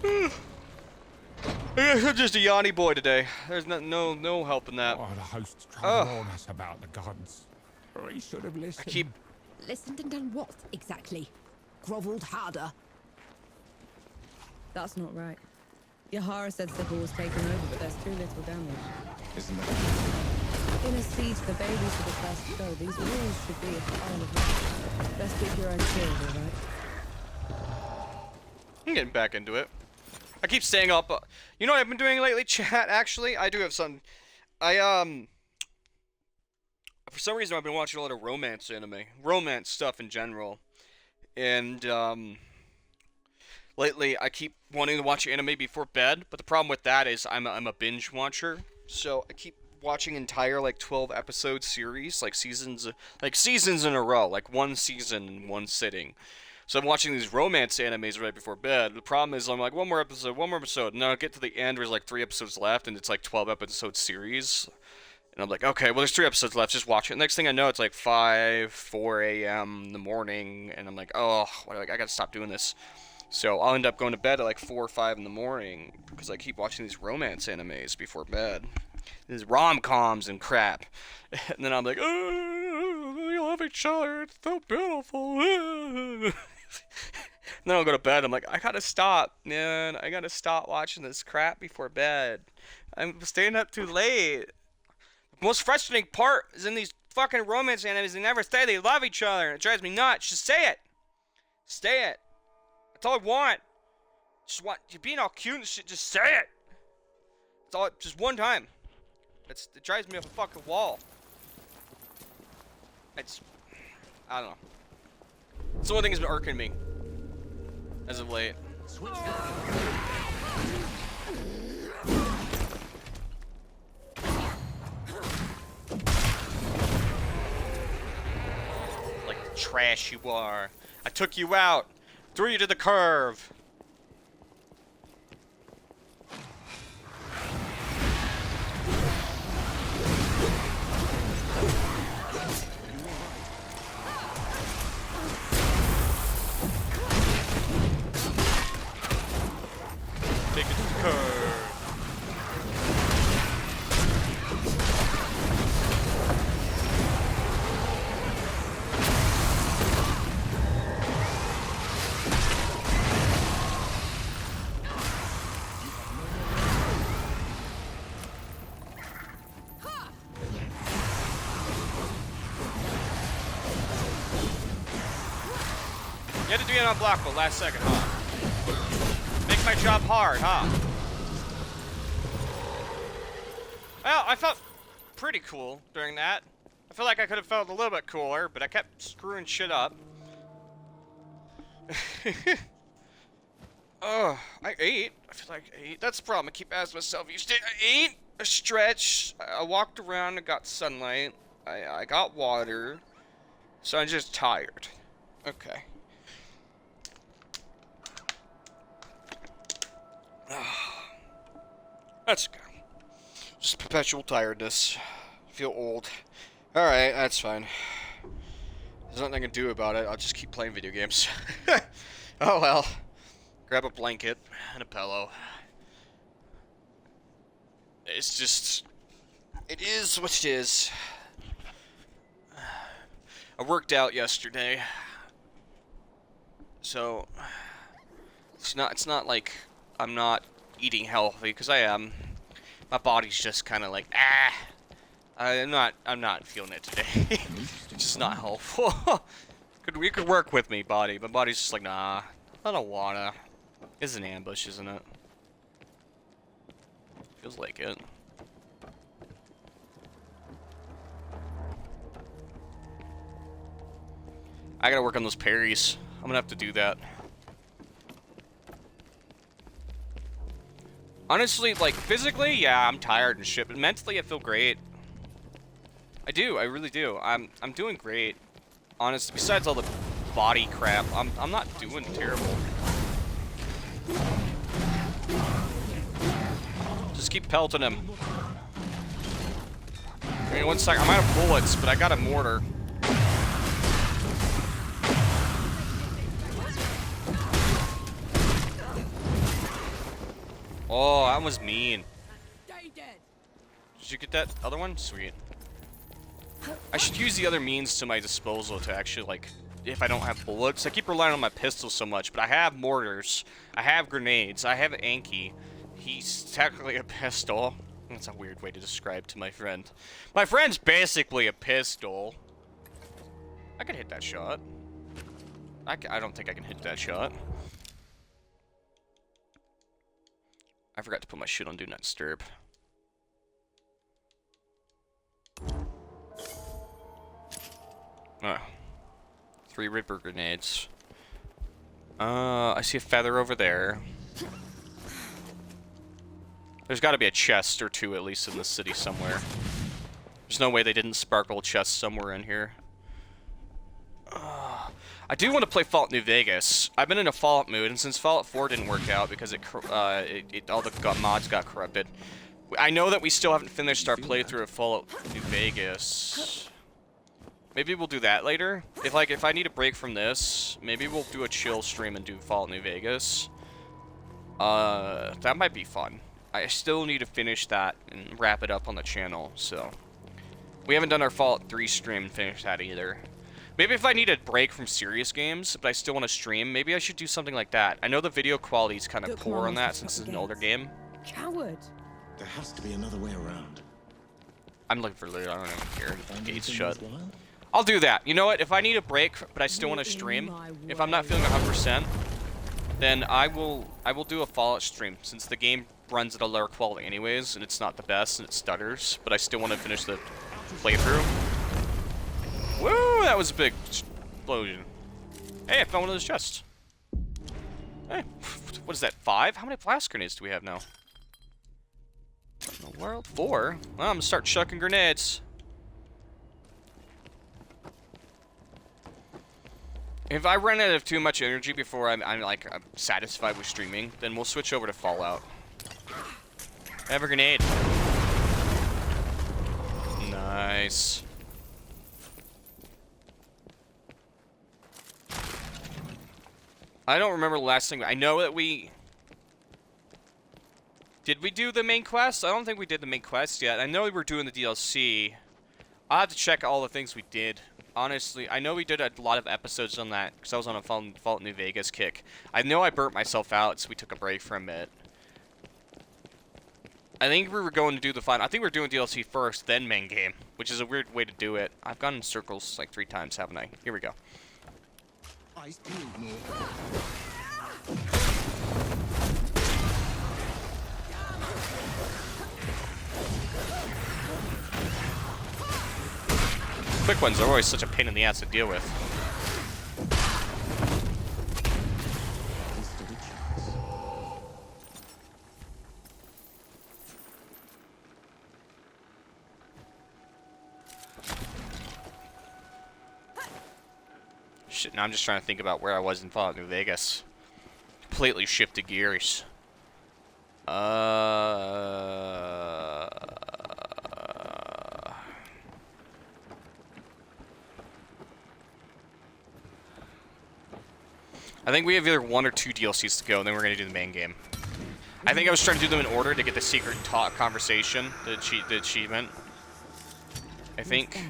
needed. I'm just a Yanni boy today. There's no help in that. Oh, the hosts tried to warn us about the gods. We should have listened. Listened and done what, exactly? Grovelled harder? That's not right. Yahara said Sybil was taken over, but there's too little damage. Isn't that... In a siege, the babies are the first to go. These walls should be a pile of rocks. Best keep your own shield, alright? I'm getting back into it. I keep staying up. You know what I've been doing lately, chat? Actually, I do have some. For some reason, I've been watching a lot of romance anime, romance stuff in general, and lately I keep wanting to watch anime before bed. But the problem with that is I'm a binge watcher, so I keep watching entire like 12 episode series, like seasons in a row, like one season in one sitting. So I'm watching these romance animes right before bed. The problem is I'm like, one more episode, and then I'll get to the end, there's like 3 episodes left, and it's like 12 episode series. And I'm like, okay, well there's 3 episodes left, just watch it. Next thing I know, it's like 4 a.m. in the morning, and I'm like, oh, I gotta stop doing this. So I'll end up going to bed at like 4 or 5 in the morning because I keep watching these romance animes before bed. These rom-coms and crap. And then I'm like, oh, we love each other. It's so beautiful. And then I'll go to bed. I'm like, I gotta stop, man. I gotta stop watching this crap before bed. I'm staying up too late. The most frustrating part is in these fucking romance animes, they never say they love each other. It drives me nuts. Just say it. Say it. That's all I want. Just want you being all cute and shit. Just say it. It's all just one time. It drives me up a fucking wall. I don't know. It's the only thing that's been irking me as of late. Like the trash you are. I took you out. Threw you to the curve. Take it to the curve. You had to do it on block, but last second, huh? Make my job hard, huh? Well, I felt pretty cool during that. I feel like I could have felt a little bit cooler, but I kept screwing shit up. Oh, I ate. I feel like I ate. That's the problem. I keep asking myself, I ate, I stretched, I walked around and got sunlight, I got water, so I'm just tired. Okay. That's good. Just perpetual tiredness. Feel old. Alright, that's fine. There's nothing I can do about it. I'll just keep playing video games. Oh well. Grab a blanket and a pillow. It's just... It is what it is. I worked out yesterday. So... It's not like I'm not eating healthy, because I am. My body's just kind of like, I'm not feeling it today. It's just not helpful. You could work with me, body. My body's just like, nah, I don't wanna. It's an ambush, isn't it? Feels like it. I gotta work on those parries. I'm gonna have to do that. Honestly, like, physically, yeah, I'm tired and shit, but mentally I feel great. I do, I really do. I'm doing great. Honestly, besides all the body crap, I'm not doing terrible. Just keep pelting him. I mean, one second, I'm out of bullets, but I got a mortar. Oh, that was mean. Did you get that other one? Sweet. I should use the other means to my disposal to actually, like, if I don't have bullets. I keep relying on my pistol so much, but I have mortars. I have grenades. I have Anki. He's technically a pistol. That's a weird way to describe to my friend. My friend's basically a pistol. I could hit that shot. I don't think I can hit that shot. I forgot to put my shit on Do Not Disturb. Oh. 3 Ripper grenades. I see a feather over there. There's got to be a chest or two, at least, in the city somewhere. There's no way they didn't sparkle chests somewhere in here. I do want to play Fallout New Vegas. I've been in a Fallout mood, and since Fallout 4 didn't work out because all the mods got corrupted, I know that we still haven't finished our playthrough of Fallout New Vegas. Maybe we'll do that later. If I need a break from this, maybe we'll do a chill stream and do Fallout New Vegas. That might be fun. I still need to finish that and wrap it up on the channel, so. We haven't done our Fallout 3 stream and finished that either. Maybe if I need a break from serious games, but I still want to stream, maybe I should do something like that. I know the video quality is kind of poor on that since it's an older game. Coward. There has to be another way around. I'm looking for loot. I don't even care. Gates shut. I'll do that. You know what? If I need a break, but I still want to stream, if I'm not feeling 100%, then I will do a Fallout stream, since the game runs at a lower quality anyways, and it's not the best, and it stutters, but I still want to finish the playthrough. Woo! That was a big explosion. Hey, I found one of those chests. Hey, what is that, 5? How many blast grenades do we have now? What in the world? 4? Well, I'm gonna start chucking grenades. If I run out of too much energy before I'm satisfied with streaming, then we'll switch over to Fallout. I have a grenade. Nice. I don't remember the last thing. I know that we... Did we do the main quest? I don't think we did the main quest yet. I know we were doing the DLC. I'll have to check all the things we did. Honestly, I know we did a lot of episodes on that, because I was on a Fallout New Vegas kick. I know I burnt myself out, so we took a break from it. I think we were going to do the final... I think we were doing DLC first, then main game, which is a weird way to do it. I've gone in circles like 3 times, haven't I? Here we go. Quick ones are always such a pain in the ass to deal with. Shit, now I'm just trying to think about where I was in Fallout New Vegas. Completely shifted gears. I think we have either 1 or 2 DLCs to go, and then we're going to do the main game. I think I was trying to do them in order to get the secret talk conversation, the achievement. I think.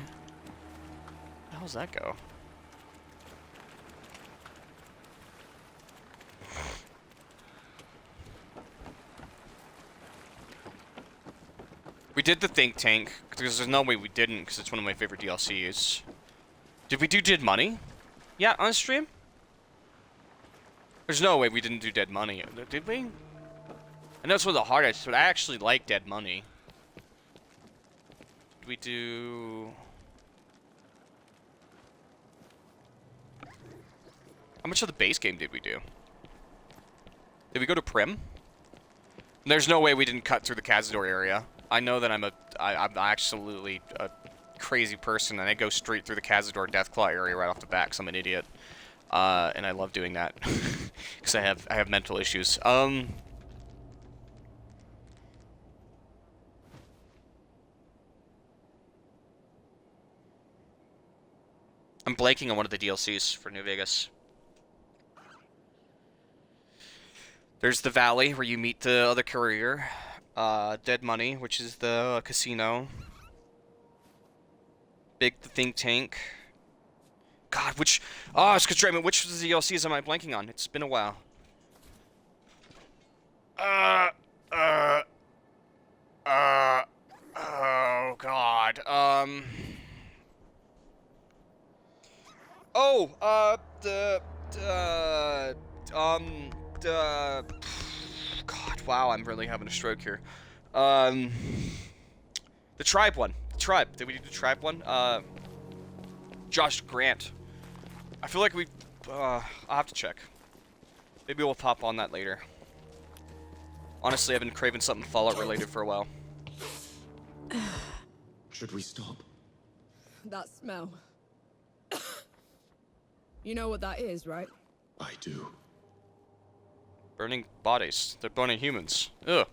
How does that go? We did the think tank, because there's no way we didn't, because it's one of my favorite DLCs. Did we do Dead Money? Yeah, on stream? There's no way we didn't do Dead Money, did we? I know it's one of the hardest, but I actually like Dead Money. Did we do... How much of the base game did we do? Did we go to Prim? There's no way we didn't cut through the Cazador area. I know that I'm absolutely a crazy person, and I go straight through the Cazador Deathclaw area right off the bat, because I'm an idiot. And I love doing that, because I have mental issues. I'm blanking on one of the DLCs for New Vegas. There's the Valley, where you meet the other courier. Dead Money, which is the casino. The think tank. God, which... Oh, it's constrainment. Which of the DLCs am I blanking on? It's been a while. Oh, God. God, wow, I'm really having a stroke here. The Tribe one. The Tribe. Did we do the Tribe one? Josh Grant. I feel like I'll have to check. Maybe we'll pop on that later. Honestly, I've been craving something Fallout related for a while. Should we stop? That smell. You know what that is, right? I do. Burning bodies. They're burning humans. Ugh.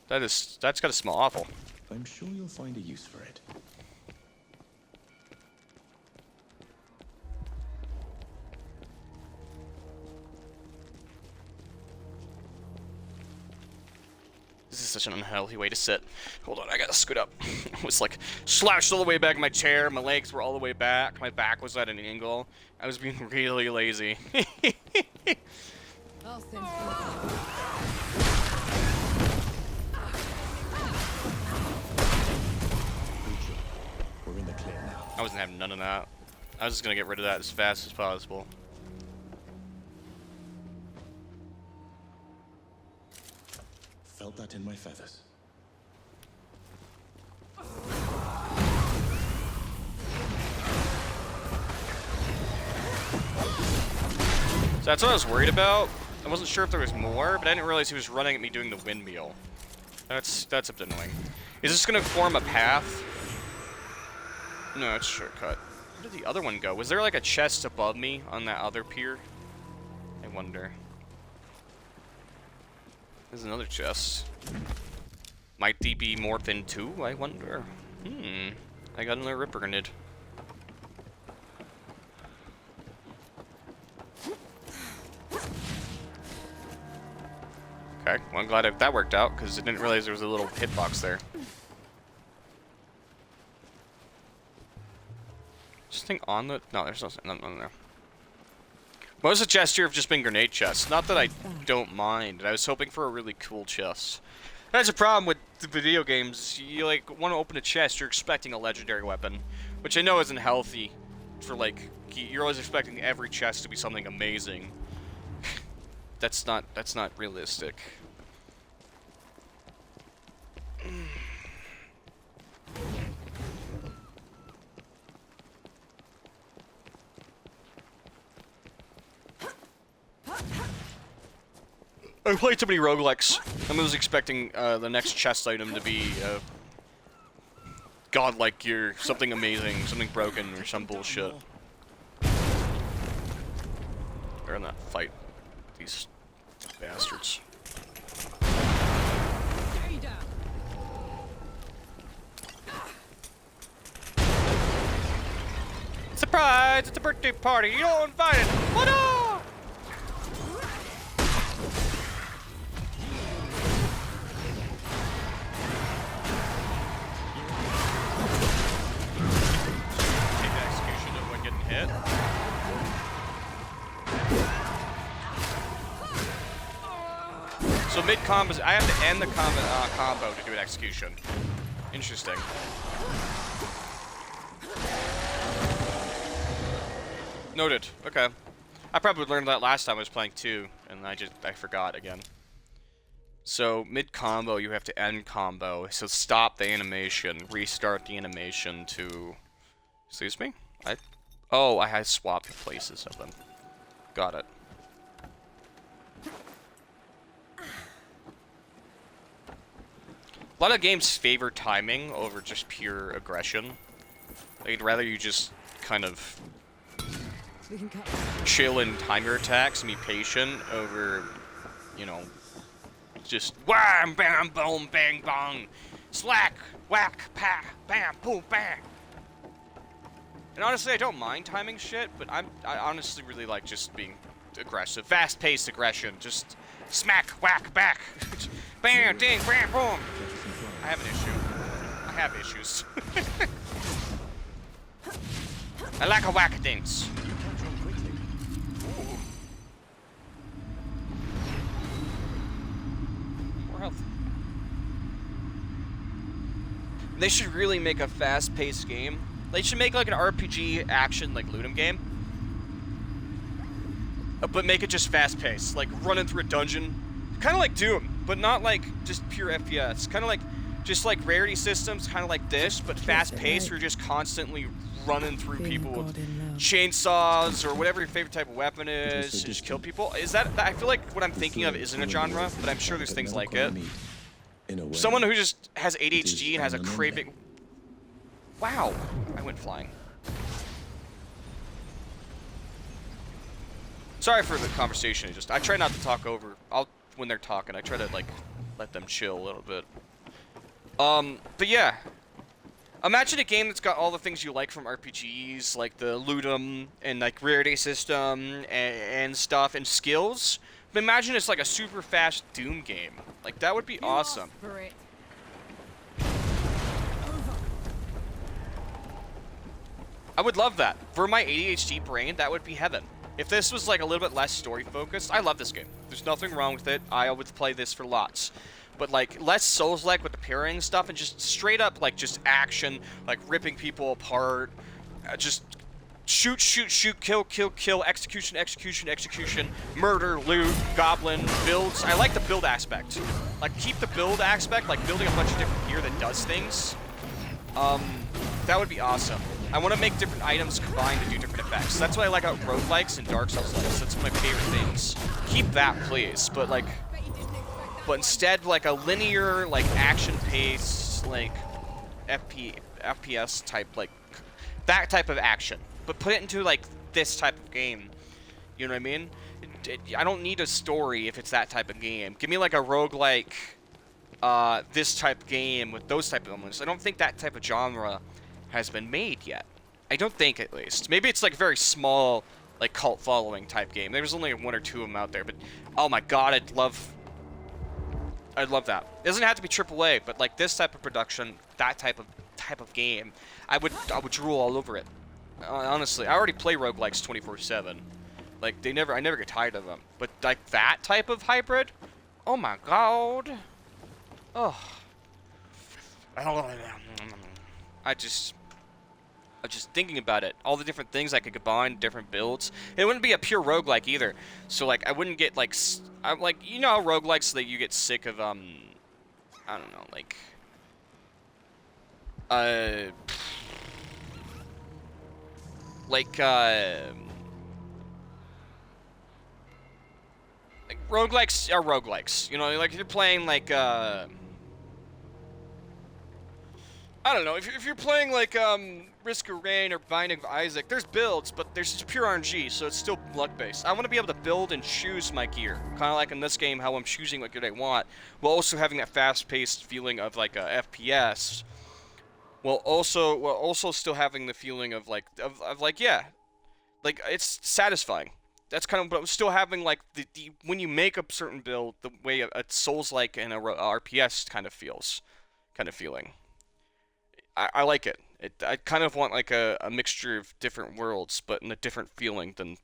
That's gotta smell awful. I'm sure you'll find a use for it. This is such an unhealthy way to sit. Hold on, I gotta scoot up. I was like slouched all the way back in my chair. My legs were all the way back. My back was at an angle. I was being really lazy. We're in the clear now. I wasn't having none of that. I was just gonna get rid of that as fast as possible. Felt that in my feathers. So that's what I was worried about. I wasn't sure if there was more, but I didn't realize he was running at me doing the windmill. That's a bit annoying. Is this gonna form a path? No, it's a shortcut. Where did the other one go? Was there like a chest above me on that other pier? I wonder. There's another chest. Might they be morphed into? I wonder. I got another Ripper Grenade. Okay, well I'm glad that worked out, because I didn't realize there was a little hitbox there. Is this thing on the... No, there's nothing there. Most of the chests here have just been grenade chests. Not that I don't mind. I was hoping for a really cool chest. That's a problem with the video games. You, like, want to open a chest, you're expecting a legendary weapon. Which I know isn't healthy for, like... You're always expecting every chest to be something amazing. That's not realistic. I played too many roguelikes. I was expecting the next chest item to be godlike gear, something amazing, something broken, or some bullshit. They're in that fight. These bastards. Surprise! It's a birthday party! You don't invite it! What up? Take the execution of one getting hit. So mid-combos, I have to end the combo to do an execution. Interesting. Noted. Okay. I probably learned that last time I was playing too, and I forgot again. So mid-combo, you have to end combo. So stop the animation, restart the animation to... Excuse me? Oh, I had swapped the places of them. Got it. A lot of games favor timing over just pure aggression. They'd rather you just kind of chill and time your attacks and be patient over, you know, just wham, bam, boom, bang, bong, slack, whack, pa, bam, boom, bang. And honestly, I don't mind timing shit, but I honestly really like just being aggressive, fast-paced aggression, just smack, whack, back, bam, ding, bam, boom. I have an issue. I have issues. I like a whack-a-dings. Health. They should really make a fast-paced game. They should make like an RPG action like Ludum game, but make it just fast-paced, like running through a dungeon, kind of like Doom, but not like just pure FPS. Kind of like just like rarity systems, kind of like this, but fast-paced. You're just constantly running through people with chainsaws or whatever your favorite type of weapon is, and just kill people. Is that? I feel like what I'm thinking of isn't a genre, but I'm sure there's things like it. Someone who just has ADHD and has a craving. Wow, I went flying. Sorry for the conversation. I try not to talk over. When they're talking, I try to like let them chill a little bit. But yeah. Imagine a game that's got all the things you like from RPGs, like the Ludum and like rarity system and stuff and skills, imagine it's like a super fast Doom game. Like, that would be awesome. I would love that. For my ADHD brain, that would be heaven. If this was like a little bit less story focused, I love this game. There's nothing wrong with it. I would play this for lots. But like less Souls-like with the parrying and stuff, and just straight up like just action, like ripping people apart, just shoot, shoot, shoot, kill, kill, kill, execution, execution, execution, murder, loot, goblin, builds. I like the build aspect. Like keep the build aspect, like building a bunch of different gear that does things. That would be awesome. I want to make different items combined to do different effects. That's what I like about roguelikes and Dark Souls likes. That's one of my favorite things. Keep that, please. But like, instead, like a linear, like action-paced, like FPS type, like that type of action. But put it into like this type of game. You know what I mean? I don't need a story if it's that type of game. Give me like a roguelike, this type of game with those type of elements. I don't think that type of genre has been made yet. I don't think, at least. Maybe it's like very small, like cult following type game. There's only one or two of them out there, but oh my god, I'd love that. It doesn't have to be AAA, but like this type of production, that type of game, I would drool all over it. Honestly, I already play roguelikes 24/7. Like I never get tired of them. But like that type of hybrid, oh my god. Oh. I'm just thinking about it. All the different things I could combine, different builds. It wouldn't be a pure roguelike either. So like I wouldn't get like I'm like, you know how roguelikes that you get sick of I don't know, like roguelikes are roguelikes. You know, like if you're playing like I don't know, if you're playing like Risk of Rain or Binding of Isaac, there's builds, but there's just pure RNG, so it's still luck-based. I want to be able to build and choose my gear, kind of like in this game, how I'm choosing what gear I want, while also having that fast-paced feeling of like a FPS, while also still having the feeling of like yeah, like it's satisfying. That's kind of, but still having like the when you make a certain build, the way a Souls-like and a RPS kind of feeling. I like it. I kind of want like a mixture of different worlds, but in a different feeling than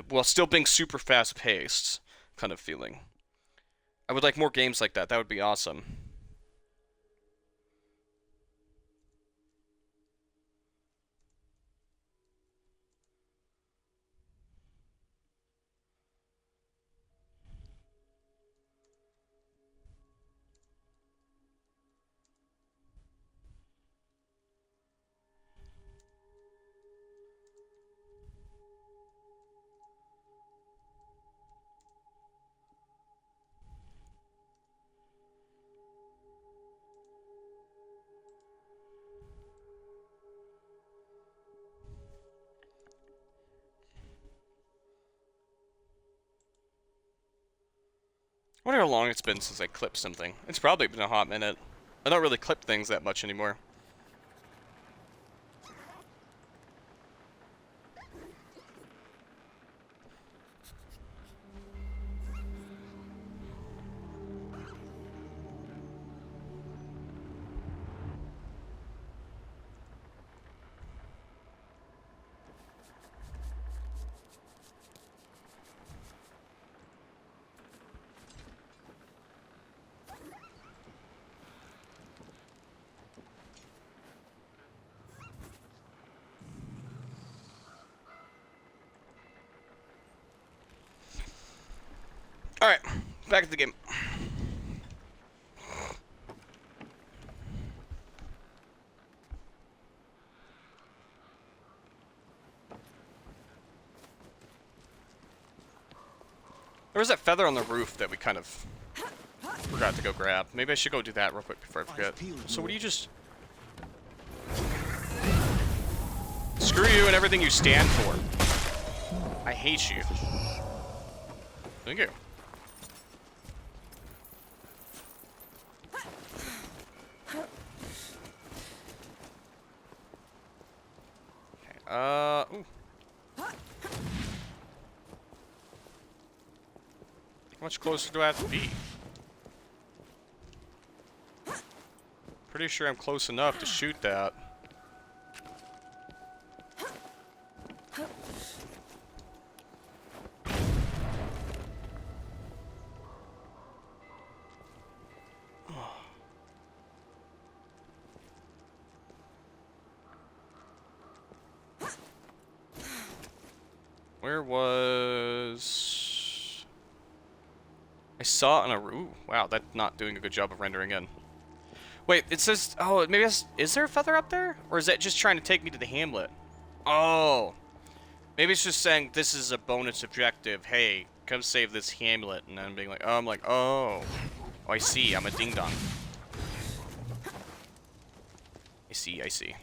while still being super fast paced kind of feeling. I would like more games like that. That would be awesome. I wonder how long it's been since I clipped something. It's probably been a hot minute. I don't really clip things that much anymore. Alright, back to the game. There was that feather on the roof that we kind of forgot to go grab. Maybe I should go do that real quick before I forget. So what do you just... Screw you and everything you stand for. I hate you. Thank you. Ooh. How much closer do I have to be? Pretty sure I'm close enough to shoot that. Where was... I saw it on a... Ooh, wow, that's not doing a good job of rendering in. Wait, it says... Oh, maybe that's... Is there a feather up there? Or is that just trying to take me to the hamlet? Oh. Maybe it's just saying this is a bonus objective. Hey, come save this hamlet. And then I'm being like, oh, oh. Oh, I see. I'm a ding-dong. I see, I see.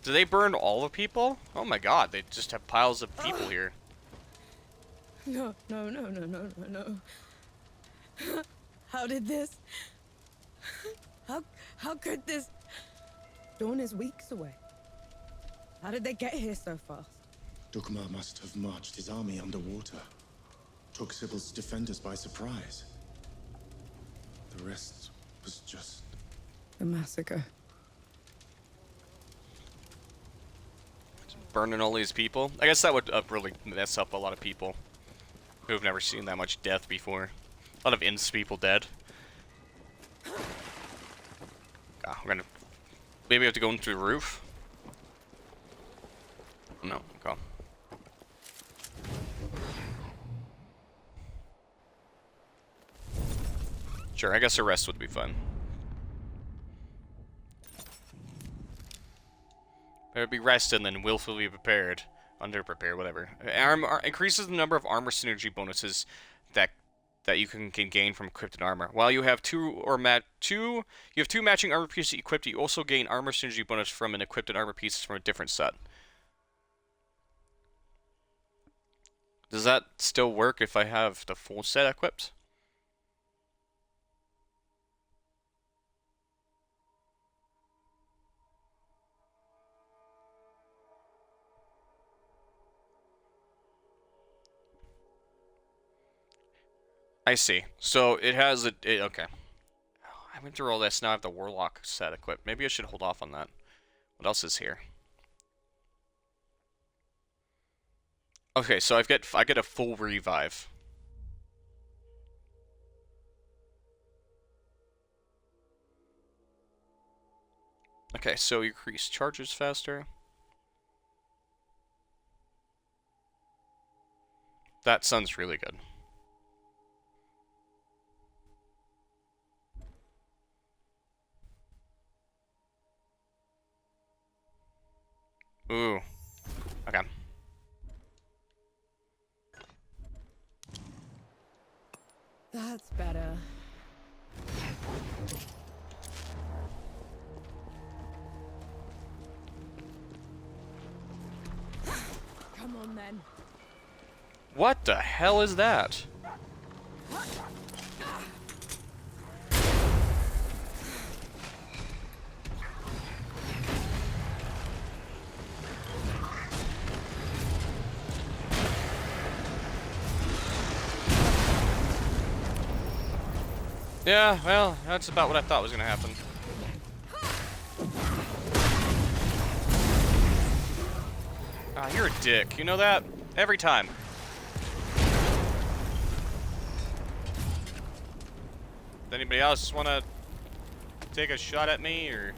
Do they burn all the people? Oh my god, they just have piles of people here. No, no, no, no, no, no, no. How did this... How could this... Dawn is weeks away. How did they get here so fast? Dukma must have marched his army underwater. Took Sybil's defenders by surprise. The rest was just... A massacre. Burning all these people. I guess that would really mess up a lot of people who have never seen that much death before. A lot of innocent people dead. Ah, we're gonna... Maybe we have to go in through the roof? No, okay. Sure, I guess a rest would be fun. It would be rest and then willfully prepared. Underprepared, whatever. Increases the number of armor synergy bonuses that you can gain from equipped armor. While you have two matching armor pieces equipped, you also gain armor synergy bonus from an equipped armor pieces from a different set. Does that still work if I have the full set equipped? I see. So it has a... okay. I went through all this, now I have the Warlock set equipped. Maybe I should hold off on that. What else is here? Okay, so I get a full revive. Okay, so increase charges faster. That sounds really good. Ooh. Okay. That's better. Come on then. What the hell is that? Yeah, well, that's about what I thought was gonna happen. Ah, you're a dick. You know that? Every time. Does anybody else want to take a shot at me, or...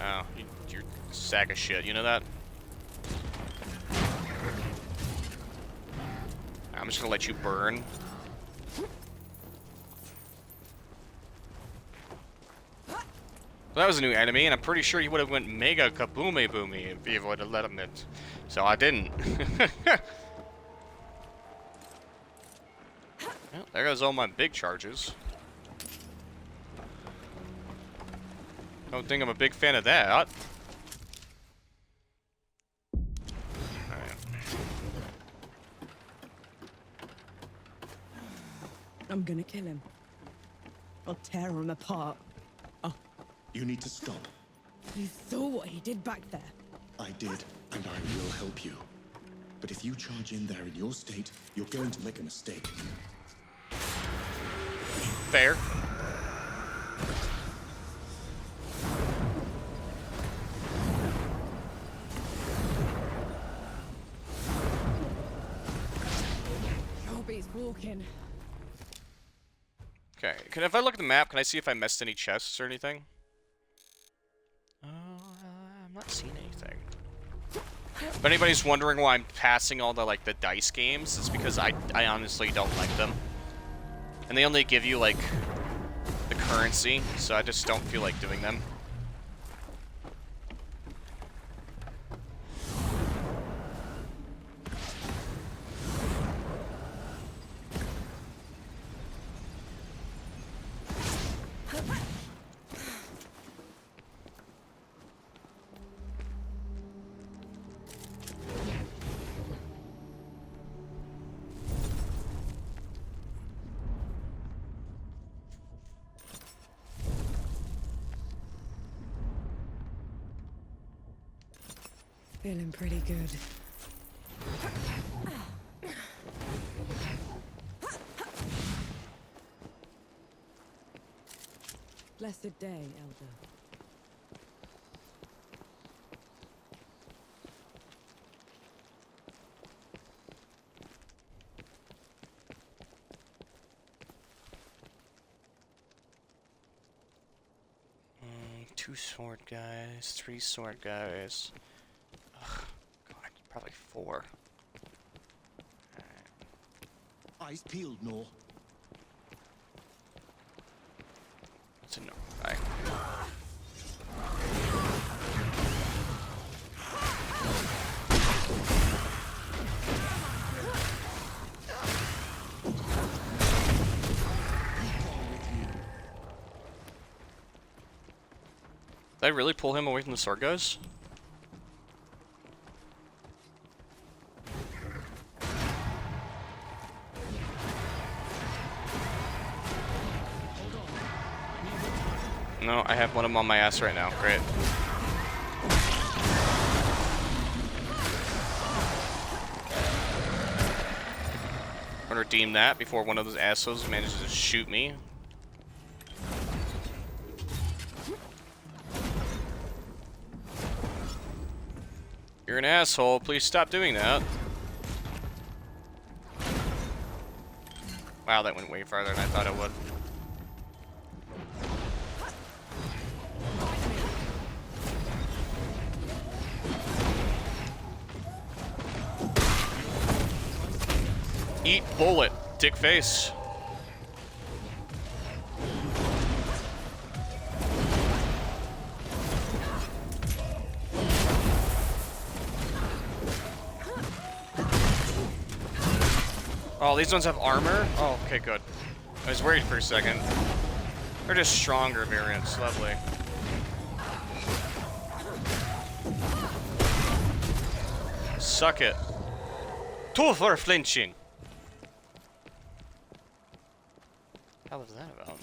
Oh, you're a sack of shit. You know that? I'm just gonna let you burn. Well, that was a new enemy, and I'm pretty sure he would have went mega kaboomy boomy if you would have let him it. So I didn't. Well, there goes all my big charges. Don't think I'm a big fan of that. I'm gonna kill him. I'll tear him apart. You need to stop. You saw what he did back there. I did, and I will help you. But if you charge in there in your state, you're going to make a mistake. Fair. Sure beats walking. Okay, if I look at the map, can I see if I missed any chests or anything? I'm not seeing anything. If anybody's wondering why I'm passing all the the dice games, it's because I honestly don't like them. And they only give you like the currency, so I just don't feel like doing them. Feeling pretty good. Blessed day, Elder. Two sword guys, 3 sword guys. Ugh, God, probably 4. Eyes peeled, Nor. It's a no guy. Did I really pull him away from the sword guys? No, I have one of them on my ass right now. Great. I'm gonna redeem that before one of those assholes manages to shoot me. You're an asshole. Please stop doing that. Wow, that went way farther than I thought it would. Eat bullet, dick face. Oh, these ones have armor? Oh, okay, good. I was worried for a second. They're just stronger variants. Lovely. Suck it. Two for flinching. What the hell is that about?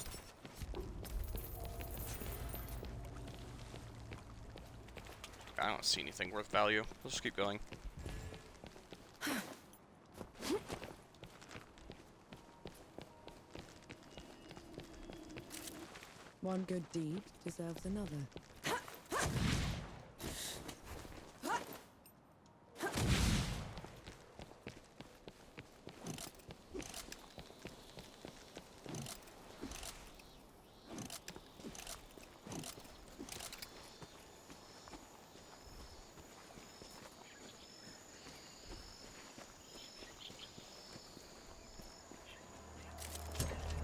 I don't see anything worth value. Let's just keep going. One good deed deserves another.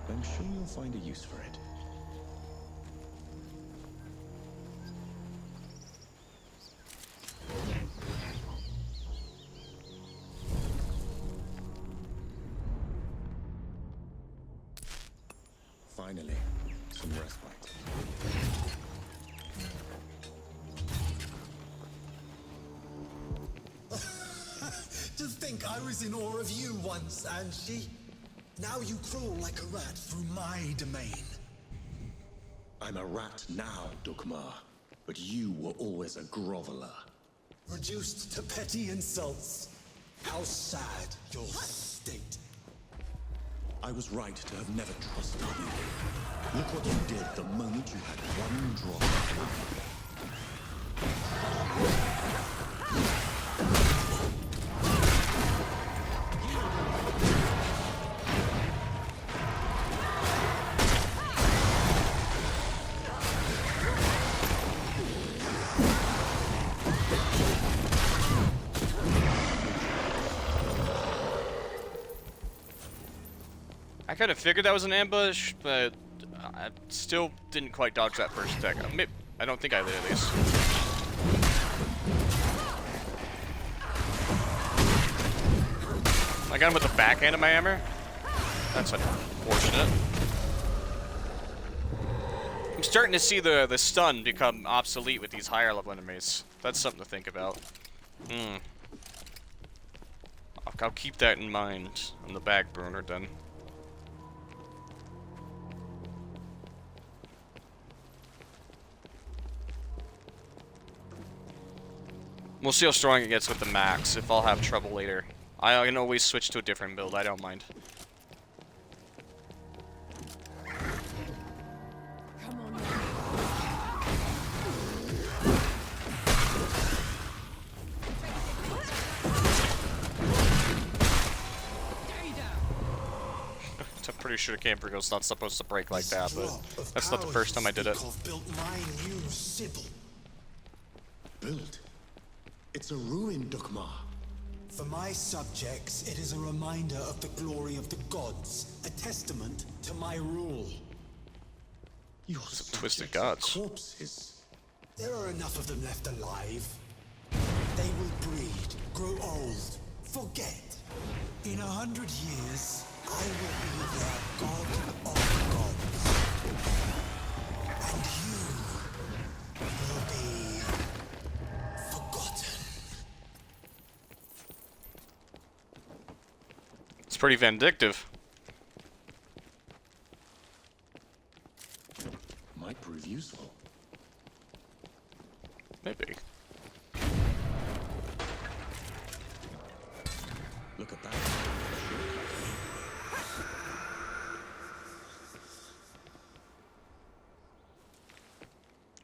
I'm sure you'll find a use for it. Finally, some respite. To think I was in awe of you once, Angie. Now you crawl like a rat through my domain. I I'm a rat now, Dukmar, but you were always a groveler. Reduced to petty insults. How sad your state. I was right to have never trusted you. Look what you did the moment you had one drop of blood. I kind of figured that was an ambush, but I still didn't quite dodge that first attack. I don't think I did, at least. I got him with the backhand of my hammer? That's unfortunate. I'm starting to see the stun become obsolete with these higher level enemies. That's something to think about. I'll keep that in mind on the back burner then. We'll see how strong it gets with the max, if I'll have trouble later. I can always switch to a different build, I don't mind. Come on. I'm pretty sure the camper girl's not supposed to break like that, but that's not the first time I did it. Built my new Sybil. Built? It's a ruin, Dukmar. For my subjects, it is a reminder of the glory of the gods, a testament to my rule. Your some twisted gods. Corpses. There are enough of them left alive. They will breed, grow old, forget. In 100 years, I will be their god of gods. And you will be forgotten. It's pretty vindictive. Might prove useful. Maybe. Look at that.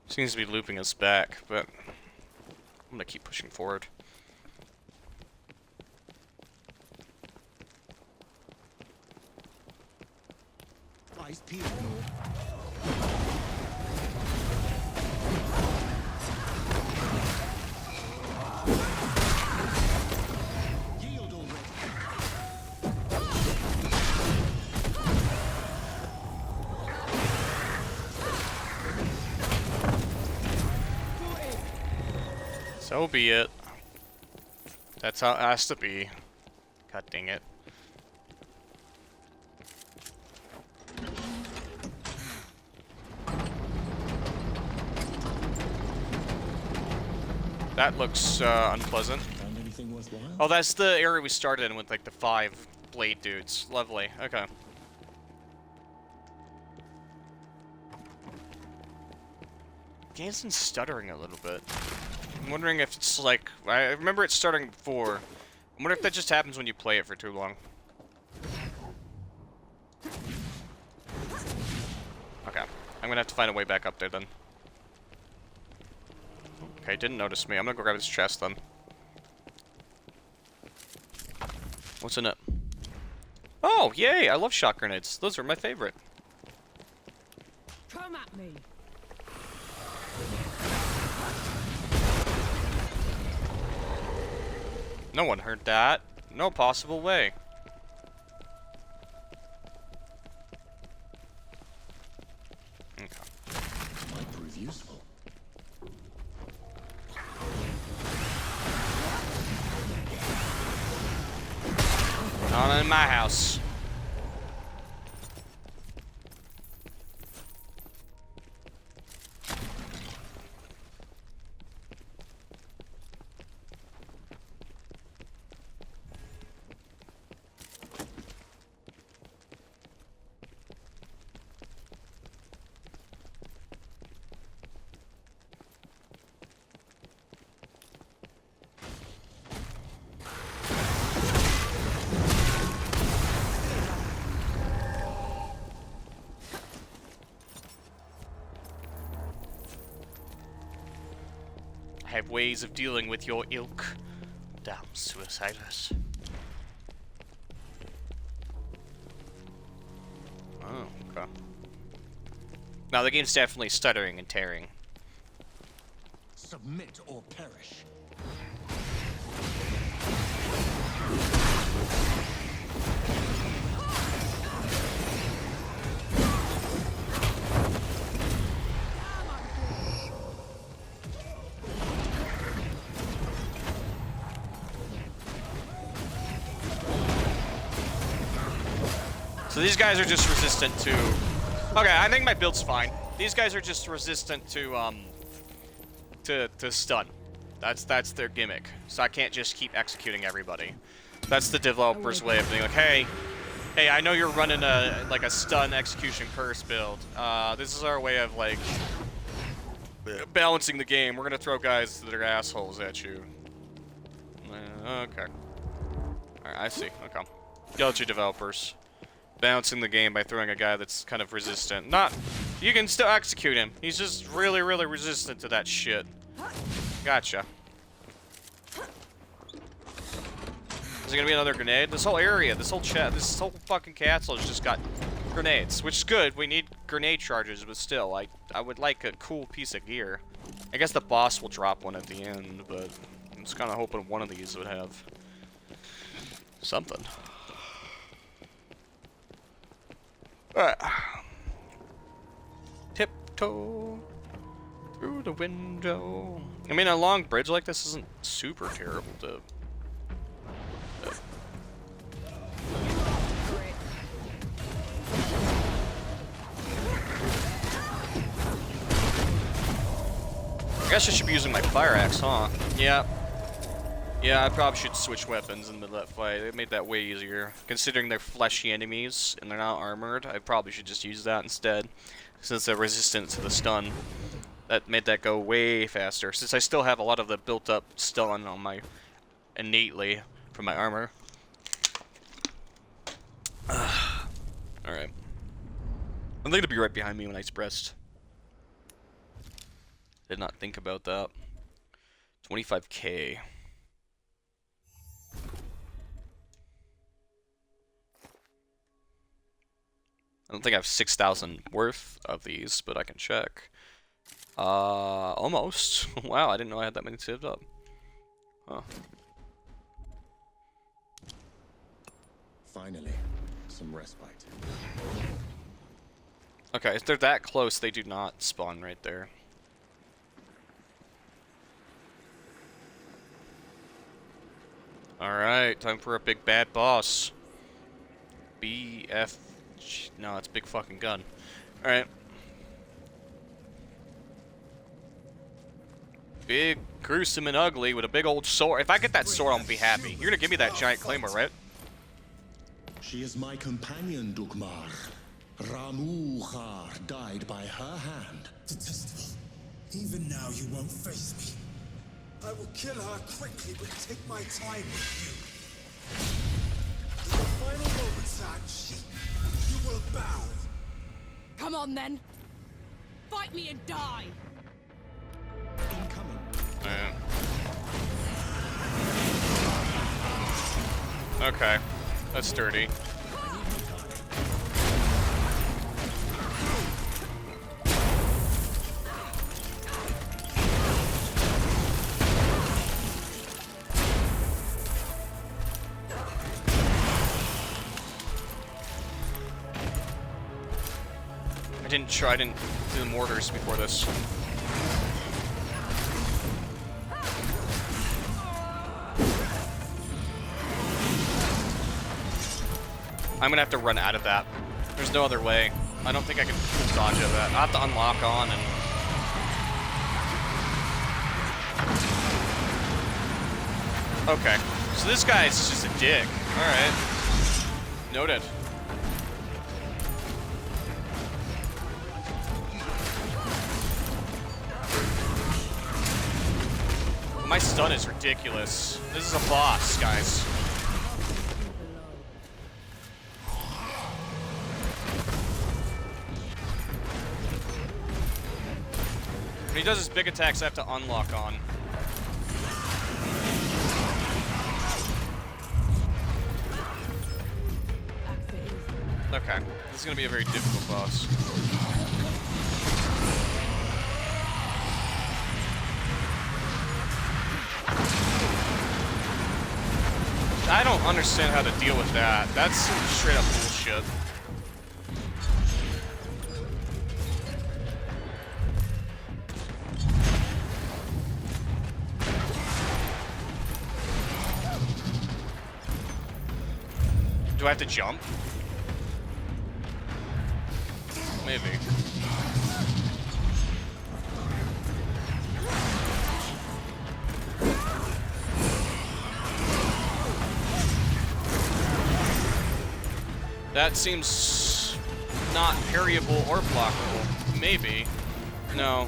Seems to be looping us back, but I'm gonna keep pushing forward. Eyes peeled. Yield already. So be it. That's how it has to be. God dang it. That looks unpleasant. Found anything worthwhile? Oh, that's the area we started in with like the 5 blade dudes. Lovely. Okay. Game's stuttering a little bit. I'm wondering if it's like... I remember it starting before. I wonder if that just happens when you play it for too long. Okay. I'm gonna have to find a way back up there then. Okay, didn't notice me. I'm gonna go grab this chest then. What's in it? Oh, yay! I love shot grenades. Those are my favorite. Come at me. No one heard that. No possible way. Okay. Might prove useful. Not in my house. have ways of dealing with your ilk. Damn suiciders. Oh, okay. Now the game's definitely stuttering and tearing. Submit or perish. So these guys are just resistant to... Okay, I think my build's fine. These guys are just resistant to stun. That's their gimmick. So I can't just keep executing everybody. That's the developer's way of being like, hey, I know you're running a stun execution curse build. This is our way of like balancing the game. We're gonna throw guys that are assholes at you. Okay. Alright, I see. Okay. Got you, developers. Balancing the game by throwing a guy that's kind of resistant. You can still execute him. He's just really, really resistant to that shit. Gotcha. Is there gonna be another grenade? This whole area, this whole fucking castle has just got grenades, which is good. We need grenade charges, but still, I would like a cool piece of gear. I guess the boss will drop one at the end, but I'm just kind of hoping one of these would have something. Alright. Tiptoe through the window. I mean, a long bridge like this isn't super terrible to... I guess I should be using my fire axe, huh? Yeah. Yeah, I probably should switch weapons in the middle of that fight. It made that way easier. Considering they're fleshy enemies and they're not armored, I probably should just use that instead. Since they're resistant to the stun. That made that go way faster. Since I still have a lot of the built-up stun on my... innately from my armor. Alright. I think it'll be right behind me when I expressed. Did not think about that. 25k. I don't think I have 6,000 worth of these, but I can check. Almost. Wow, I didn't know I had that many saved up. Huh. Finally, some respite. Okay, if they're that close, they do not spawn right there. Alright, time for a big bad boss. BF... No, it's big fucking gun. Alright. Big, gruesome, and ugly with a big old sword. If I get that sword, I'm gonna be happy. You're gonna give me that giant claymore, right? She is my companion, Dugmar. Ramuhar died by her hand. Detestable. Even now you won't face me. I will kill her quickly, but take my time with you. In the final moments, Angie, you will bow. Come on, then. Fight me and die. Incoming. Okay, that's dirty. I didn't do the mortars before this. I'm gonna have to run out of that. There's no other way. I don't think I can dodge out of that. I have to unlock on and... Okay. So this guy's just a dick. Alright. Noted. My stun is ridiculous. This is a boss, guys. When he does his big attacks, I have to unlock on. Okay, this is gonna be a very difficult boss. I don't understand how to deal with that. That's some straight up bullshit. Do I have to jump? Maybe. That seems not parryable or blockable. Maybe. No.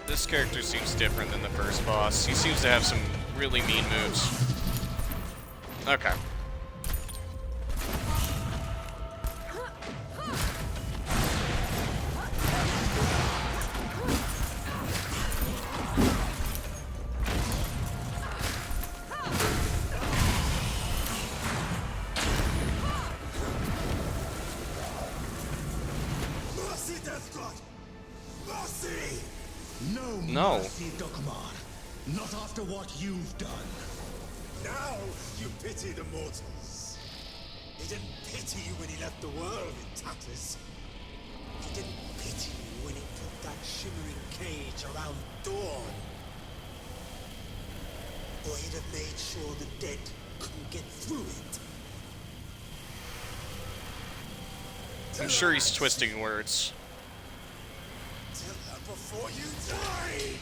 This character seems different than the first boss. He seems to have some really mean moves. Okay. Mercy, Deathgod! Mercy! No. Mercy, Dokmar. Not after what you've done. Now you pity the mortals. He didn't pity you when he left the world in tatters. He didn't pity you when he put that shimmering cage around Dawn. Or he'd have made sure the dead couldn't get through it. I'm sure he's twisting words. Tell her before you die!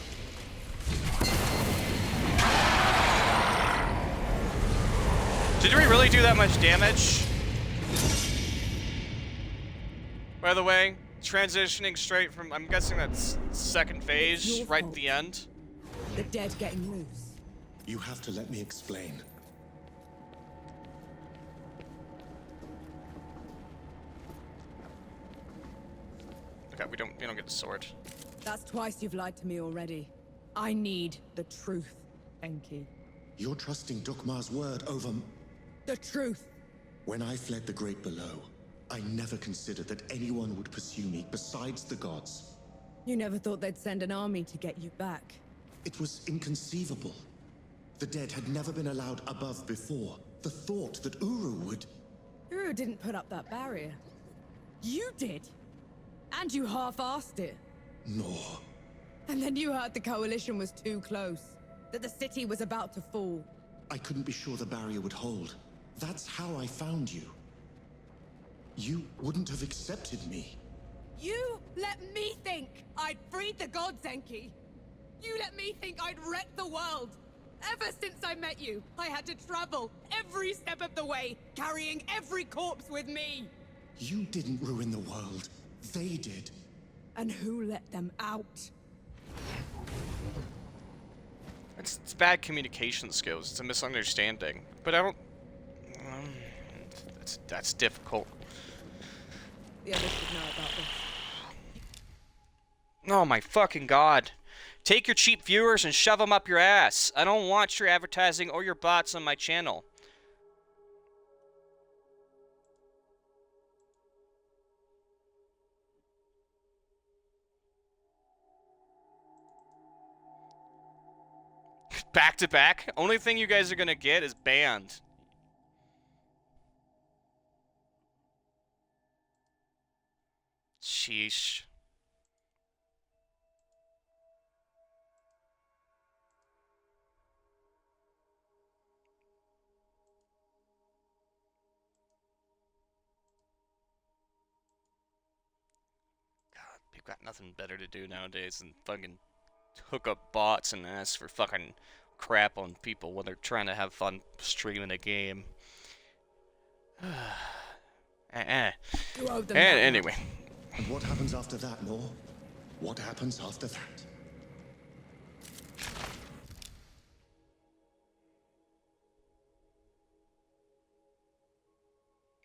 Did we really do that much damage? By the way, transitioning straight from, I'm guessing that's second phase, right at the end. The dead getting loose. You have to let me explain. Okay, we don't get the sword. That's twice you've lied to me already. I need the truth, Enki. You're trusting Dukmar's word over... The truth. When I fled the Great Below, I never considered that anyone would pursue me besides the gods. You never thought they'd send an army to get you back. It was inconceivable. The dead had never been allowed above before. The thought that Uru would... Uru didn't put up that barrier. You did! And you half-assed it. No. And then you heard the coalition was too close. That the city was about to fall. I couldn't be sure the barrier would hold. That's how I found you. You wouldn't have accepted me. You let me think I'd freed the gods, Enki. You let me think I'd wrecked the world. Ever since I met you, I had to travel every step of the way, carrying every corpse with me. You didn't ruin the world. They did. And who let them out? It's bad communication skills. It's a misunderstanding. But I don't... that's difficult. The others should know about this. Oh my fucking god. Take your cheap viewers and shove them up your ass. I don't want your advertising or your bots on my channel. Back to back? Only thing you guys are gonna get is banned. Sheesh. We've got nothing better to do nowadays than fucking hook up bots and ask for fucking crap on people when they're trying to have fun streaming a game. Anyway. And what happens after that, Nor? What happens after that?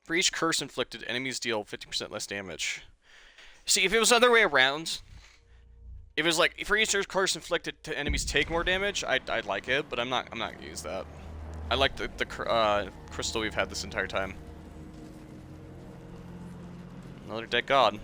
For each curse inflicted, enemies deal 50% less damage. See, if it was the other way around, If it was like for each curse inflicted to enemies take more damage, I'd like it, but I'm not gonna use that. I like the crystal we've had this entire time. Another dead god.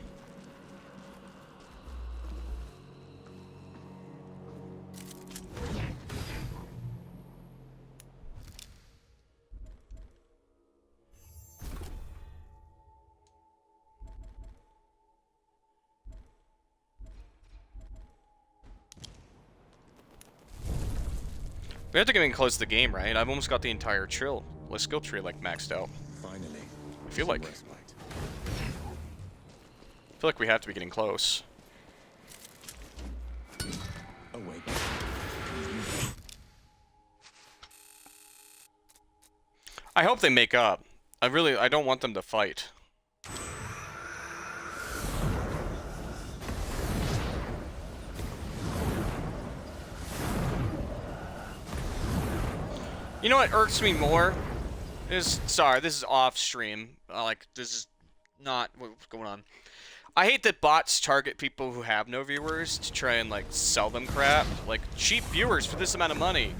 We have to get in close to the game, right? I've almost got the entire skill tree like maxed out. Finally. I feel like we have to be getting close. Awake. I hope they make up. I don't want them to fight. You know what irks me more? Sorry, this is off stream. This is not what's going on. I hate that bots target people who have no viewers to try and, like, sell them crap. Like, cheap viewers for this amount of money.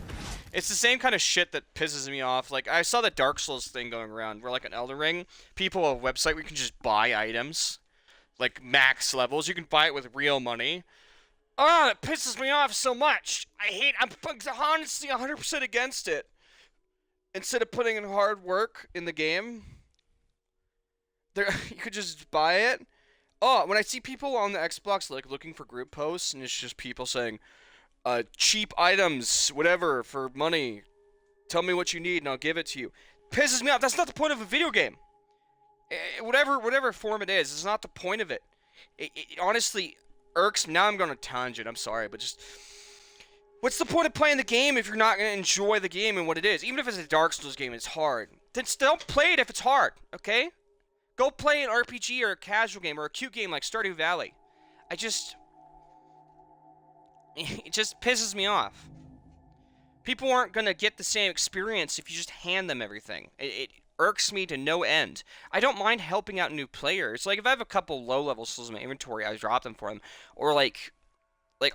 It's the same kind of shit that pisses me off. Like, I saw the Dark Souls thing going around where, like, an Elden Ring, people have a website where you can just buy items. Like, max levels. You can buy it with real money. Oh, it pisses me off so much. I'm honestly 100% against it. Instead of putting in hard work in the game, you could just buy it. Oh, when I see people on the Xbox like looking for group posts and it's just people saying, cheap items, whatever, for money. Tell me what you need and I'll give it to you. Pisses me off. That's not the point of a video game. Whatever form it is, it's not the point of it. It honestly irks me. Now I'm going to tangent. I'm sorry, but just... What's the point of playing the game if you're not going to enjoy the game and what it is? Even if it's a Dark Souls game and it's hard. Then don't play it if it's hard, okay? Go play an RPG or a casual game or a cute game like Stardew Valley. It just pisses me off. People aren't going to get the same experience if you just hand them everything. It irks me to no end. I don't mind helping out new players. Like, if I have a couple low-level souls in my inventory, I drop them for them. Or, like,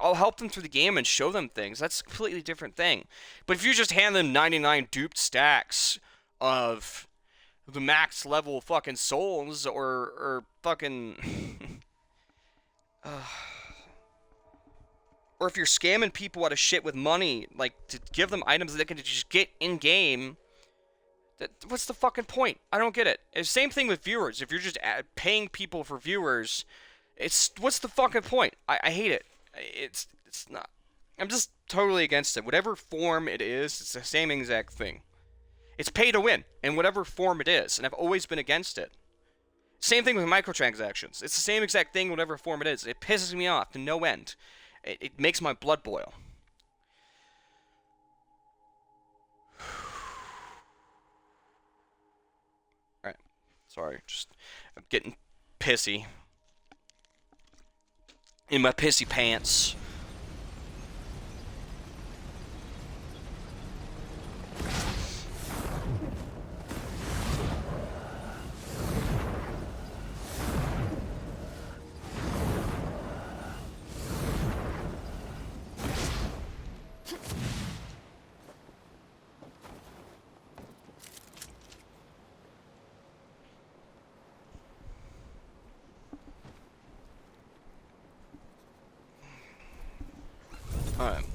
I'll help them through the game and show them things. That's a completely different thing. But if you just hand them 99 duped stacks of the max level fucking souls or fucking... or if you're scamming people out of shit with money, like, to give them items that they can just get in-game, what's the fucking point? I don't get it. It's the same thing with viewers. If you're just paying people for viewers, what's the fucking point? I hate it. It's not. I'm just totally against it. Whatever form it is, it's the same exact thing. It's pay to win, in whatever form it is, and I've always been against it. Same thing with microtransactions. It's the same exact thing, whatever form it is. It pisses me off to no end. It makes my blood boil. Alright. Sorry, I'm getting pissy. In my pissy pants. Alright.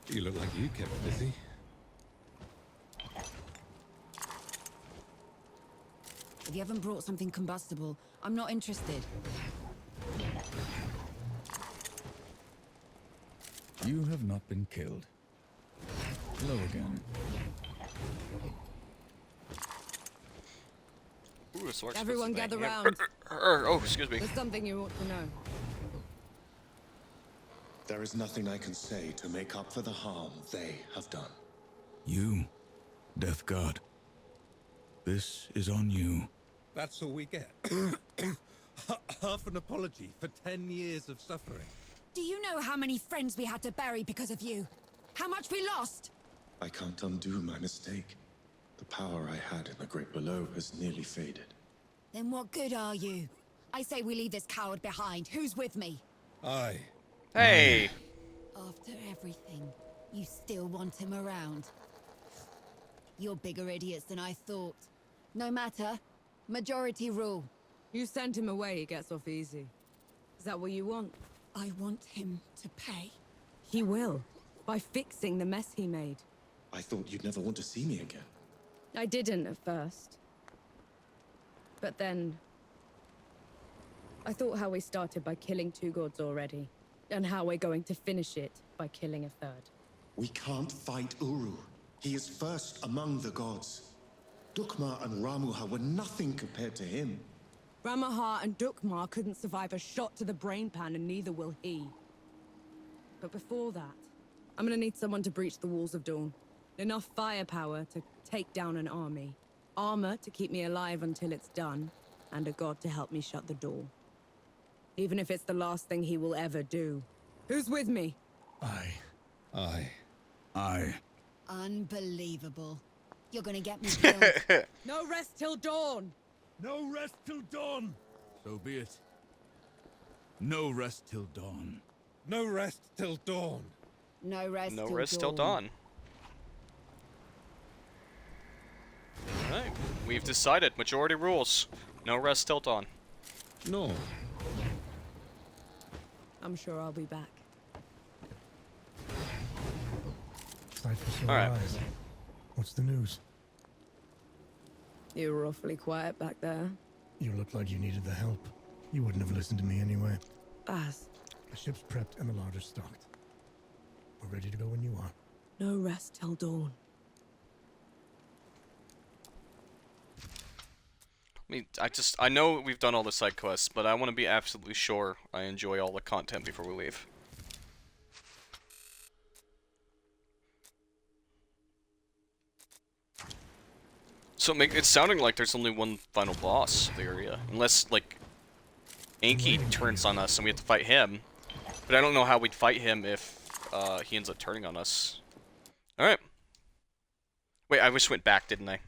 You look like you kept busy. If you haven't brought something combustible, I'm not interested. You have not been killed. Hello again. Ooh, Everyone gather round. Oh, excuse me. There's something you ought to know. There is nothing I can say to make up for the harm they have done. You, Death God. This is on you. That's all we get. Half an apology for 10 years of suffering. Do you know how many friends we had to bury because of you? How much we lost? I can't undo my mistake. The power I had in the Great Below has nearly faded. Then what good are you? I say we leave this coward behind. Who's with me? Aye. Hey! After everything, you still want him around. You're bigger idiots than I thought. No matter. Majority rule. You send him away, he gets off easy. Is that what you want? I want him to pay. He will. By fixing the mess he made. I thought you'd never want to see me again. I didn't at first. But then... I thought how we started by killing 2 gods already. And how we're going to finish it by killing a 3rd. We can't fight Uru. He is first among the gods. Dukmar and Ramuha were nothing compared to him. Ramaha and Dukmar couldn't survive a shot to the brain pan, and neither will he. But before that, I'm gonna need someone to breach the walls of Dawn. Enough firepower to take down an army. Armor to keep me alive until it's done. And a god to help me shut the door. Even if it's the last thing he will ever do. Who's with me? Aye. Unbelievable. You're gonna get me killed. No rest till dawn! No rest till dawn! So be it. No rest till dawn. No rest till dawn. No rest No till rest dawn. till dawn. Alright, we've decided. Majority rules. No rest till dawn. No. I'm sure I'll be back. Sight for sore All right. eyes. What's the news? You were awfully quiet back there. You looked like you needed the help. You wouldn't have listened to me anyway. Baz, The ship's prepped and the larder stocked. We're ready to go when you are. no rest till dawn. I mean, I know we've done all the side quests, but I want to be absolutely sure I enjoy all the content before we leave. So it's sounding like there's only one final boss of the area. Unless, like, Anki turns on us and we have to fight him. But I don't know how we'd fight him if he ends up turning on us. Alright. Wait, I just went back, didn't I?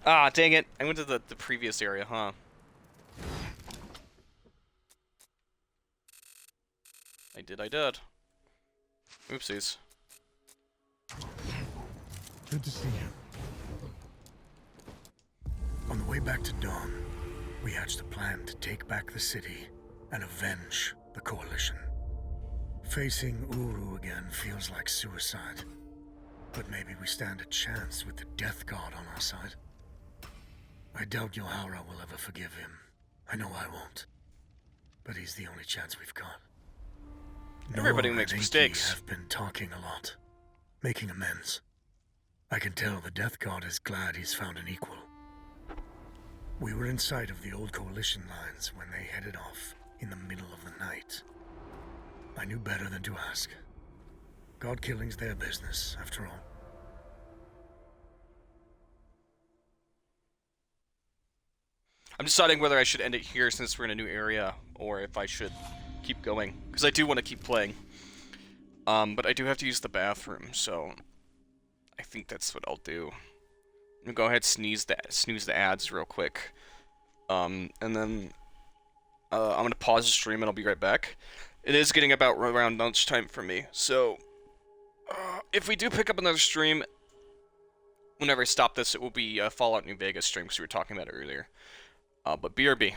Ah, dang it. I went to the previous area, huh? I did. Oopsies. Good to see you. On the way back to Dawn, we hatched a plan to take back the city and avenge the Coalition. Facing Uru again feels like suicide, but maybe we stand a chance with the Death God on our side. I doubt Yohara will ever forgive him. I know I won't. But he's the only chance we've got. Everybody Noah makes and Inky mistakes. have been talking a lot, making amends. I can tell the Death God is glad he's found an equal. We were in sight of the old Coalition lines when they headed off in the middle of the night. I knew better than to ask. God killing's their business, after all. I'm deciding whether I should end it here since we're in a new area, or if I should keep going. Because I do want to keep playing. But I do have to use the bathroom, so I think that's what I'll do. I'm gonna go ahead and snooze the ads real quick. And then I'm gonna pause the stream and I'll be right back. It is getting about around lunchtime for me, so if we do pick up another stream, whenever I stop this, it will be a Fallout New Vegas stream, because we were talking about it earlier. But BRB.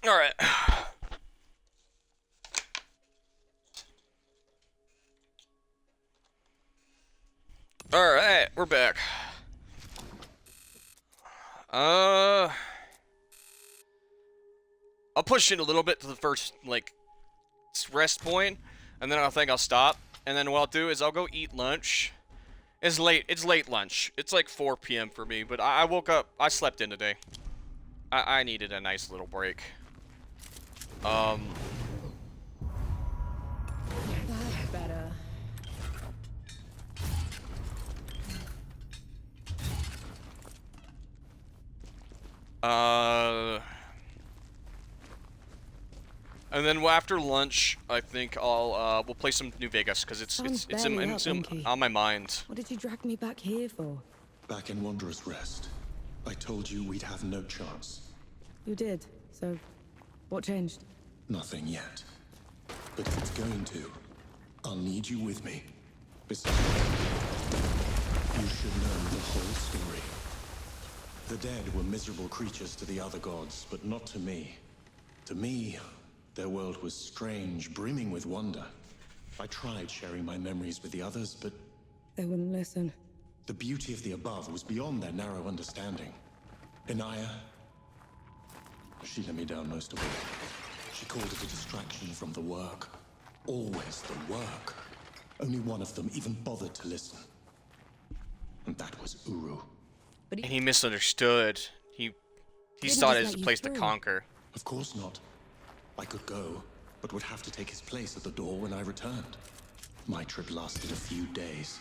Alright. Alright, we're back. I'll push it a little bit to the first, like, rest point, and then I think I'll stop. And then what I'll do is I'll go eat lunch. It's late lunch. It's like 4 p.m. for me, but I woke up, I slept in today. I needed a nice little break. That's better. And then after lunch, I think we'll play some New Vegas because it's on my mind. What did you drag me back here for? Back in Wanderer's Rest, I told you we'd have no chance. You did. So, what changed? Nothing yet. But if it's going to, I'll need you with me. Besides, you should know the whole story. The dead were miserable creatures to the other gods, but not to me. To me, their world was strange, brimming with wonder. I tried sharing my memories with the others, but They wouldn't listen. the beauty of the above was beyond their narrow understanding. Inaya, she let me down most of all. She called it a distraction from the work. Always the work. Only one of them even bothered to listen. And that was Uru. And he misunderstood. He saw it as a place to conquer. Of course not. I could go, but would have to take his place at the door when I returned. My trip lasted a few days.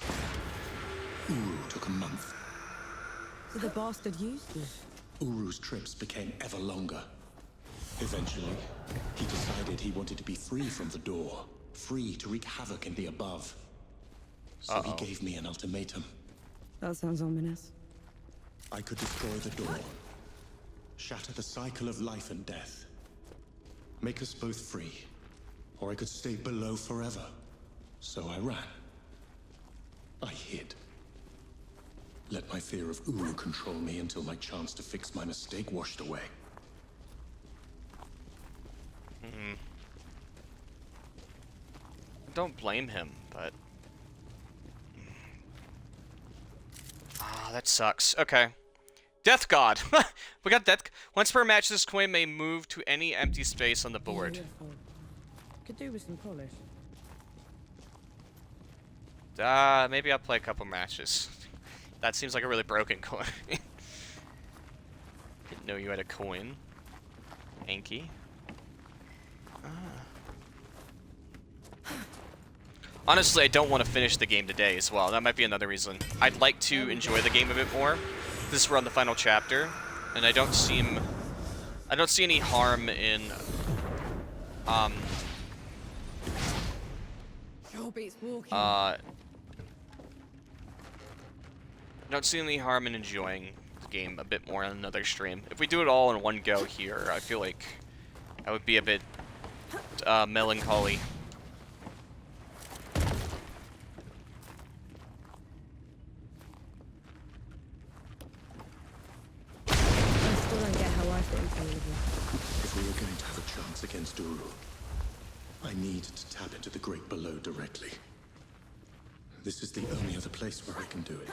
Uru took a month. So the bastard used you. Uru's trips became ever longer. Eventually, he decided he wanted to be free from the door, free to wreak havoc in the above. So he gave me an ultimatum. That sounds ominous. I could destroy the door, shatter the cycle of life and death, make us both free, or I could stay below forever. So I ran. I hid. Let my fear of Uru control me until my chance to fix my mistake washed away. I don't blame him, but... that sucks. Okay. Death God! We got Death... Once per match, this coin may move to any empty space on the board. Beautiful. Could do with some polish. Maybe I'll play a couple matches. That seems like a really broken coin. Didn't know you had a coin. Anki. Honestly, I don't want to finish the game today as well. That might be another reason. I'd like to enjoy the game a bit more. This is we're on the final chapter, and I don't see any harm in Sure beats walking. I don't see any harm in enjoying the game a bit more on another stream. If we do it all in one go here, I feel like I would be a bit melancholy. I still don't get how I fit into all of this. If we were going to have a chance against Uru, I need to tap into the Great Below directly. This is the only other place where I can do it.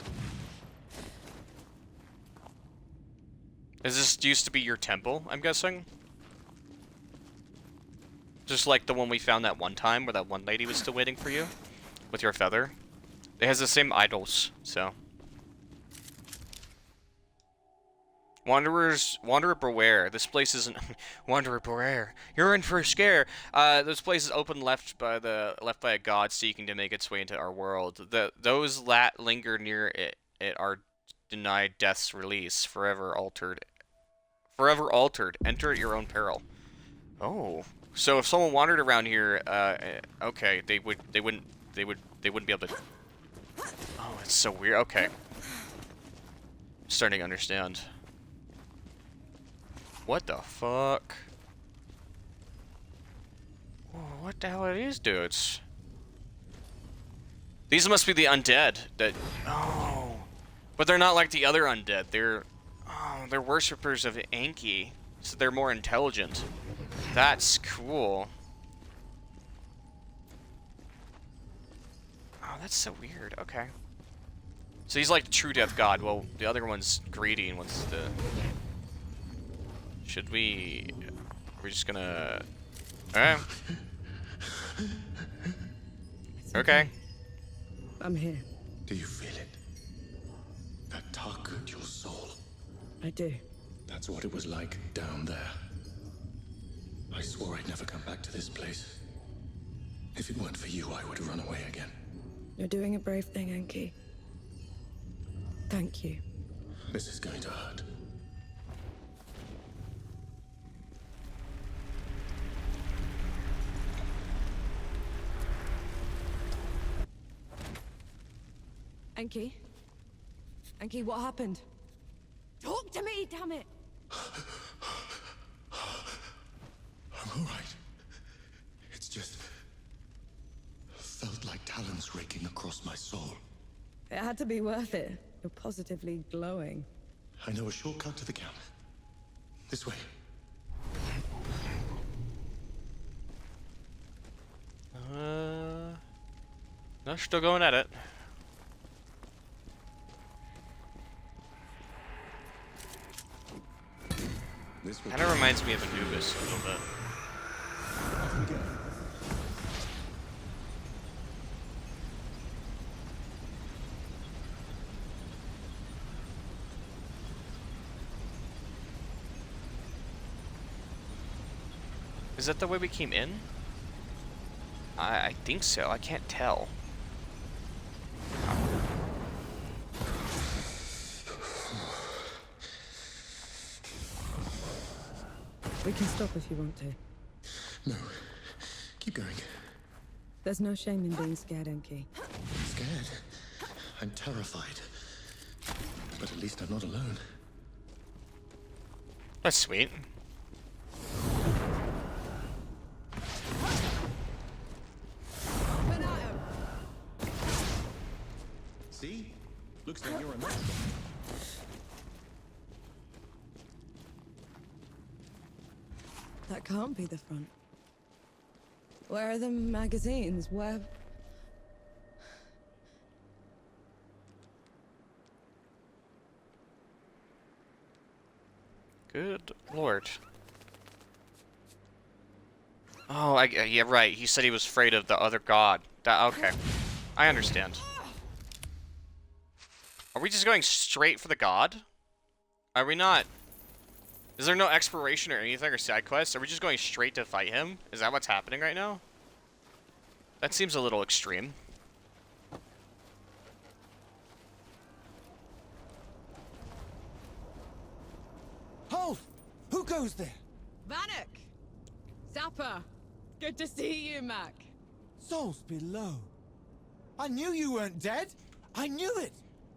Is this used to be your temple, I'm guessing? Just like the one we found that one time where that one lady was still waiting for you? With your feather? It has the same idols, so. Wanderer beware. This place isn't... Wanderer beware. You're in for a scare. This place is open left by a god seeking to make its way into our world. Those that linger near it are denied death's release, forever altered. Forever altered. Enter at your own peril. Oh, so if someone wandered around here, okay, they wouldn't be able to. Oh, it's so weird. Okay, starting to understand. What the fuck? Whoa, what the hell are these dudes? These must be the undead that. Oh. But they're not like the other undead. They're worshippers of Anki, so they're more intelligent. That's cool. Oh, that's so weird. Okay. So he's like the true death god. Well, the other one's greedy and wants to... Should we... We're just gonna... Alright. Okay. I'm here. Do you feel it? That tug at your soul. I do. That's what it was like down there. I swore I'd never come back to this place. If it weren't for you, I would run away again. You're doing a brave thing, Enki. Thank you. This is going to hurt. Enki? Enki, what happened? Talk to me, damn it! I'm all right. It's just... felt like talons raking across my soul. It had to be worth it. You're positively glowing. I know a shortcut to the camp. This way. No, still going at it. Kind of reminds me of Anubis a little bit. Is that the way we came in? I think so. I can't tell. We can stop if you want to. No. Keep going. There's no shame in being scared, Enki. Scared? I'm terrified. But at least I'm not alone. That's sweet. See? Looks like you're a monster. That can't be the front. Where are the magazines? Where... Good lord. Oh, yeah, right. He said he was afraid of the other god. Okay. I understand. Are we just going straight for the god? Are we not? Is there no exploration or anything or side quests? Are we just going straight to fight him? Is that what's happening right now? That seems a little extreme. Halt! Who goes there? Vanek! Zappa! Good to see you, Mac. Souls below. I knew you weren't dead. I knew it.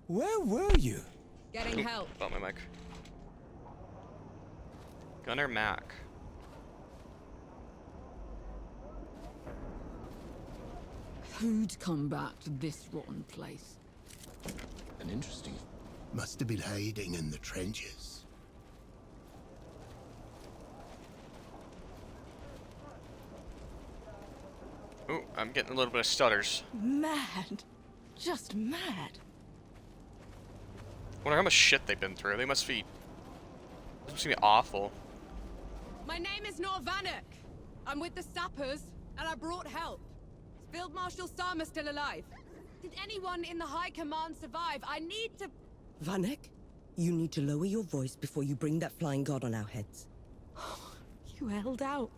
Where were you? Getting help. About my mic. Gunner Mac. Who'd come back to this rotten place? An interesting... Must have been hiding in the trenches. Ooh, I'm getting a little bit of stutters. Mad. Just mad. Wonder how much shit they've been through. They must be awful. My name is Nor Vanek. I'm with the sappers, and I brought help. Is Field Marshal Sama still alive? Did anyone in the High Command survive? I need to... Vanek, you need to lower your voice before you bring that flying god on our heads. You held out.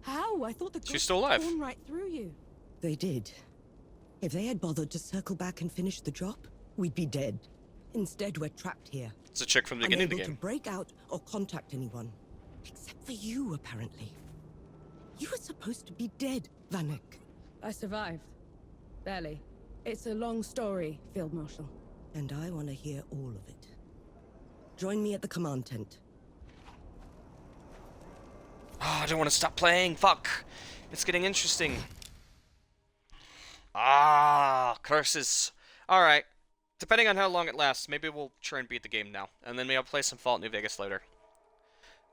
How? I thought the She's still alive. Torn right through you. They did. If they had bothered to circle back and finish the job, we'd be dead. Instead, we're trapped here. It's a chick from the beginning of the unable game. to break out or contact anyone. Except for you, apparently. You were supposed to be dead, Vanek. I survived. Barely. It's a long story, Field Marshal. And I want to hear all of it. Join me at the command tent. Oh, I don't want to stop playing. Fuck. It's getting interesting. Ah, curses. Alright. Depending on how long it lasts, maybe we'll try and beat the game now. And then maybe I'll play some Fallout New Vegas later.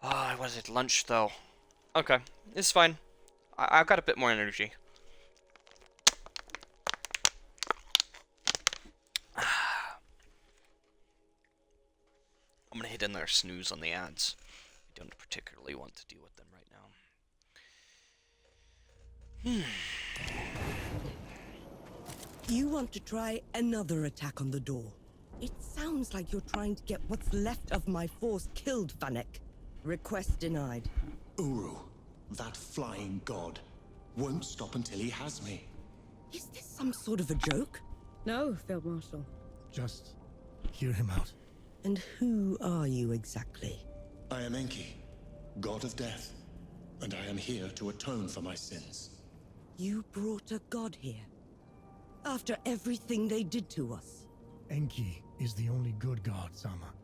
Ah, what is it? Lunch, though. Okay, it's fine. I've got a bit more energy. I'm gonna hit another snooze on the ads. I don't particularly want to deal with them right now. You want to try another attack on the door? It sounds like you're trying to get what's left of my force killed, Vanek. Request denied. Uru, that flying god, won't stop until he has me. Is this some sort of a joke? No, Field Marshal. Just hear him out. And who are you exactly? I am Enki, god of death, and I am here to atone for my sins. You brought a god here? After everything they did to us? Enki is the only good god, Sama.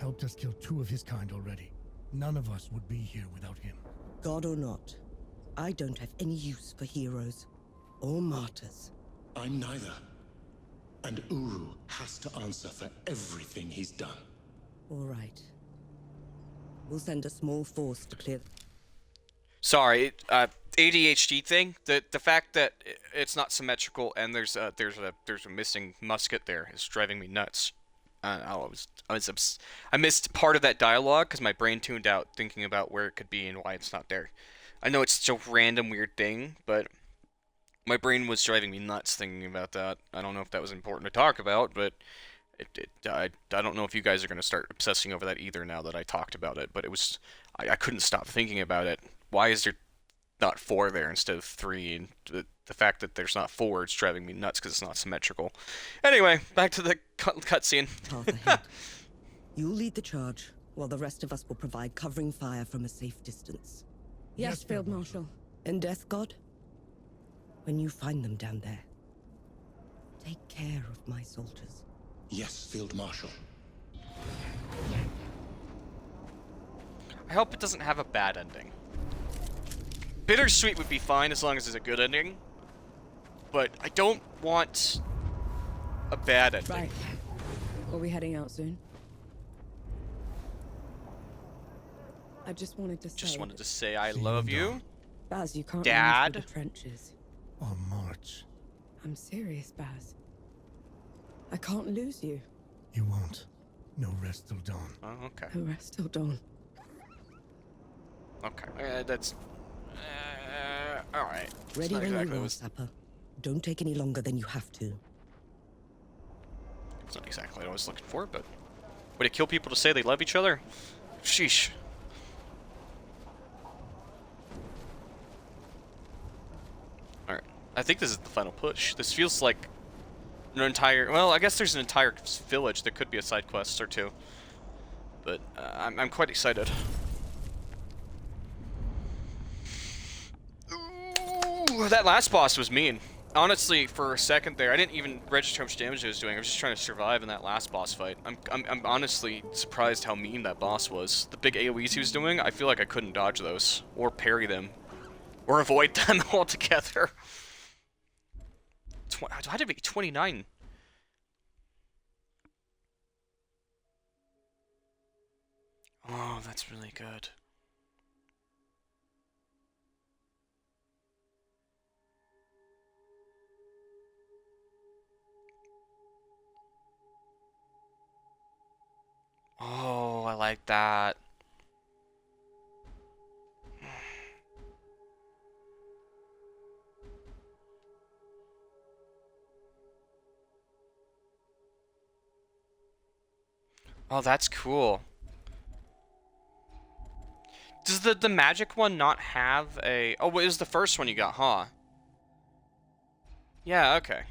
Helped us kill 2 of his kind already. None of us would be here without him. God or not, I don't have any use for heroes or martyrs. I'm neither. And Uru has to answer for everything he's done. All right. We'll send a small force to clear... Sorry, ADHD thing. The fact that it's not symmetrical and there's a missing musket there is driving me nuts. I missed part of that dialogue because my brain tuned out thinking about where it could be and why it's not there. I know it's such a random weird thing, but my brain was driving me nuts thinking about that. I don't know if that was important to talk about, but I don't know if you guys are going to start obsessing over that either now that I talked about it, but it was... I couldn't stop thinking about it. Why is there not 4 there instead of 3? And the fact that there's not 4 is driving me nuts because it's not symmetrical. Anyway, back to the cutscene. You'll lead the charge, while the rest of us will provide covering fire from a safe distance. Yes, Field Marshal. And Death God? When you find them down there, take care of my soldiers. Yes, Field Marshal. I hope it doesn't have a bad ending. Bittersweet would be fine as long as it's a good ending. But I don't want a bad ending. Right. Are we heading out soon? I just wanted to say... I love you. Baz, you can't Dad. run through the trenches. On march. I'm serious, Baz. I can't lose you. You won't. No rest till dawn. Oh, okay. No rest till dawn. Okay, that's... alright. Ready when you are, Sapper. Don't take any longer than you have to. It's not exactly what I was looking for, but... Would it kill people to say they love each other? Sheesh. Alright. I think this is the final push. This feels like an entire... Well, I guess there's an entire village that could be a side quest or 2. But I'm quite excited. Ooh, that last boss was mean. Honestly, for a second there, I didn't even register how much damage I was doing. I was just trying to survive in that last boss fight. I'm honestly surprised how mean that boss was. The big AoEs he was doing, I feel like I couldn't dodge those. Or parry them. Or avoid them altogether. I had to be 29. Oh, that's really good. Oh, I like that. Oh, that's cool. Does the magic one not have a... Oh, it was the first one you got, huh? Yeah, okay.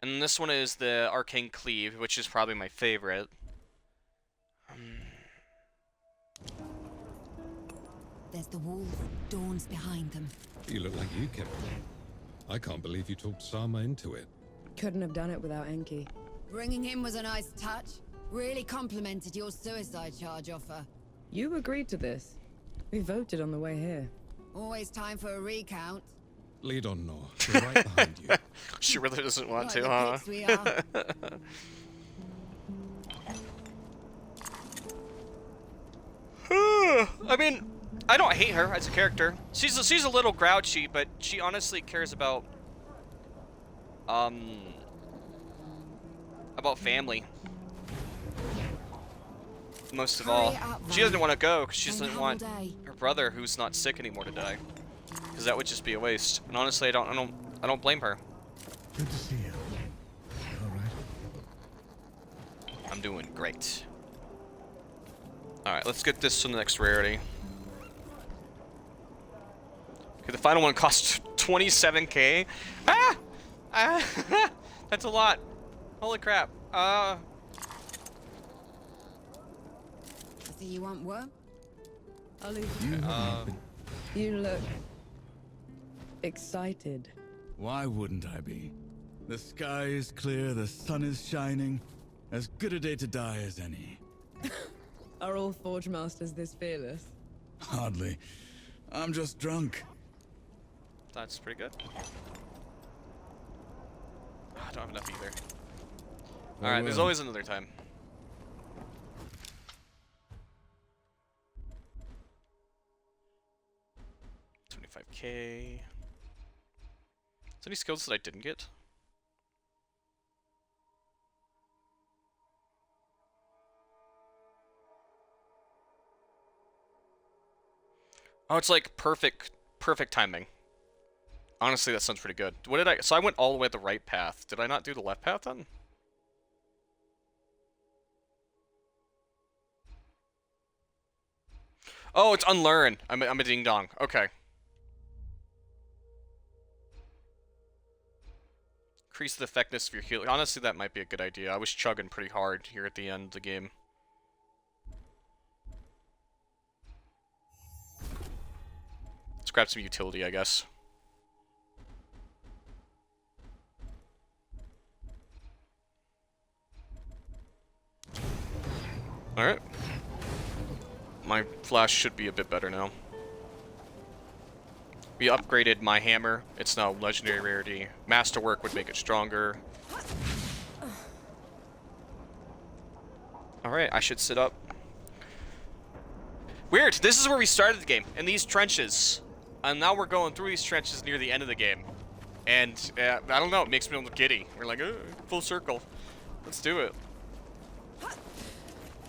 And this one is the Arcane Cleave, which is probably my favorite. There's the wall. Dawn's behind them. You look like you kept it. I can't believe you talked Sama into it. Couldn't have done it without Enki. Bringing him was a nice touch. Really complimented your suicide charge offer. You agreed to this. We voted on the way here. Always time for a recount. Lead on, Nor. We're right behind you. She really doesn't want Like to, the huh? pits we are. I mean, I don't hate her as a character. She's a little grouchy, but she honestly cares about family. Most of all. She doesn't want to go because she doesn't want her brother, who's not sick anymore, to die. Because that would just be a waste. And honestly, I don't blame her. Good to see you. All right. I'm doing great. All right, let's get this to the next rarity. Okay, the final one costs 27k. That's a lot. Holy crap. So you want work? I'll leave You look excited. Why wouldn't I be? The sky is clear, the sun is shining. As good a day to die as any. Are all Forge Masters this fearless? Hardly. I'm just drunk. That's pretty good. I don't have enough either. Alright, there's always another time. $25k. Is there any skills that I didn't get? Oh, it's like perfect timing. Honestly, that sounds pretty good. What did I... So I went all the way the right path. Did I not do the left path then? Oh, it's unlearn. I'm a ding-dong. Okay. Increase the effectiveness of your healing. Honestly, that might be a good idea. I was chugging pretty hard here at the end of the game. Let's grab some utility, I guess. Alright. My flash should be a bit better now. We upgraded my hammer. It's now legendary rarity. Masterwork would make it stronger. Alright, I should sit up. Weird, this is where we started the game, in these trenches. And now we're going through these trenches near the end of the game. And, I don't know, it makes me a little giddy. We're like, full circle. Let's do it.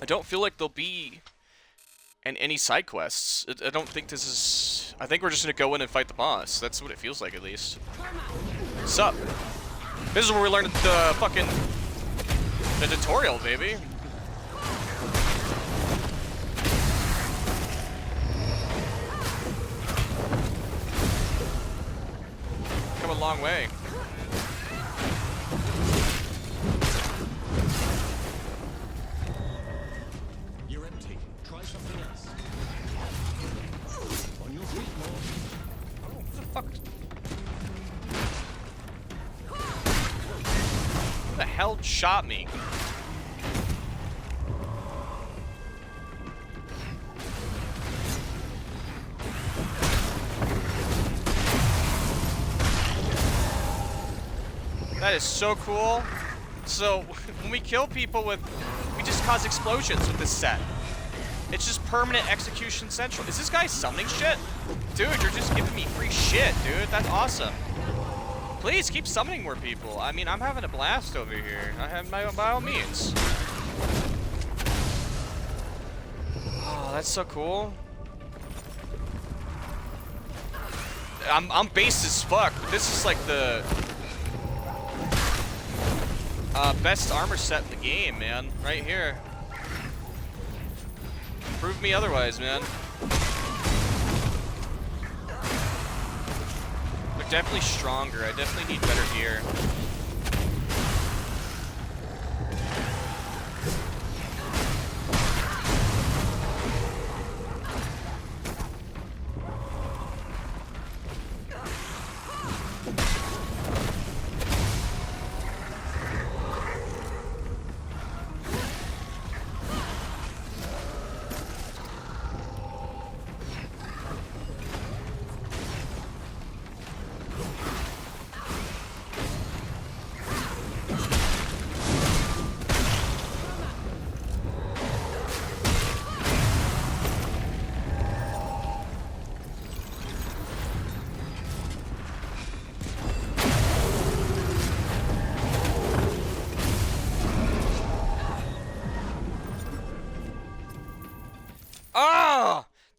I don't feel like there'll be any side quests. I don't think this is... I think we're just gonna go in and fight the boss. That's what it feels like, at least. What's up? This is where we learned the fucking... the tutorial, baby. Come a long way. You're empty. Try something else. On your feet, more. Oh, what the fuck? Who the hell shot me? That is so cool. So, when we kill people with... we just cause explosions with this set. It's just permanent execution central. Is this guy summoning shit? Dude, you're just giving me free shit, dude. That's awesome. Please, keep summoning more people. I mean, I'm having a blast over here. I have by all means. Oh, that's so cool. I'm based as fuck. This is like the... best armor set in the game, man. Right here. Prove me otherwise, man. They're definitely stronger. I definitely need better gear.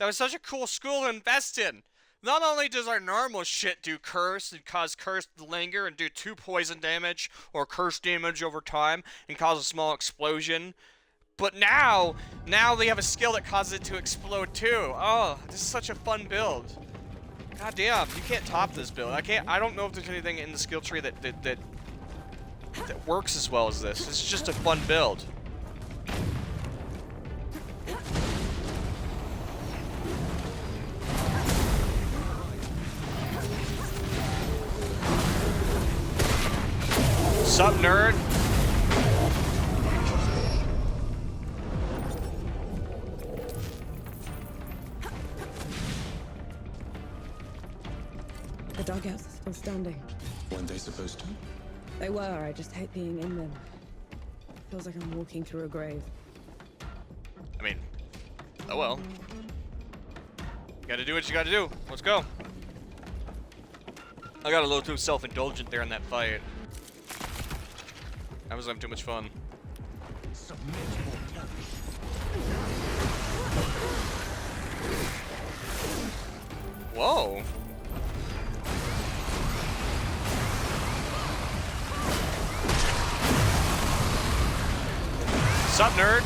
was such a cool school to invest in. Not only does our normal shit do curse and cause curse to linger and do 2 poison damage or curse damage over time and cause a small explosion, but now they have a skill that causes it to explode too. Oh, this is such a fun build. God damn, you can't top this build. I don't know if there's anything in the skill tree that works as well as this. It's just a fun build. Sup, nerd? The dugouts are still standing. Weren't they supposed to? They were, I just hate being in them. Feels like I'm walking through a grave. I mean, oh well. You gotta do what you gotta do. Let's go. I got a little too self-indulgent there in that fight. I was having too much fun. Whoa. Sup, nerd?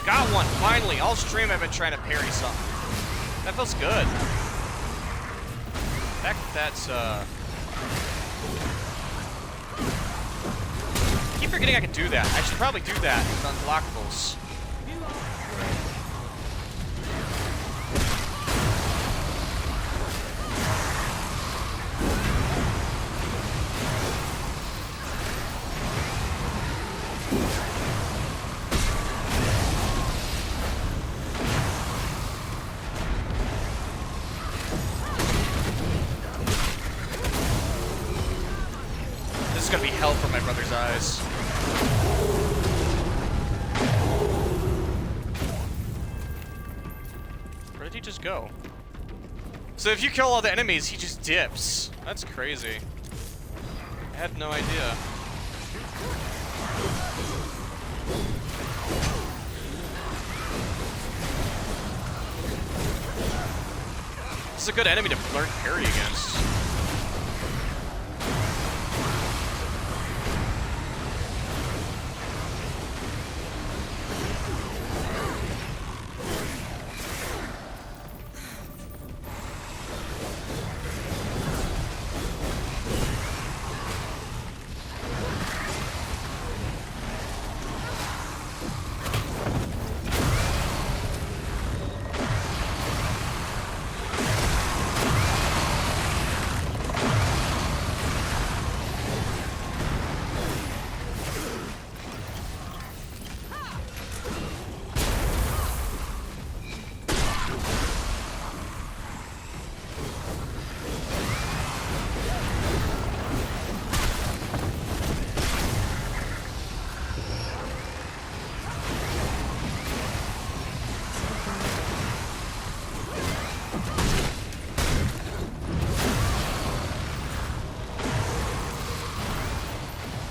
Got one, finally. All stream I've been trying to parry something. That feels good. The fact that that's, I keep forgetting I can do that. I should probably do that with unblockables. This is gonna be hell for my brother's eyes. Where did he just go? So if you kill all the enemies, he just dips. That's crazy. I had no idea. This is a good enemy to learn parry against.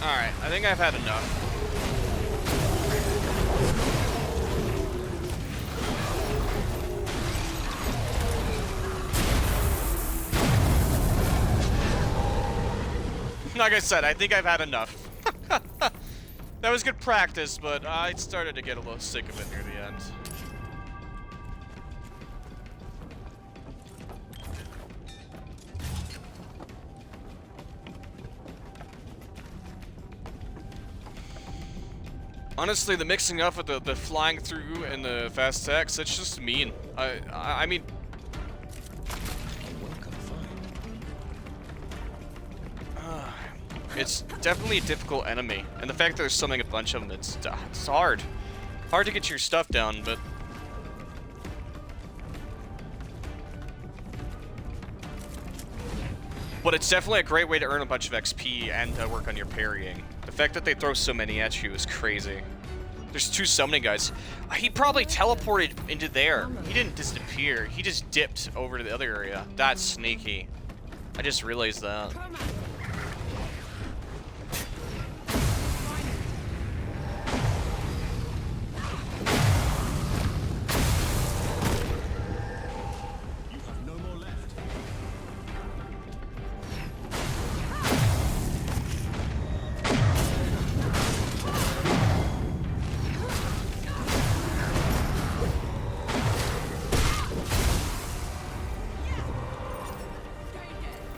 Alright, I think I've had enough. Like I said, I think I've had enough. That was good practice, but I started to get a little sick of it near the end. Honestly, the mixing up with the flying through and the fast attacks, it's just mean. I mean... It's definitely a difficult enemy, and the fact that there's something a bunch of them, it's hard. Hard to get your stuff down, but... But it's definitely a great way to earn a bunch of XP and work on your parrying. The fact that they throw so many at you is crazy. There's 2 summoning guys. He probably teleported into there. He didn't disappear. He just dipped over to the other area. That's sneaky. I just realized that.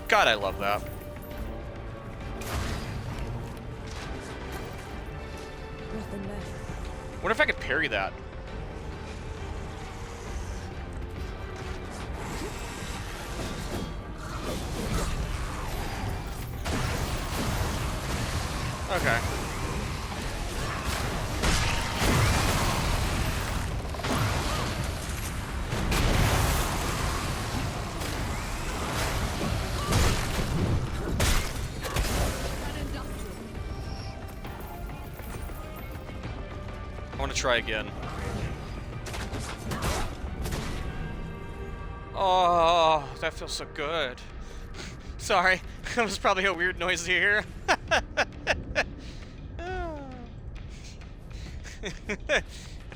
God, I love that. What if I could parry that? Okay. I want to try again. Oh, that feels so good. Sorry, that was probably a weird noise to hear. It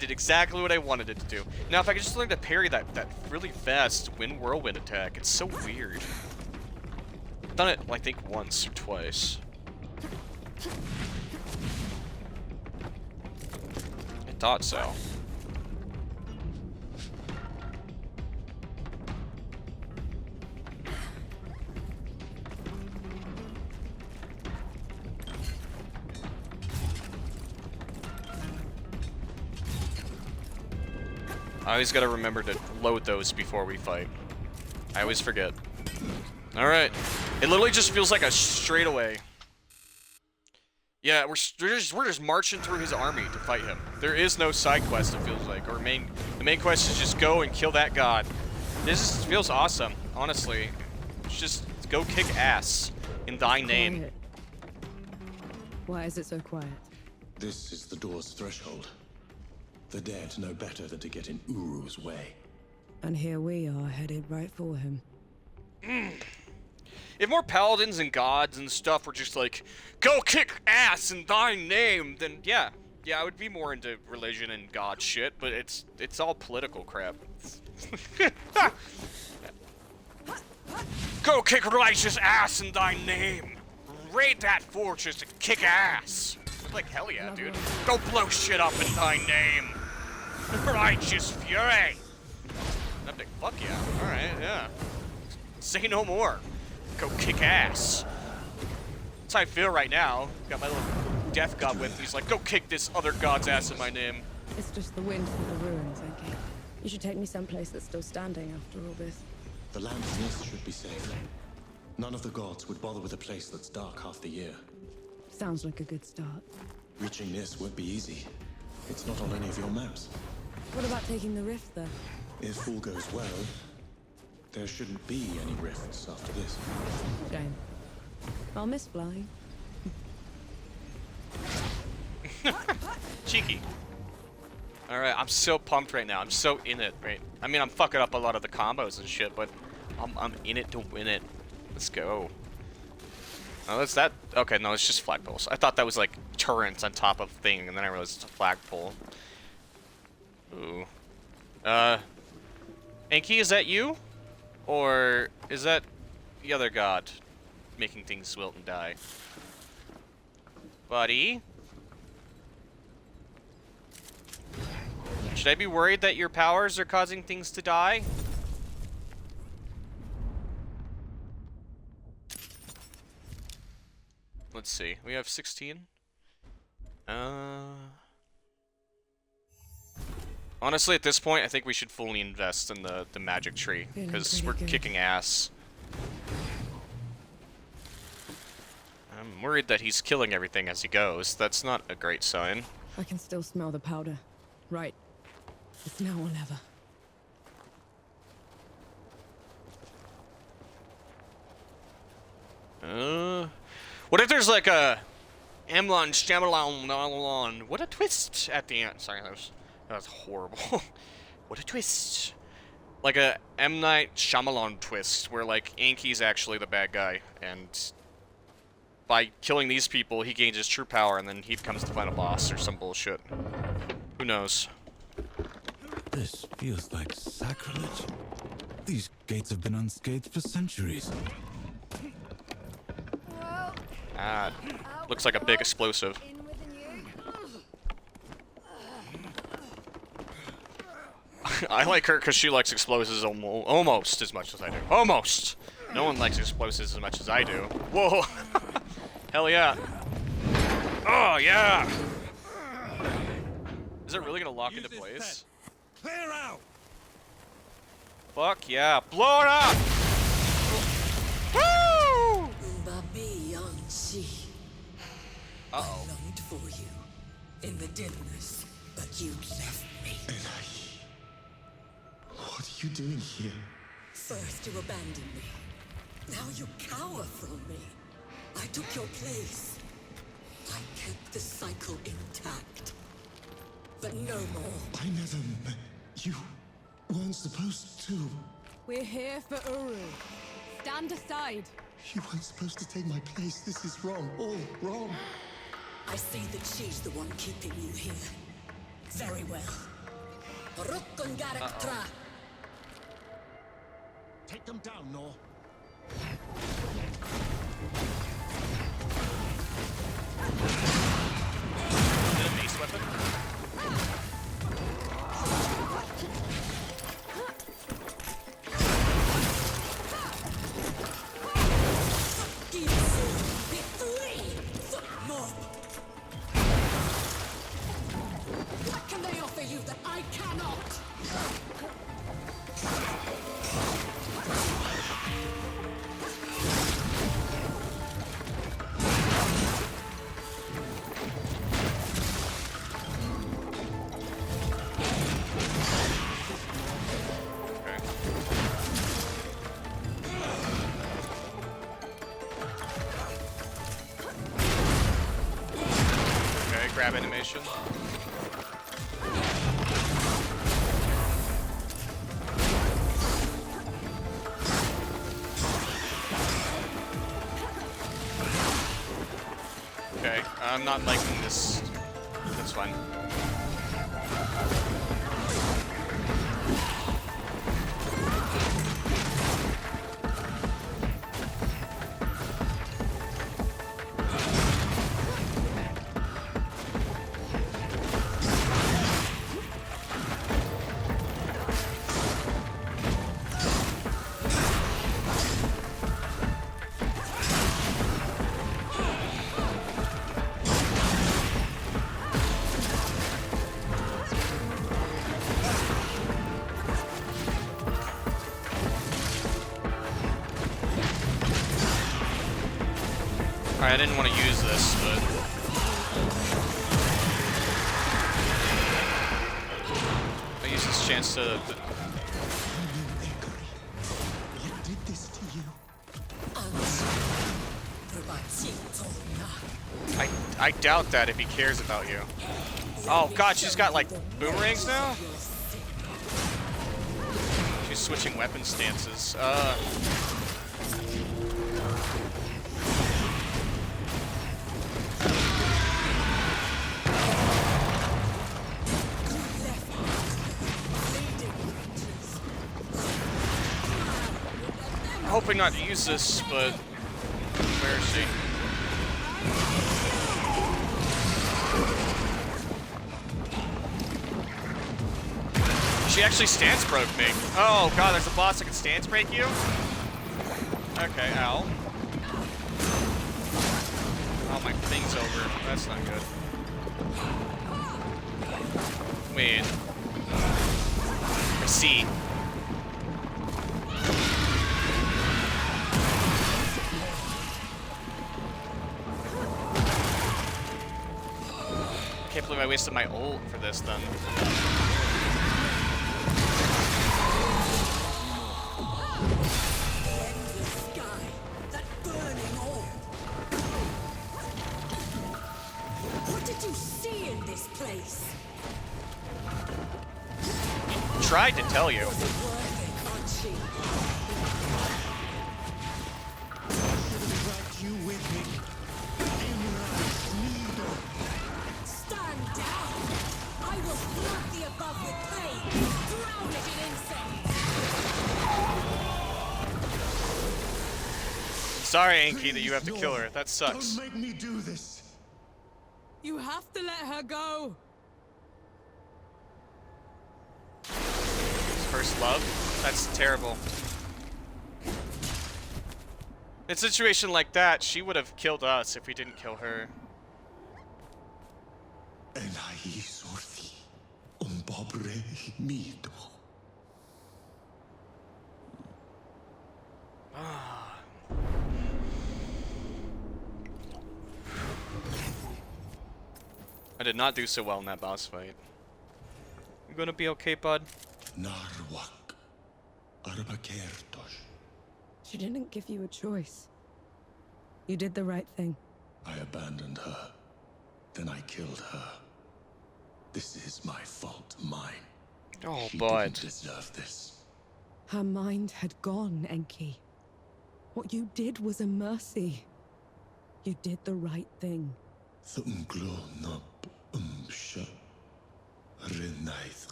did exactly what I wanted it to do. Now, if I could just learn to parry that really fast wind whirlwind attack, it's so weird. I've done it, I think, once or twice. I thought so. I always gotta remember to load those before we fight. I always forget. Alright. It literally just feels like a straightaway. Yeah, we're just marching through his army to fight him. There is no side quest, it feels like. Or the main quest is just go and kill that god. This feels awesome, honestly. It's just go kick ass in thy name. Quiet. Why is it so quiet? This is the door's threshold. The dead know better than to get in Uru's way. And here we are, headed right for him. If more paladins and gods and stuff were just like, go kick ass in thy name, then yeah, I would be more into religion and god shit, but it's all political crap. Go kick righteous ass in thy name. Raid that fortress and kick ass. Like, hell yeah, dude. Go blow shit up in thy name. Righteous fury. That'd be, fuck yeah. Alright, yeah. Say no more. Go kick ass. That's how I feel right now. Got my little death god with me. He's like, go kick this other god's ass in my name. It's just the wind through the ruins, okay? You should take me someplace that's still standing after all this. The land's nest should be safe. None of the gods would bother with a place that's dark half the year. Sounds like a good start. Reaching this won't be easy. It's not on any of your maps. What about taking the rift, though? If all goes well, there shouldn't be any rifts after this. Shame. I'll miss flying. Cheeky. Alright, I'm so pumped right now. I'm so in it, right? I mean, I'm fucking up a lot of the combos and shit, but I'm in it to win it. Let's go. Oh, that's that. Okay, no, it's just flagpoles. I thought that was like turrets on top of thing, and then I realized it's a flagpole. Ooh. Enki, is that you? Or is that the other god making things wilt and die? Buddy? Should I be worried that your powers are causing things to die? Let's see. We have 16. Honestly, at this point, I think we should fully invest in the magic tree, because we're kicking ass. I'm worried that he's killing everything as he goes. That's not a great sign. I can still smell the powder. Right. It's now or never. What if there's like a Emlon Shyamalan? What a twist at the end. Sorry, that was horrible. What a twist. Like a M. Night Shyamalan twist, where like Anki's actually the bad guy, and by killing these people, he gains his true power, and then he becomes the final boss or some bullshit. Who knows? This feels like sacrilege. These gates have been unscathed for centuries. Ah, looks like a big explosive. I like her because she likes explosives almost as much as I do. Almost! No one likes explosives as much as I do. Whoa! Hell yeah! Oh, yeah! Is it really gonna lock into place? Clear out! Fuck yeah! Blow it up! Woo! Uh-oh. I longed for you in the dimness, but you left me. What are you doing here? First you abandoned me. Now you cower from me. I took your place. I kept the cycle intact. But no more. I never You weren't supposed to. We're here for Uru. Stand aside. You weren't supposed to take my place. This is wrong. All wrong. I see that she's the one keeping you here. Very well. Take them down, Nor. Is it a mace weapon? What can they offer you that I cannot? Okay, grab animation. Okay, I'm not liking this. That's fine. Alright, I didn't want to use this, but... I use this chance to... What did this to you? I doubt that if he cares about you. Oh god, she's got like boomerangs now? She's switching weapon stances. Hoping not to use this, but where is she? She actually stance broke me. Oh god, there's a boss that can stance break you? Okay, ow. Oh, my thing's over. That's not good. Wait. I see. Can't believe I wasted my ult for this then. What did you see in this place? Tried to tell you. You with me. Stand down! I will flood the above with pain, drown it in incense. Sorry, Anki, that you have to kill her. That sucks. Don't make me do this. You have to let her go. First love? That's terrible. In a situation like that, she would have killed us if we didn't kill her. I did not do so well in that boss fight. You gonna be okay, bud? She didn't give you a choice. You did the right thing. I abandoned her. Then I killed her. This is my fault, mine. Oh, she bud. didn't deserve this. Her mind had gone, Enki. What you did was a mercy. You did the right thing.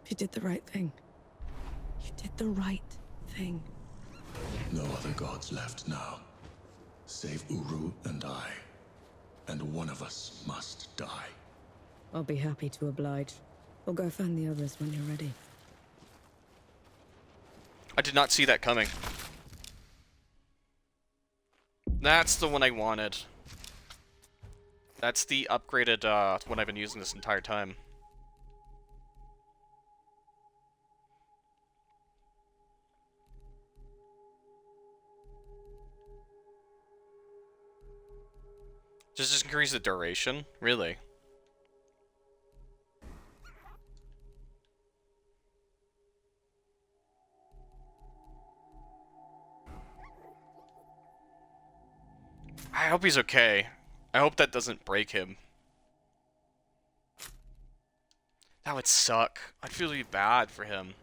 You did the right thing. You did the right thing. No other gods left now. Save Uru and I. And one of us must die. I'll be happy to oblige. We'll go find the others when you're ready. I did not see that coming. That's the one I wanted. That's the upgraded one I've been using this entire time. Just increase the duration? Really? I hope he's okay. I hope that doesn't break him. That would suck. I'd feel really bad for him.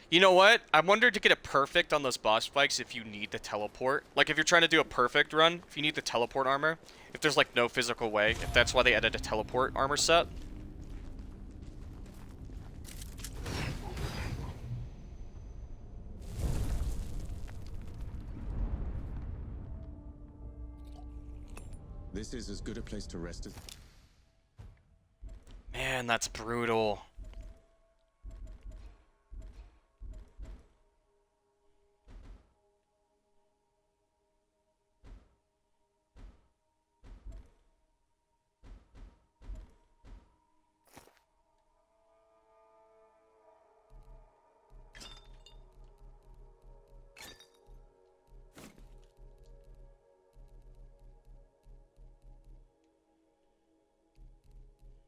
You know what? I wonder to get it perfect on those boss fights if you need the teleport. Like, if you're trying to do a perfect run, if you need the teleport armor, if there's, like, no physical way, if that's why they added a teleport armor set. This is as good a place to rest as... Man, that's brutal.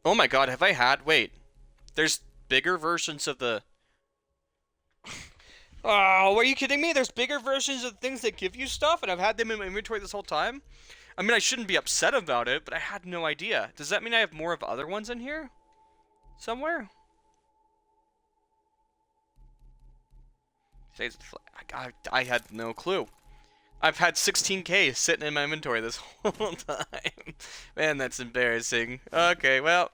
Oh my god, have I had... Wait. There's bigger versions of the... Oh, are you kidding me? There's bigger versions of things that give you stuff, and I've had them in my inventory this whole time? I mean, I shouldn't be upset about it, but I had no idea. Does that mean I have more of other ones in here? Somewhere? I had no clue. I've had 16k sitting in my inventory this whole time. Man, that's embarrassing. Okay, well.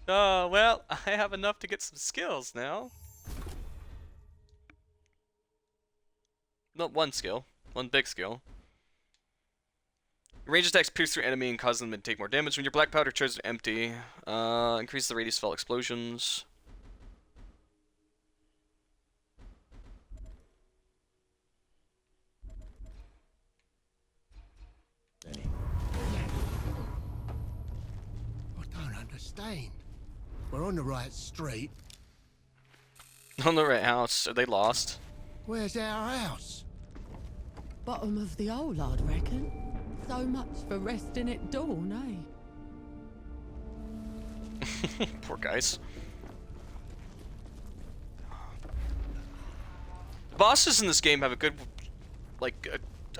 Oh, well, I have enough to get some skills now. Not one skill. One big skill. Range attacks pierce through enemy and cause them to take more damage. When your black powder charges empty, increase the radius of all explosions. Understand? We're on the right street. On the right house. Are they lost? Where's our house? Bottom of the hole, I'd reckon. So much for resting at dawn, eh? Poor guys. The bosses in this game have a good,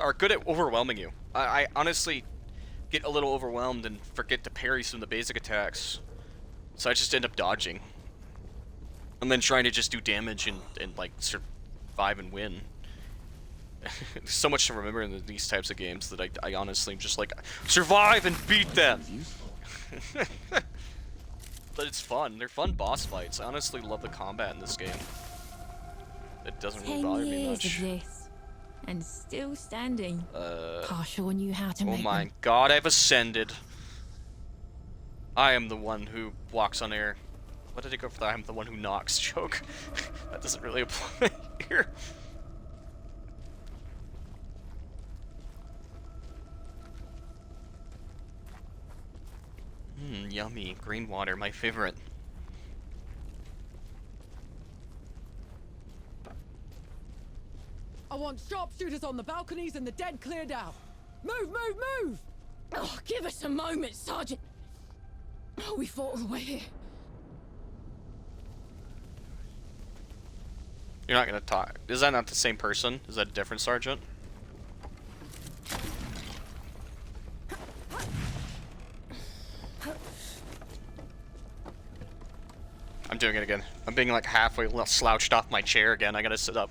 are good at overwhelming you. I honestly get a little overwhelmed and forget to parry some of the basic attacks. So I just end up dodging. And then trying to just do damage and like, survive and win. There's so much to remember in these types of games that I honestly am just like, survive and beat them! But it's fun. They're fun boss fights. I honestly love the combat in this game. It doesn't really bother me much. 10 years of this, and still standing. Partial on you how to Oh make my them. god, I've ascended. I am the one who walks on air. What did I go for that? I'm the one who knocks joke. That doesn't really apply here. Yummy. Green water, my favorite. I want sharpshooters on the balconies and the dead cleared out. Move, move, move! Oh, give us a moment, Sergeant. Oh, we fought all the way here. You're not gonna talk. Is that not the same person? Is that a different sergeant? I'm doing it again. I'm being like halfway slouched off my chair again. I gotta sit up.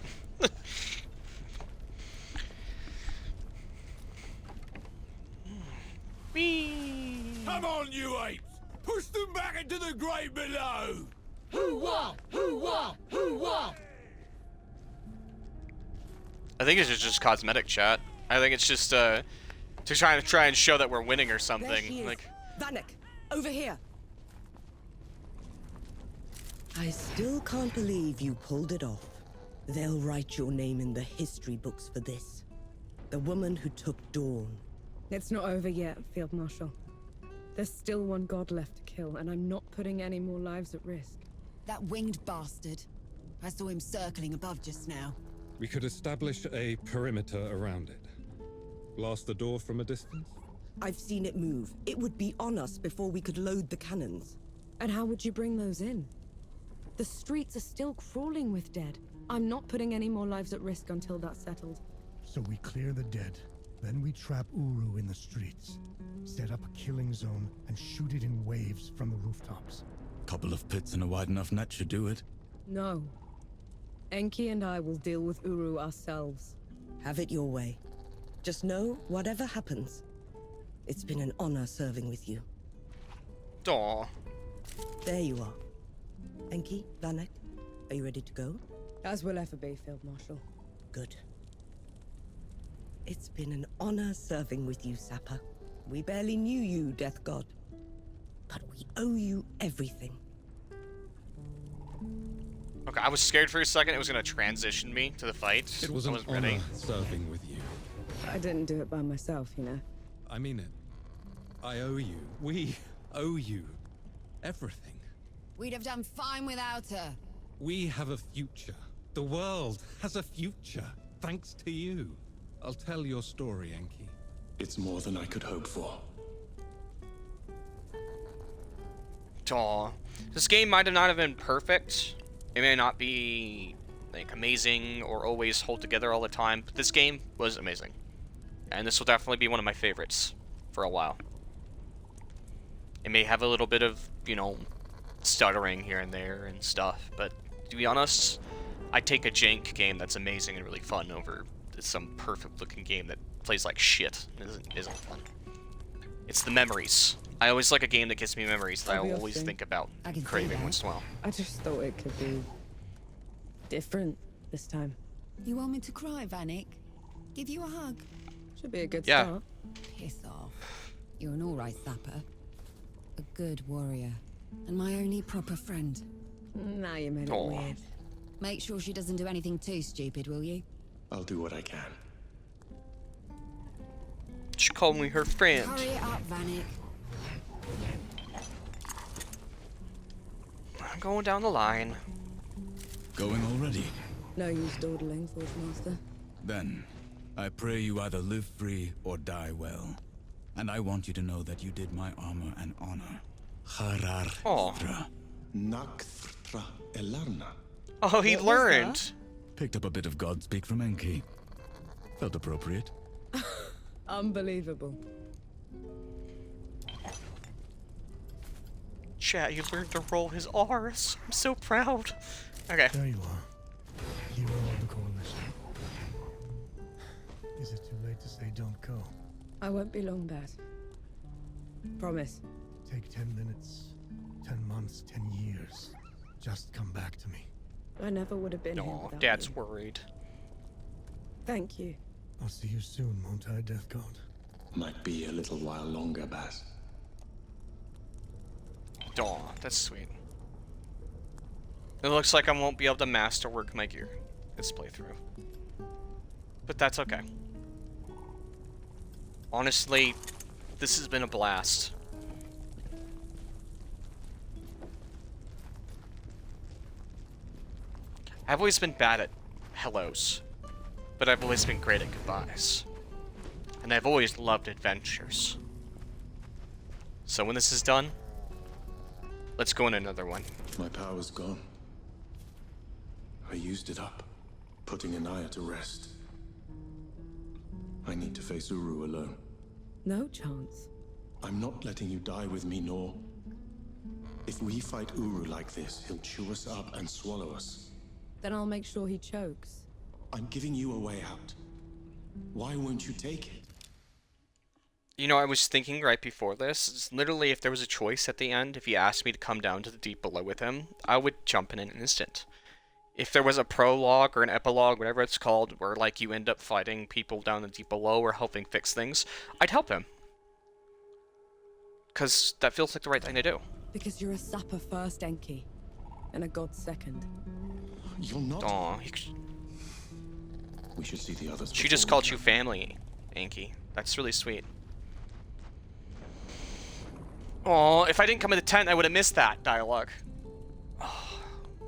Come on, you apes! Push them back into the grave below! Hoo-wah! Hoo-wah! Hoo-wah! I think it's just cosmetic, chat. I think it's just to try and show that we're winning or There something. she is. Like, Vanek, over here. I still can't believe you pulled it off. They'll write your name in the history books for this. The woman who took Dawn. It's not over yet, Field Marshal. There's still one god left to kill, and I'm not putting any more lives at risk. That winged bastard. I saw him circling above just now. We could establish a perimeter around it. Blast the door from a distance? I've seen it move. It would be on us before we could load the cannons. And how would you bring those in? The streets are still crawling with dead. I'm not putting any more lives at risk until that's settled. So we clear the dead. Then we trap Uru in the streets. Set up a killing zone and shoot it in waves from the rooftops. Couple of pits and a wide enough net should do it. No. Enki and I will deal with Uru ourselves. Have it your way. Just know, whatever happens, it's been an honor serving with you. Aw. There you are. Enki, Vanek, are you ready to go? As will ever be, Field Marshal. Good. It's been an honor serving with you, Sapper. We barely knew you, Death God. But we owe you everything. Okay, I was scared for a second it was gonna transition me to the fight. It was I an wasn't ready. honor serving with you. I didn't do it by myself, you know. I mean it. I owe you. We owe you everything. We'd have done fine without her. We have a future. The world has a future, thanks to you. I'll tell your story, Enki. It's more than I could hope for. Aw. This game might not have been perfect. It may not be like amazing or always hold together all the time, but this game was amazing. And this will definitely be one of my favorites for a while. It may have a little bit of, you know, stuttering here and there and stuff, but to be honest, I take a jank game that's amazing and really fun over some perfect looking game that plays like shit and isn't fun. It's the memories. I always like a game that gives me memories that I'll always think about craving once in a while. I just thought it could be different this time. You want me to cry, Vanek? Give you a hug? Should be a good Yeah. start. Piss off. You're an alright sapper. A good warrior. And my only proper friend. Now you made it Aw. weird. Make sure she doesn't do anything too stupid, will you? I'll do what I can. She called me her friend. Hurry it up, Vanek. I'm going down the line. Going already? No use dawdling, Forge Master. Then, I pray you either live free or die well. And I want you to know that you did my armor an honor. Harar. Nakthra Elarna. Oh, he learned. Picked up a bit of Godspeak from Enki. Felt appropriate. Unbelievable. Chat, you learned to roll his R's. I'm so proud. Okay. There you are. Hero of the Coalition. Is it too late to say don't go? I won't be long, Baz. Promise. Take 10 minutes, 10 months, 10 years. Just come back to me. I never would have been here No, without Dad's you. worried. Thank you. I'll see you soon, won't I, Death God? Might be a little while longer, Baz. Aw, that's sweet. It looks like I won't be able to masterwork my gear this playthrough. But that's okay. Honestly, this has been a blast. I've always been bad at hellos, but I've always been great at goodbyes. And I've always loved adventures. So when this is done, let's go on another one. My power's gone. I used it up, putting Anaya to rest. I need to face Uru alone. No chance. I'm not letting you die with me, Nor. If we fight Uru like this, he'll chew us up and swallow us. Then I'll make sure he chokes. I'm giving you a way out. Why won't you take it? You know, I was thinking right before this, it's literally if there was a choice at the end, if he asked me to come down to the deep below with him, I would jump in an instant. If there was a prologue or an epilogue, whatever it's called, where like you end up fighting people down the deep below or helping fix things, I'd help him. Because that feels like the right thing to do. Because you're a sapper first, Enki. And a god second. You're not. Aw, we should see the others. She just called you family, Enki. That's really sweet. Aw, if I didn't come in the tent, I would have missed that dialogue. Oh,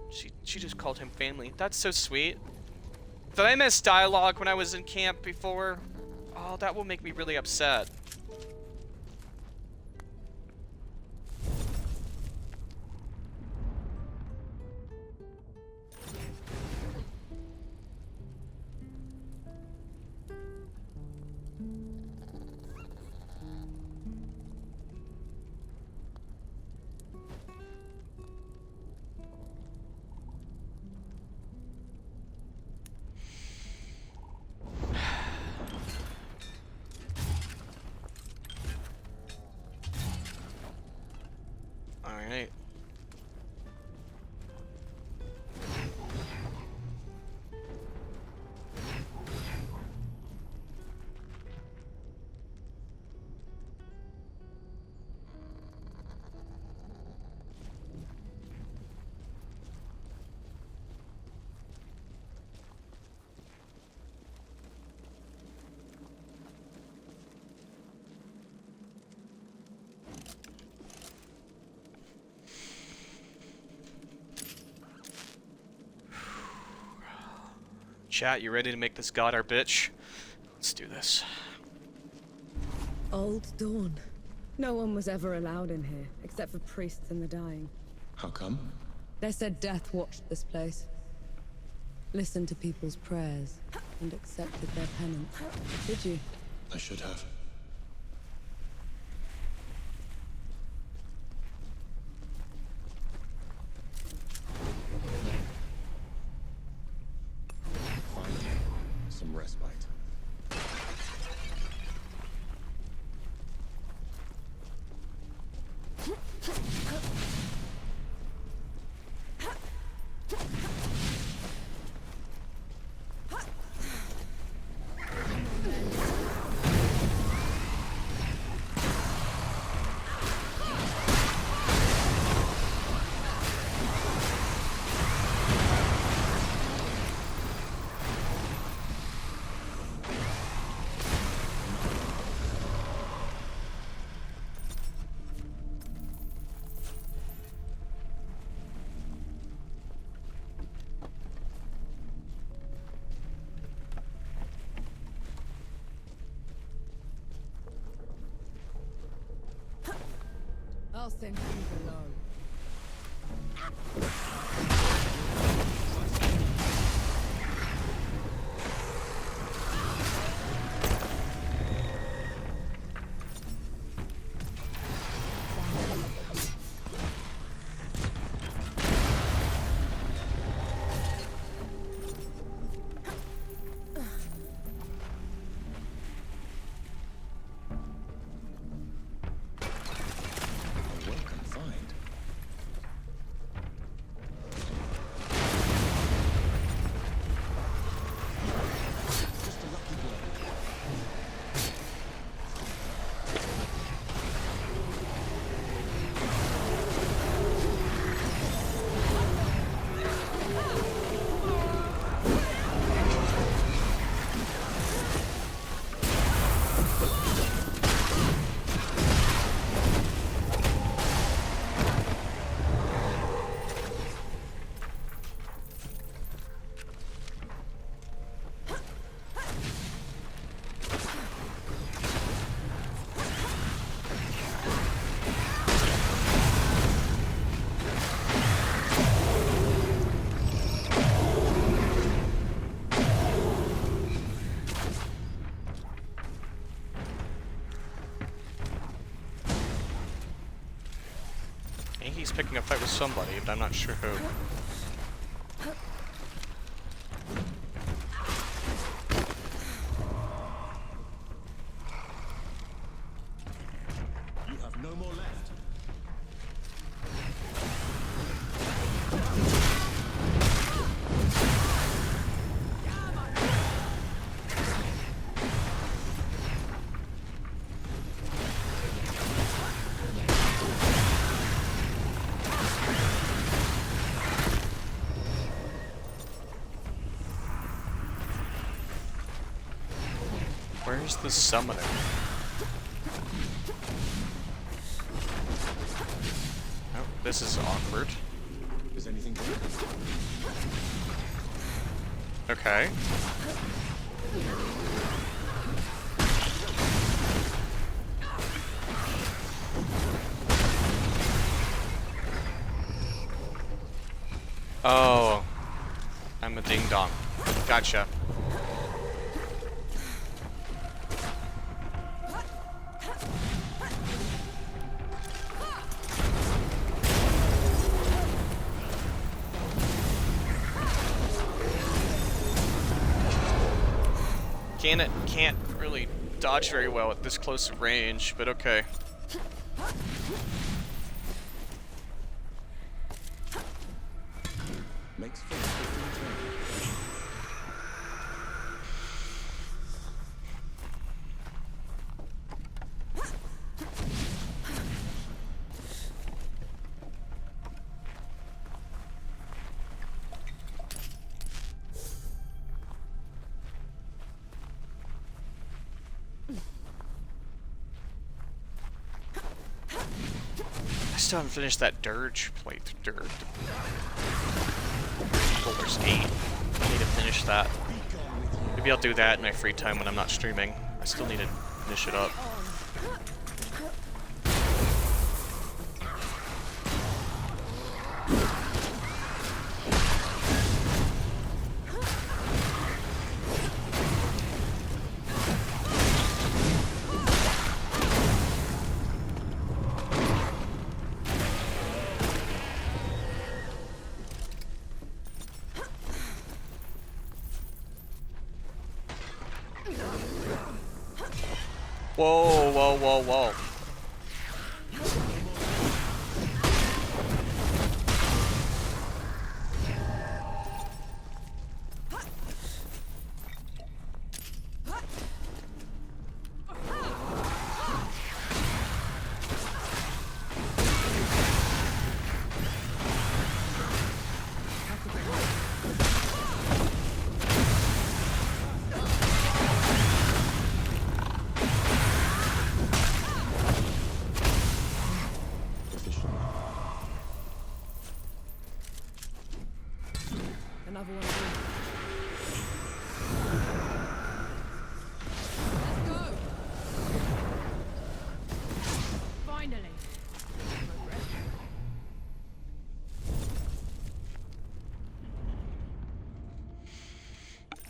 she just called him family. That's so sweet. Did I miss dialogue when I was in camp before? Oh, that will make me really upset. Alright. Chat, you ready to make this god our bitch? Let's do this. Old Dawn. No one was ever allowed in here, except for priests and the dying. How come? They said death watched this place. Listened to people's prayers, and accepted their penance. Did you? I should have. Some respite. I'll send you below. A welcome find. Just a lucky blow. I think he's picking a fight with somebody, but I'm not sure who. You have no more left. Where's the summoner? Oh, this is awkward. Is anything good? Okay. Oh. I'm a ding-dong. Gotcha. Can't really dodge very well at this close range, but okay. Makes for a different turn. I still haven't finished that Dirge playthrough. Baldur's Gate. I need to finish that. Maybe I'll do that in my free time when I'm not streaming. I still need to finish it up. Whoa, whoa, whoa, whoa.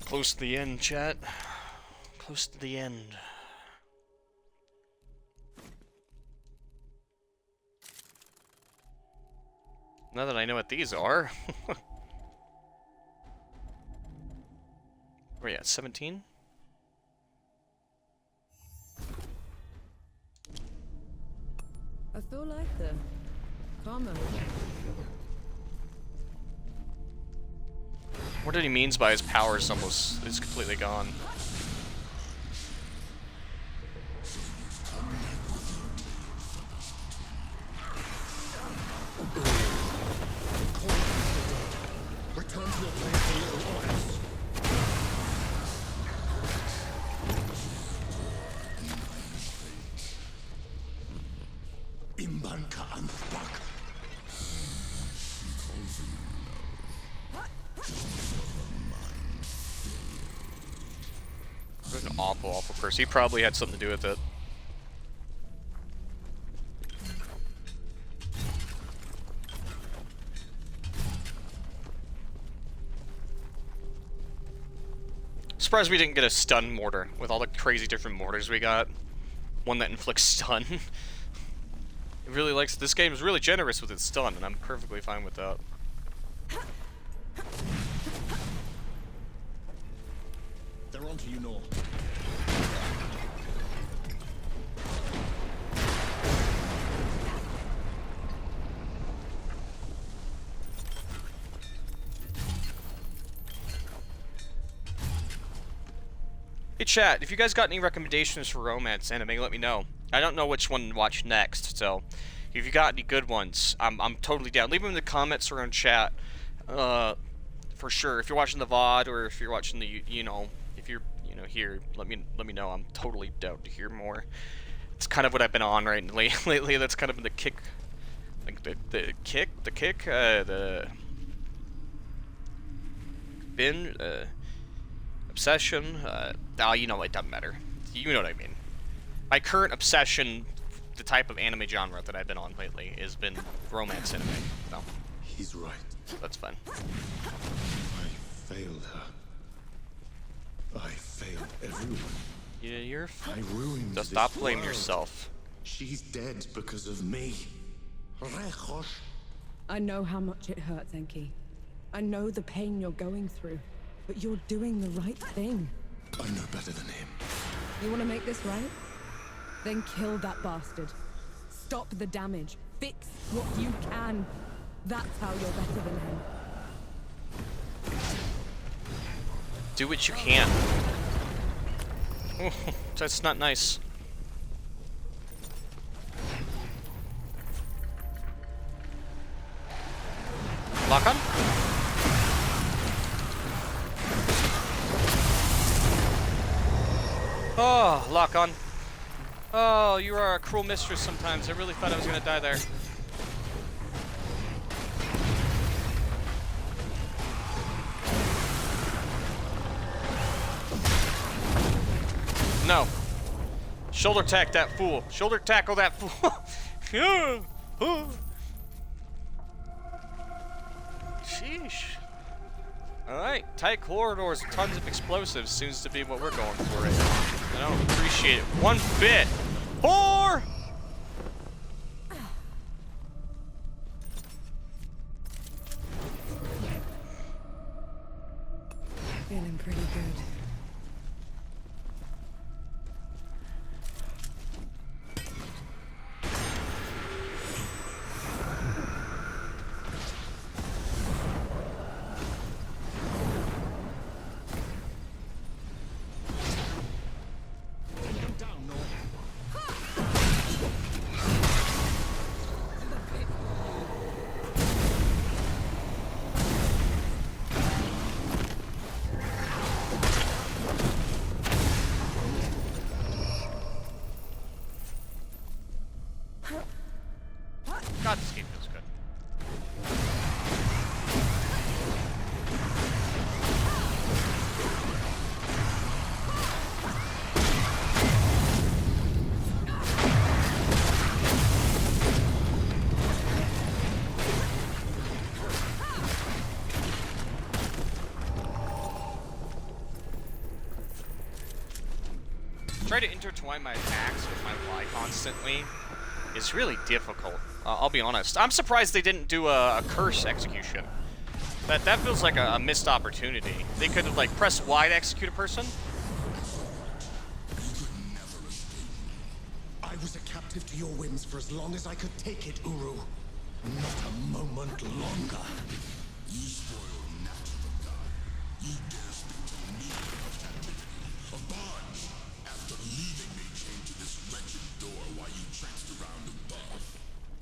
Close to the end, chat. Close to the end. Now that I know what these are. Where are you at? 17? I feel like the karma. What did he means by his power is completely gone? Return to your place for little orders. Imbanka Anthbak. What an awful, awful person. He probably had something to do with it. Surprised we didn't get a stun mortar with all the crazy different mortars we got. One that inflicts stun. It really likes. This game is really generous with its stun, and I'm perfectly fine with that. They're on to you, Nor. Hey chat, if you guys got any recommendations for romance anime, let me know. I don't know which one to watch next, so if you got any good ones, I'm totally down. Leave them in the comments or in chat, for sure. If you're watching the VOD or if you're watching the, if you're, here, let me know. I'm totally down to hear more. It's kind of what I've been on lately. That's kind of been the kick, like the obsession. You know, it doesn't matter. You know what I mean. My current obsession, the type of anime genre that I've been on lately, has been romance anime. So He's right. that's fine. I failed her. I failed everyone. Yeah, you're I ruined Just this stop blaming world. yourself. She's dead because of me. I know how much it hurts, Enki. I know the pain you're going through, but you're doing the right thing. I know better than him. You want to make this right? Then kill that bastard. Stop the damage. Fix what you can. That's how you're better than him. Do what you can. That's not nice. Lock on? Oh, lock on. Oh, you are a cruel mistress sometimes. I really thought I was gonna die there. No. Shoulder tack that fool. Shoulder tackle that fool. Yeah. Sheesh. Alright, tight corridors, tons of explosives seems to be what we're going for right now. I don't appreciate it one bit. 4! Feeling pretty good. Try to intertwine my attacks with my Y constantly is really difficult. I'll be honest. I'm surprised they didn't do a curse execution. That feels like a missed opportunity. They could have like pressed Y to execute a person. I was a captive to your whims for as long as I could take it, Uru. Not a moment longer. You spoiled natural god. You dare speak to me of captivity. A bond. After leaving me, came to this wretched door while you traipsed around above.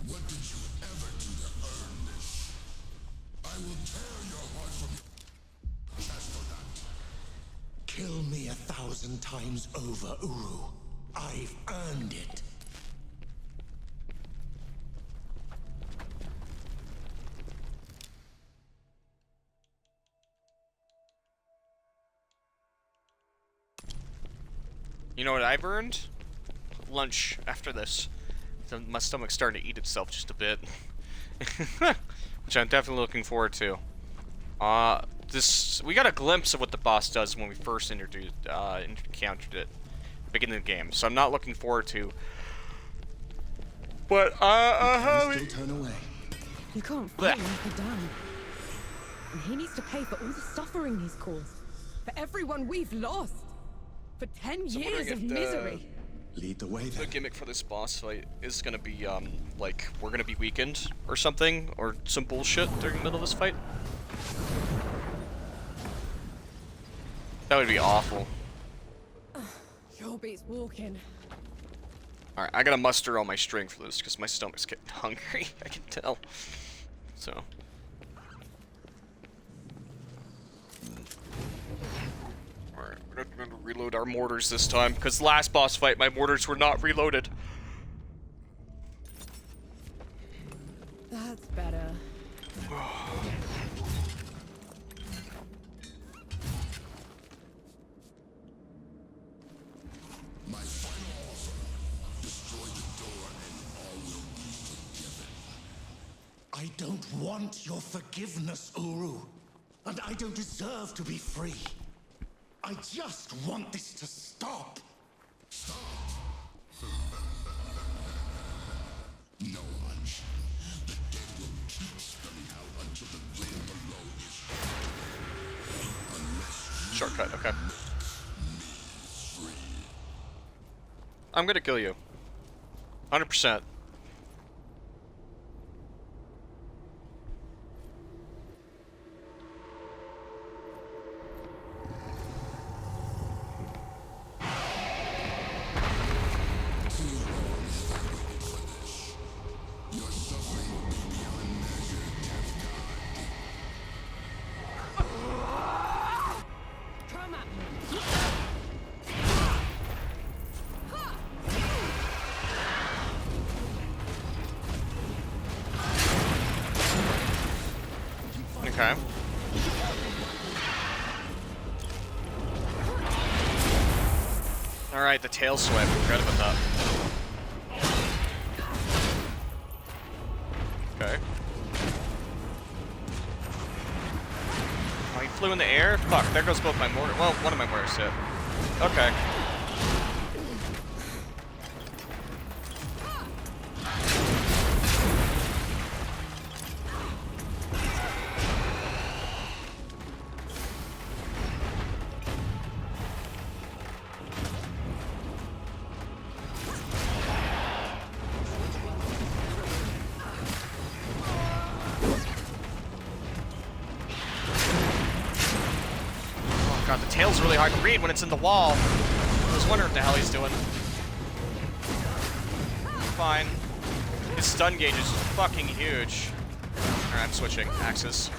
What did you ever do to earn this? I will tear your heart from your chest for that. Kill me 1,000 times over, Uru. I've earned it. You know what I've earned? Lunch after this. So my stomach's starting to eat itself just a bit. Which I'm definitely looking forward to. We got a glimpse of what the boss does when we first encountered it. Beginning of the game. So I'm not looking forward to. But, Still turn away. You can't fight him for Dan. And he needs to pay for all the suffering he's caused. For everyone we've lost. For 10 years of misery. Lead the way, then. The gimmick for this boss fight is gonna be, like, we're gonna be weakened or something, or some bullshit during the middle of this fight. That would be awful. Sure beats walking. Alright, I gotta muster all my strength for this, because my stomach's getting hungry, I can tell. So. Alright, we're gonna reload our mortars this time, because last boss fight, my mortars were not reloaded. That's better. My final offer. Destroy the door and all will be forgiven. I don't want your forgiveness, Uru. And I don't deserve to be free. I just want this to stop. Stop. No, Hunch. The dead will keep spilling out until the flame below is unless you Shortcut, okay. make me free. I'm gonna kill you. 100%. Your suffering will be beyond measure, death god. Come at me. Okay. Alright, the tail swipe. Forgot about that. Okay. Oh, he flew in the air? Fuck, there goes both my mortar. Well, one of my mortars hit. Okay. God, the tail's really hard to read when it's in the wall. I was wondering what the hell he's doing. Fine. His stun gauge is fucking huge. Alright, I'm switching axes.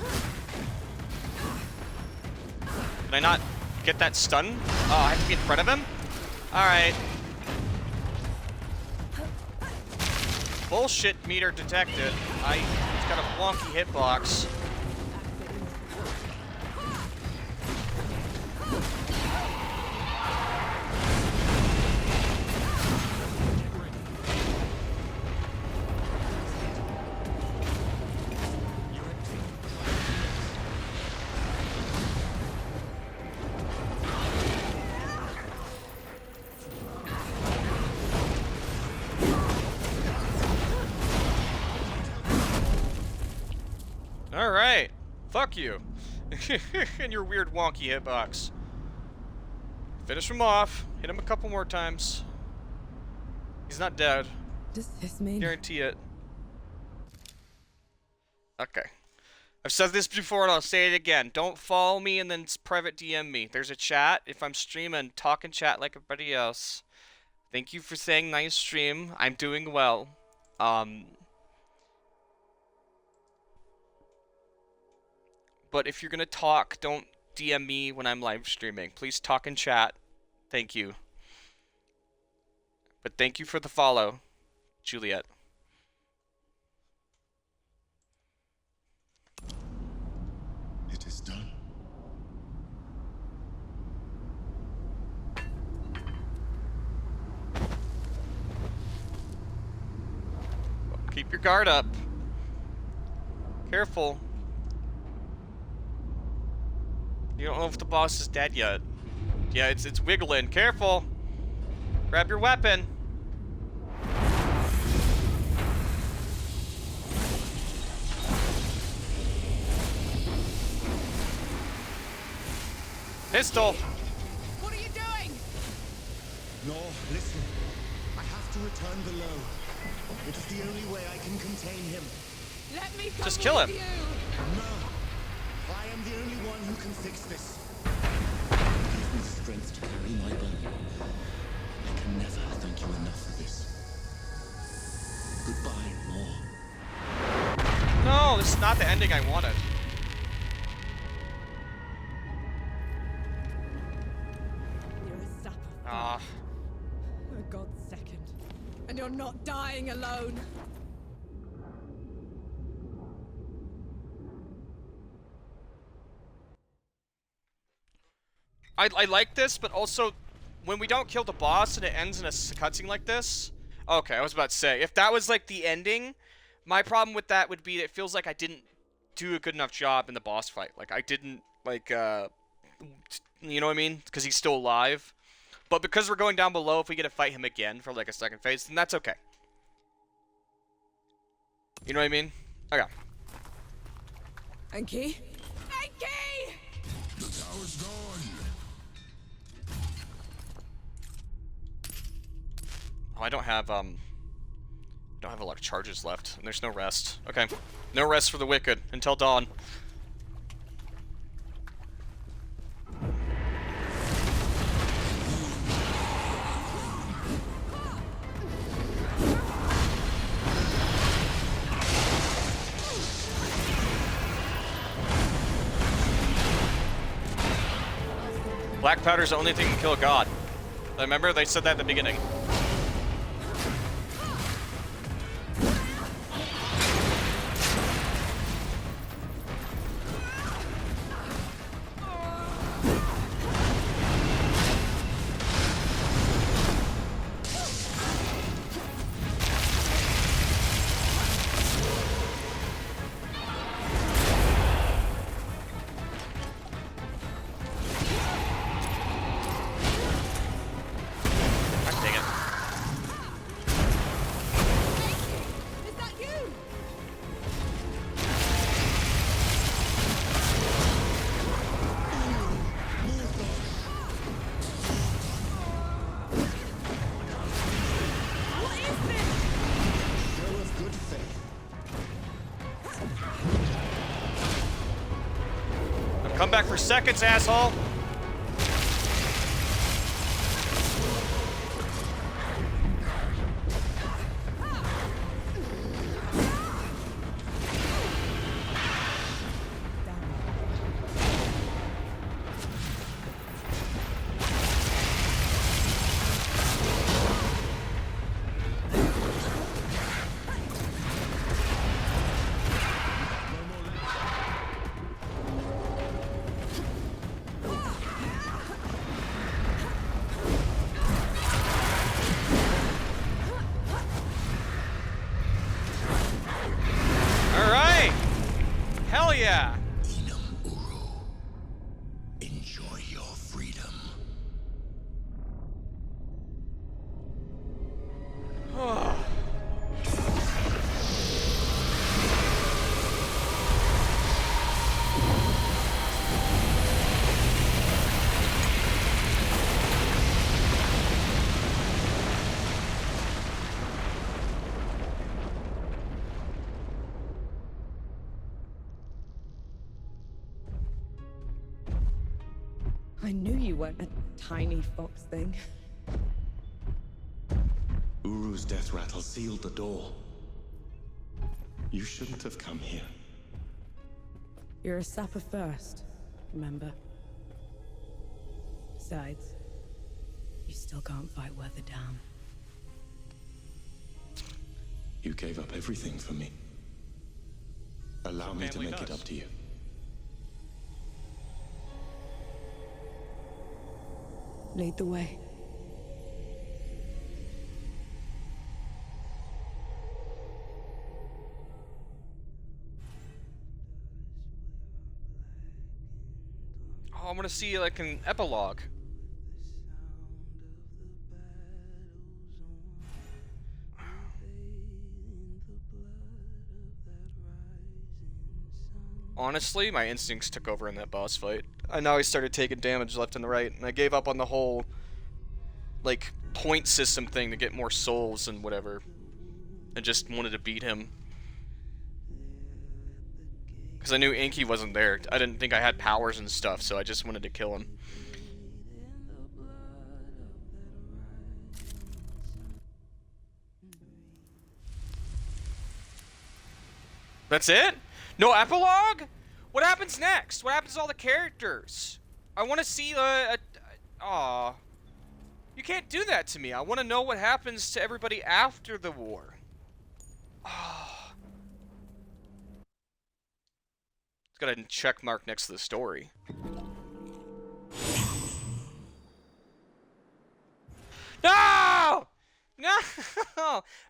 Can I not get that stun? Oh, I have to be in front of him? Alright. Bullshit meter detected. He's got a wonky hitbox. Fuck you. And your weird wonky hitbox. Finish him off. Hit him a couple more times. He's not dead. Does this mean? Guarantee it. Okay. I've said this before and I'll say it again. Don't follow me and then private DM me. There's a chat. If I'm streaming, talk and chat like everybody else. Thank you for saying nice stream. I'm doing well. But if you're gonna talk, don't DM me when I'm live streaming. Please talk and chat. Thank you. But thank you for the follow, Juliet. It is done. Keep your guard up. Careful. You don't know if the boss is dead yet. Yeah, it's wiggling. Careful. Grab your weapon. Pistol. What are you doing? No, listen. I have to return below. It's the only way I can contain him. Let me come Just kill him. with you. No. I am the only one who can fix this. Give me strength to carry my burden. I can never thank you enough for this. Goodbye, more. No, this is not the ending I wanted. You're a sapper. Ah. A god's second. And you're not dying alone. I like this, but also, when we don't kill the boss and it ends in a cutscene like this... Okay, I was about to say, if that was like the ending, my problem with that would be it feels like I didn't do a good enough job in the boss fight. Like, I didn't, like, you know what I mean? Because he's still alive. But because we're going down below, if we get to fight him again for, like, a second phase, then that's okay. You know what I mean? Okay. Enki? Enki! The tower's gone. Oh, I don't have a lot of charges left, and there's no rest. Okay. No rest for the wicked until dawn. Black powder's the only thing that can kill a god. Remember, they said that at the beginning. Come back for seconds, asshole! I knew you weren't a tiny fox thing. Uru's death rattle sealed the door. You shouldn't have come here. You're a sapper first, remember? Besides, you still can't fight worth a damn. You gave up everything for me. Allow me to make it up to you. Lead the way. Oh, I want to see like an epilogue. Honestly, my instincts took over in that boss fight. I know I started taking damage left and right, and I gave up on the whole, like, point system thing to get more souls and whatever. I just wanted to beat him. Because I knew Inky wasn't there. I didn't think I had powers and stuff, so I just wanted to kill him. That's it? No epilogue? What happens next? What happens to all the characters? I want to see aw. You can't do that to me. I want to know what happens to everybody after the war. Ah. It's got a check mark next to the story. No! No!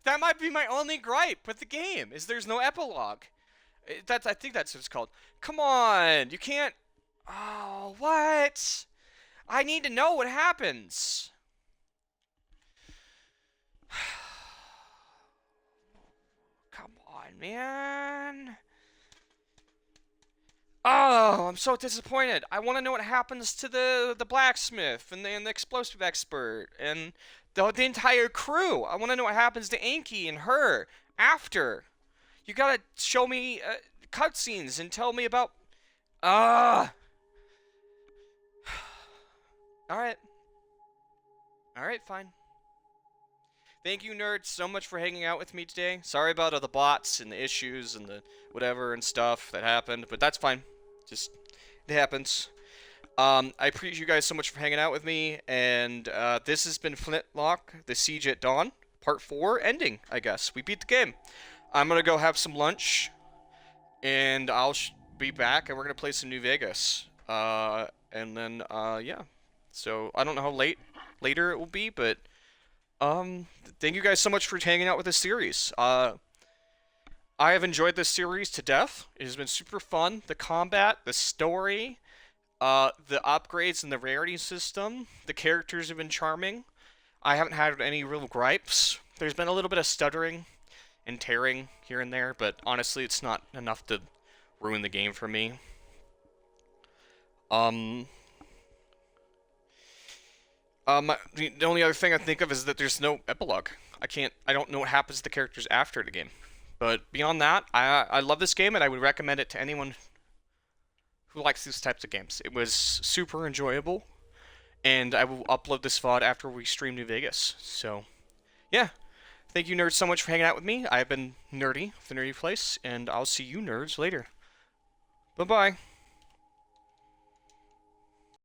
That might be my only gripe with the game, is there's no epilogue. I think that's what it's called. Come on! You can't... Oh, what? I need to know what happens. Come on, man. Oh, I'm so disappointed. I want to know what happens to the blacksmith and the explosive expert and the entire crew. I want to know what happens to Anki and her after. You gotta show me cutscenes and tell me about... Alright. Alright, fine. Thank you, nerds, so much for hanging out with me today. Sorry about all the bots and the issues and the whatever and stuff that happened, but that's fine. Just, it happens. I appreciate you guys so much for hanging out with me, and this has been Flintlock, The Siege at Dawn, Part 4, ending, I guess. We beat the game. I'm gonna go have some lunch, and I'll be back, and we're gonna play some New Vegas. And then, yeah. So, I don't know how later it will be, but, thank you guys so much for hanging out with this series. I have enjoyed this series to death. It has been super fun. The combat, the story, the upgrades and the rarity system, the characters have been charming. I haven't had any real gripes. There's been a little bit of stuttering and tearing here and there, but honestly, it's not enough to ruin the game for me. The only other thing I think of is that there's no epilogue. I don't know what happens to the characters after the game. But beyond that, I love this game, and I would recommend it to anyone who likes these types of games. It was super enjoyable, and I will upload this VOD after we stream New Vegas. So, yeah. Thank you, nerds, so much for hanging out with me. I've been Nerdy, the Nerdy Place, and I'll see you nerds later. Bye-bye.